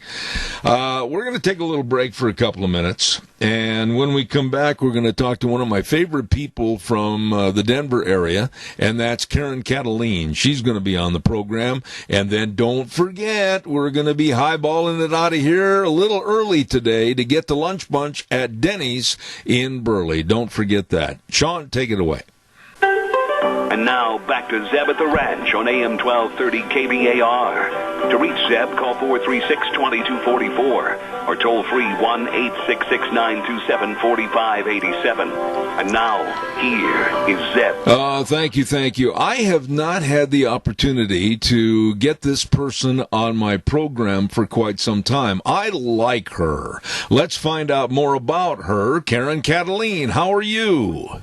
We're going to take a little break for a couple of minutes. And when we come back, we're going to talk to one of my favorite people from the Denver area, and that's Karen Cataline. She's going to be on the program. And then don't forget, we're going to be highballing it out of here a little early today to get the lunch bunch at Denny's in Burley. Don't forget that. Sean, take it away. And now, back to Zeb at the Ranch on AM 1230 KBAR. To reach Zeb, call 436-2244 or toll free 1-866-927-4587. And now, here is Zeb. Thank you. I have not had the opportunity to get this person on my program for quite some time. I like her. Let's find out more about her. Karen Cataline, how are you?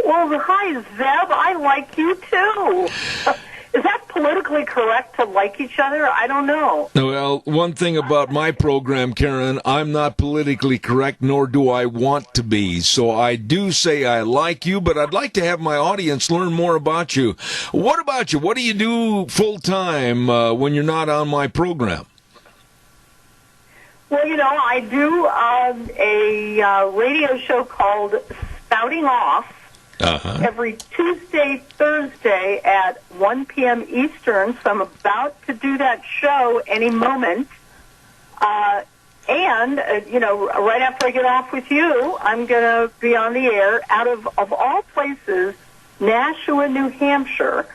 Well, hi, Zeb. I like you, too. Is that politically correct to like each other? I don't know. Well, one thing about my program, Karen, I'm not politically correct, nor do I want to be. So I do say I like you, but I'd like to have my audience learn more about you. What about you? What do you do full-time when you're not on my program? Well, I do a radio show called Spouting Off. Every Tuesday, Thursday at 1 p.m. Eastern, so I'm about to do that show any moment. Right after I get off with you, I'm going to be on the air out of all places, Nashua, New Hampshire.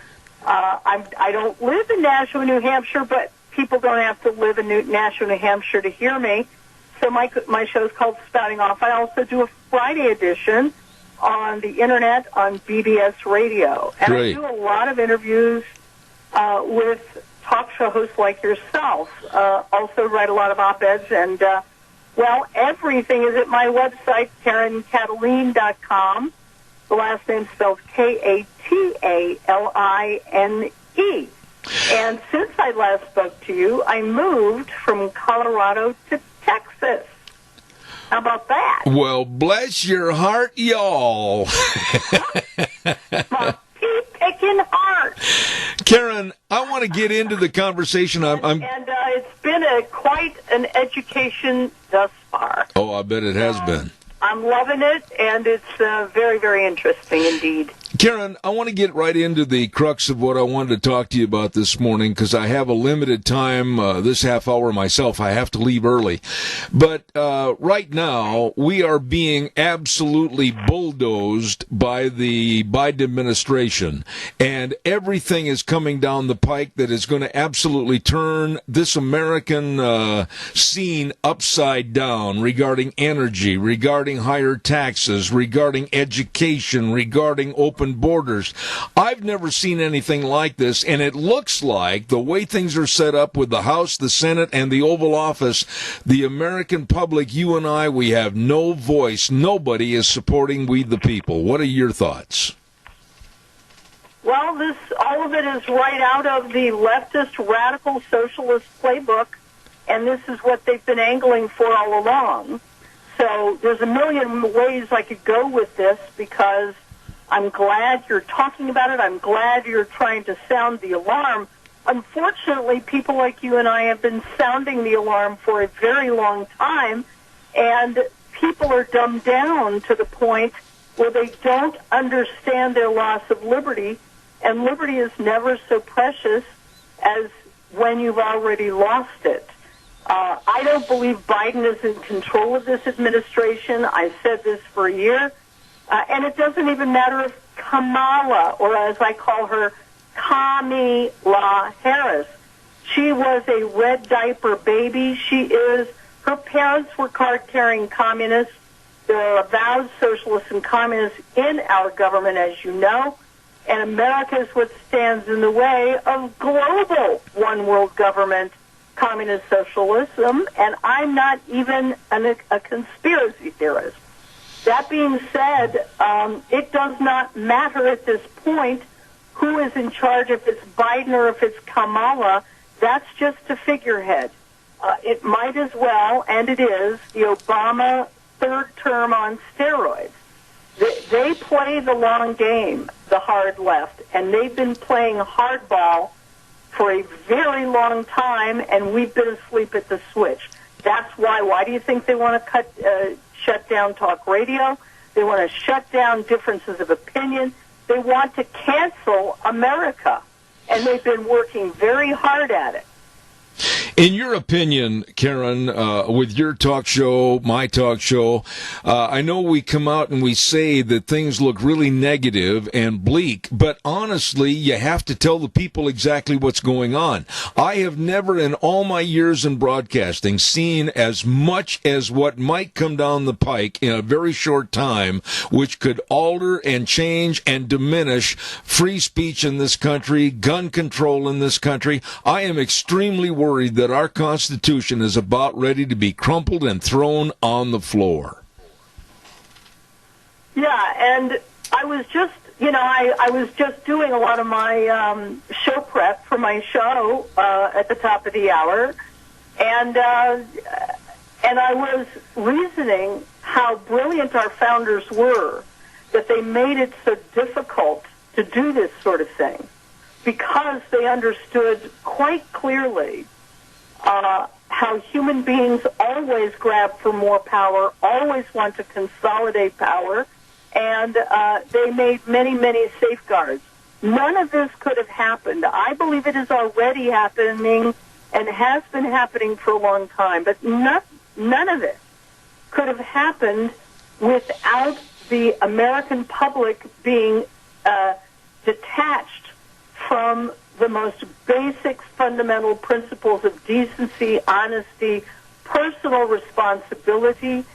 I don't live in Nashua, New Hampshire, but people don't have to live in Nashua, New Hampshire to hear me. So my show is called Spouting Off. I also do a Friday edition on the internet on BBS Radio. And Great. I do a lot of interviews with talk show hosts like yourself. Also write a lot of op-eds and Well, everything is at my website, KarenCataline.com. The last name spelled K-A-T-A-L-I-N-E. And since I last spoke to you, I moved from Colorado to Texas. How about that? Well, bless your heart, y'all. My pea-picking heart. Karen, I want to get into the conversation. It's been quite an education thus far. Oh, I bet it has been. I'm loving it, and it's very, very interesting indeed. Karen, I want to get right into the crux of what I wanted to talk to you about this morning because I have a limited time this half hour myself. I have to leave early. But right now, we are being absolutely bulldozed by the Biden administration, and everything is coming down the pike that is going to absolutely turn this American scene upside down regarding energy, regarding higher taxes, regarding education, regarding open borders. I've never seen anything like this, and it looks like the way things are set up with the House, the Senate, and the Oval Office, the American public, you and I, we have no voice. Nobody is supporting we the people. What are your thoughts? Well, all of it is right out of the leftist radical socialist playbook, and this is what they've been angling for all along. So there's a million ways I could go with this because I'm glad you're talking about it. I'm glad you're trying to sound the alarm. Unfortunately, people like you and I have been sounding the alarm for a very long time, and people are dumbed down to the point where they don't understand their loss of liberty, and liberty is never so precious as when you've already lost it. I don't believe Biden is in control of this administration. I've said this for a year. And it doesn't even matter if Kamala, or as I call her, Kamala Harris, she was a red diaper baby. Her parents were card-carrying communists. There are avowed socialists and communists in our government, as you know. And America is what stands in the way of global one-world government, communist socialism, and I'm not even a conspiracy theorist. That being said, it does not matter at this point who is in charge, if it's Biden or if it's Kamala. That's just a figurehead. It might as well, and it is, the Obama third term on steroids. They play the long game, the hard left, and they've been playing hardball for a very long time, and we've been asleep at the switch. That's why. Why do you think they want to shut down talk radio? They want to shut down differences of opinion. They want to cancel America, and they've been working very hard at it. In your opinion, Karen, with your talk show, my talk show, I know we come out and we say that things look really negative and bleak, but honestly, you have to tell the people exactly what's going on. I have never in all my years in broadcasting seen as much as what might come down the pike in a very short time, which could alter and change and diminish free speech in this country, gun control in this country. I am extremely worried that our Constitution is about ready to be crumpled and thrown on the floor. Yeah, and I was just, I was just doing a lot of my show prep for my show at the top of the hour, and I was reasoning how brilliant our founders were, that they made it so difficult to do this sort of thing, because they understood quite clearly how human beings always grab for more power, always want to consolidate power, and they made many, many safeguards. None of this could have happened. I believe it is already happening and has been happening for a long time, but none of it could have happened without the American public being detached from the most basic fundamental principles of decency, honesty, personal responsibility,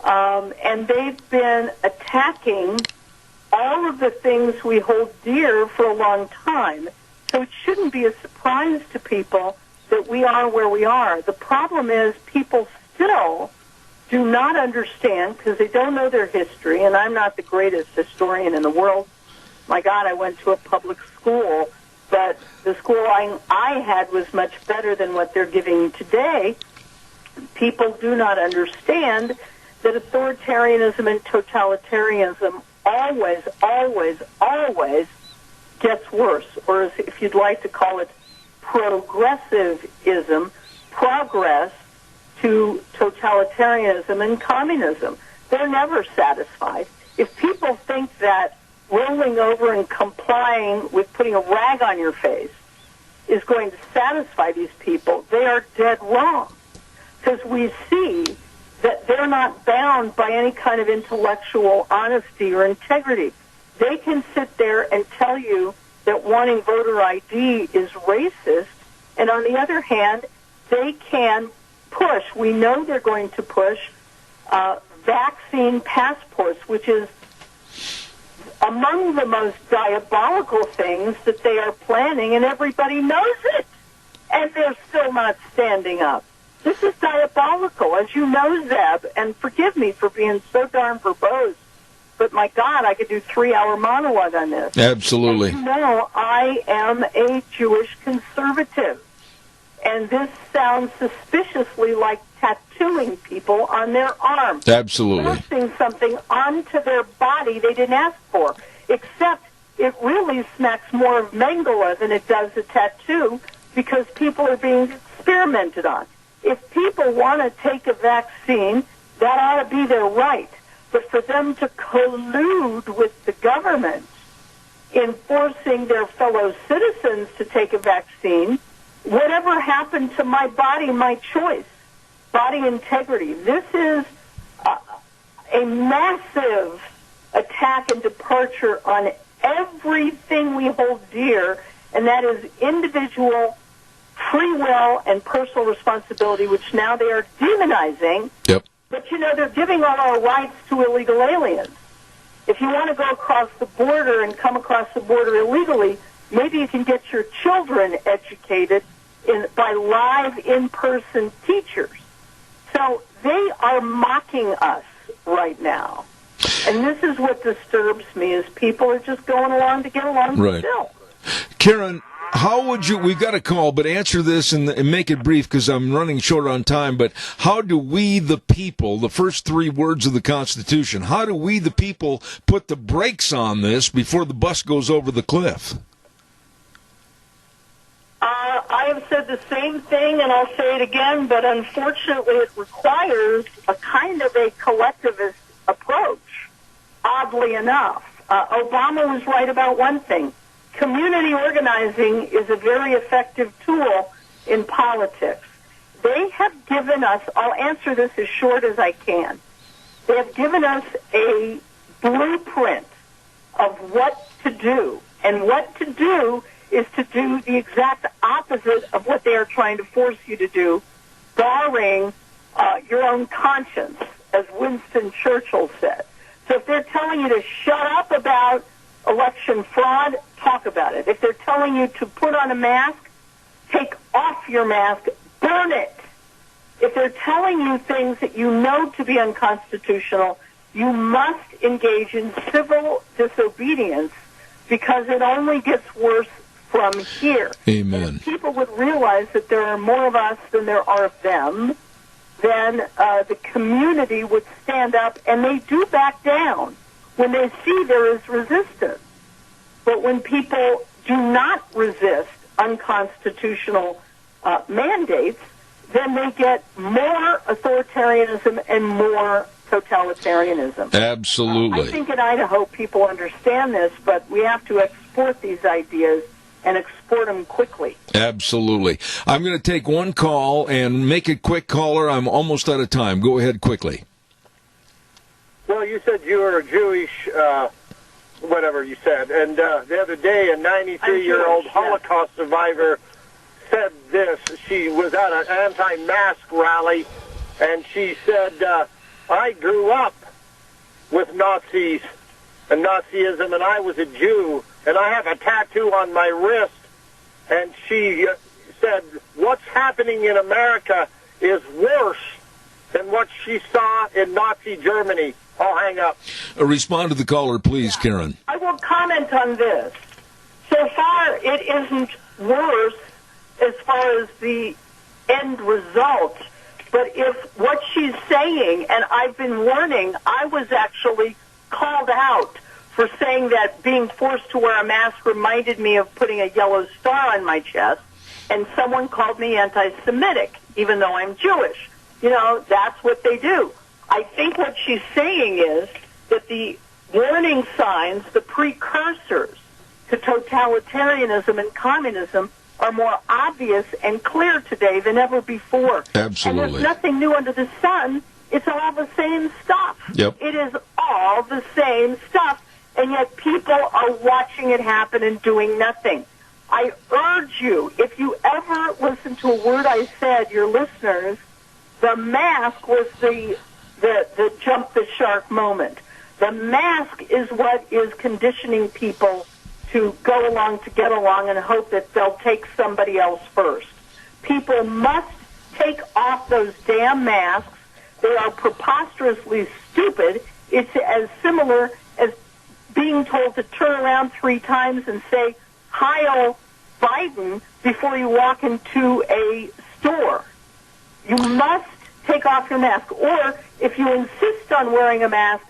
and they've been attacking all of the things we hold dear for a long time. So it shouldn't be a surprise to people that we are where we are. The problem is people still do not understand because they don't know their history, and I'm not the greatest historian in the world. My God, I went to a public school, but the school I had was much better than what they're giving today. People do not understand that authoritarianism and totalitarianism always, always, always gets worse, or if you'd like to call it progressivism, progress to totalitarianism and communism. They're never satisfied. If people think that rolling over and complying with putting a rag on your face is going to satisfy these people, they are dead wrong. Because we see that they're not bound by any kind of intellectual honesty or integrity. They can sit there and tell you that wanting voter ID is racist, and on the other hand, they can push. We know they're going to push vaccine passports, which is among the most diabolical things that they are planning, and everybody knows it, and they're still not standing up. This is diabolical, as you know, Zeb, and forgive me for being so darn verbose, but my God, I could do 3-hour monologue on this. Absolutely. As you know, I am a Jewish conservative, and this sounds suspiciously like tattooing people on their arms. Absolutely. Forcing something onto their body they didn't ask for, except it really smacks more of Mengele than it does a tattoo because people are being experimented on. If people want to take a vaccine, that ought to be their right. But for them to collude with the government in forcing their fellow citizens to take a vaccine, whatever happened to my body, my choice, body integrity, this is a massive attack and departure on everything we hold dear, and that is individual free will and personal responsibility, which now they are demonizing. Yep. But, you know, they're giving all our rights to illegal aliens. If you want to go across the border and come across the border illegally, maybe you can get your children educated by live in-person teachers. So they are mocking us right now. And this is what disturbs me, is people are just going along to get along still. Karen, how would you, we've got a call, but answer this and make it brief because I'm running short on time, but how do we, the people, the first 3 words of the Constitution, how do we, the people, put the brakes on this before the bus goes over the cliff? I have said the same thing, and I'll say it again, but unfortunately it requires a kind of a collectivist approach, oddly enough. Obama was right about one thing. Community organizing is a very effective tool in politics. They have given us, I'll answer this as short as I can, they have given us a blueprint of what to do. And what to do is to do the exact opposite of what they are trying to force you to do, barring your own conscience, as Winston Churchill said. So if they're telling you to shut up about election fraud, talk about it. If they're telling you to put on a mask, take off your mask, burn it. If they're telling you things that you know to be unconstitutional, you must engage in civil disobedience because it only gets worse from here. Amen. If people would realize that there are more of us than there are of them, then the community would stand up, and they do back down when they see there is resistance. But when people do not resist unconstitutional mandates, then they get more authoritarianism and more totalitarianism. Absolutely. I think in Idaho people understand this, but we have to export these ideas and export them quickly. Absolutely. I'm going to take one call and make it quick, caller. I'm almost out of time. Go ahead quickly. Well, you said you were Jewish, whatever you said. And the other day, a 93-year-old Holocaust survivor said this. She was at an anti-mask rally, and she said, I grew up with Nazis and Nazism, and I was a Jew, and I have a tattoo on my wrist. And she said, what's happening in America is worse than what she saw in Nazi Germany. I'll hang up. Respond to the caller, please, Karen. I will comment on this. So far, it isn't worse as far as the end result. But if what she's saying, and I've been warning, I was actually called out for saying that being forced to wear a mask reminded me of putting a yellow star on my chest, and someone called me anti-Semitic, even though I'm Jewish. You know, that's what they do. I think what she's saying is that the warning signs, the precursors to totalitarianism and communism, are more obvious and clear today than ever before. Absolutely. And there's nothing new under the sun. It's all the same stuff. Yep. It is all the same stuff, and yet people are watching it happen and doing nothing. I urge you, if you ever listen to a word I said, your listeners, the mask was the jump the shark moment. The mask is what is conditioning people to go along, to get along, and hope that they'll take somebody else first. People must take off those damn masks. They are preposterously stupid. It's as similar as being told to turn around 3 times and say, Heil Biden, before you walk into a store. You must take off your mask. Or, if you insist on wearing a mask,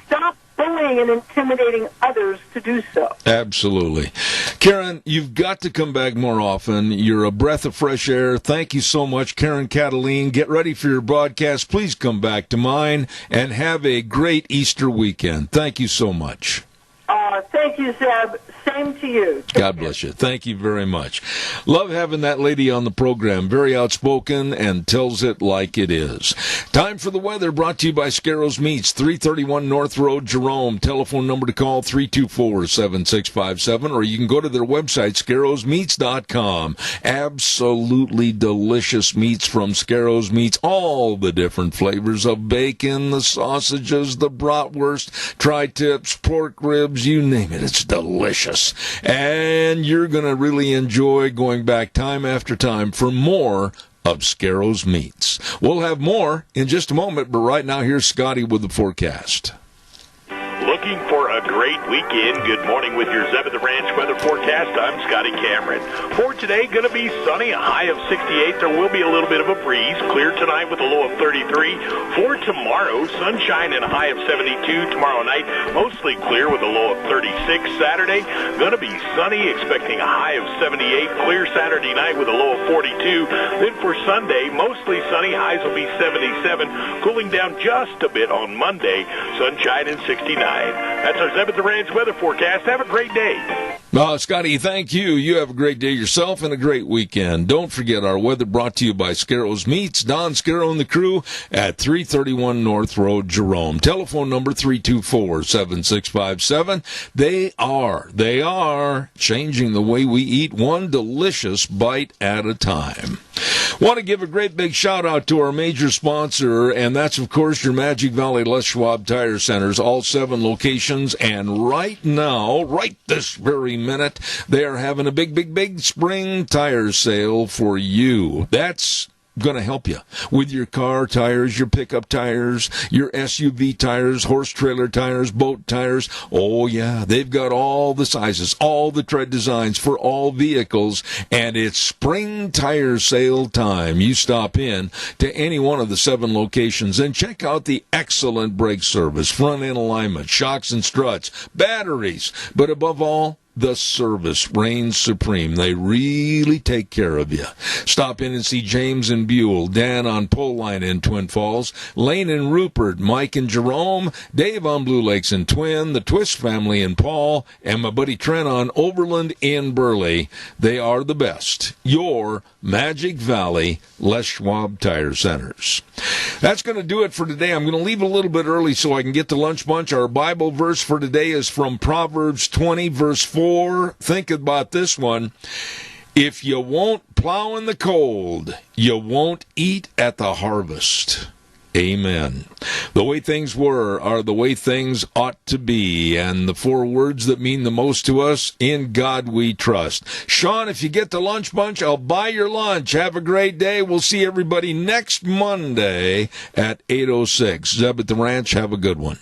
stop bullying and intimidating others to do so. Absolutely. Karen, you've got to come back more often. You're a breath of fresh air. Thank you so much, Karen Cataline. Get ready for your broadcast. Please come back to mine, and have a great Easter weekend. Thank you so much. Thank you, Zeb. Same to you. God bless you. Thank you very much. Love having that lady on the program. Very outspoken and tells it like it is. Time for the weather, brought to you by Scarrows Meats, 331 North Road, Jerome. Telephone number to call, 324-7657, or you can go to their website, scarrowsmeats.com. Absolutely delicious meats from Scarrows Meats. All the different flavors of bacon, the sausages, the bratwurst, tri-tips, pork ribs, you name it. It's delicious. And you're going to really enjoy going back time after time for more of Scarrows Meats. We'll have more in just a moment, but right now here's Scotty with the forecast. Looking for a great weekend? Good morning with your Zeb at the Ranch weather forecast. I'm Scotty Cameron. For today, going to be sunny, a high of 68. There will be a little bit of a breeze. Clear tonight with a low of 33. For tomorrow, sunshine and a high of 72. Tomorrow night, mostly clear with a low of 36. Saturday, going to be sunny, expecting a high of 78. Clear Saturday night with a low of 42. Then for Sunday, mostly sunny, highs will be 77. Cooling down just a bit on Monday, sunshine and 69. That's our Zeb at the Ranch weather forecast. Have a great day. Scotty, thank you. You have a great day yourself and a great weekend. Don't forget our weather brought to you by Scarrows Meats, Don Scarrow and the crew at 331 North Road, Jerome. Telephone number 324-7657. They are changing the way we eat, one delicious bite at a time. Want to give a great big shout out to our major sponsor, and that's, of course, your Magic Valley Les Schwab Tire Centers, all 7 locations. And right now, right this very minute, they are having a big spring tire sale for you. That's going to help you with your car tires, your pickup tires, your SUV tires, horse trailer tires, boat tires. Oh yeah, they've got all the sizes, all the tread designs for all vehicles, and it's spring tire sale time. You stop in to any one of the 7 locations and check out the excellent brake service, front end alignment, shocks and struts, batteries, but above all, the service reigns supreme. They really take care of you. Stop in and see James and Buell, Dan on Pole Line in Twin Falls, Lane and Rupert, Mike and Jerome, Dave on Blue Lakes and Twin, the Twist family in Paul, and my buddy Trent on Overland in Burley. They are the best. Your Magic Valley Les Schwab Tire Centers. That's going to do it for today. I'm going to leave a little bit early so I can get to lunch bunch. Our Bible verse for today is from Proverbs 20, verse 4. Think about this one. If you won't plow in the cold, you won't eat at the harvest. Amen. The way things were are the way things ought to be, and the 4 words that mean the most to us, in God we trust. Sean, if you get the lunch bunch, I'll buy your lunch. Have a great day. We'll see everybody next Monday at 8:06. Zeb at the Ranch, have a good one.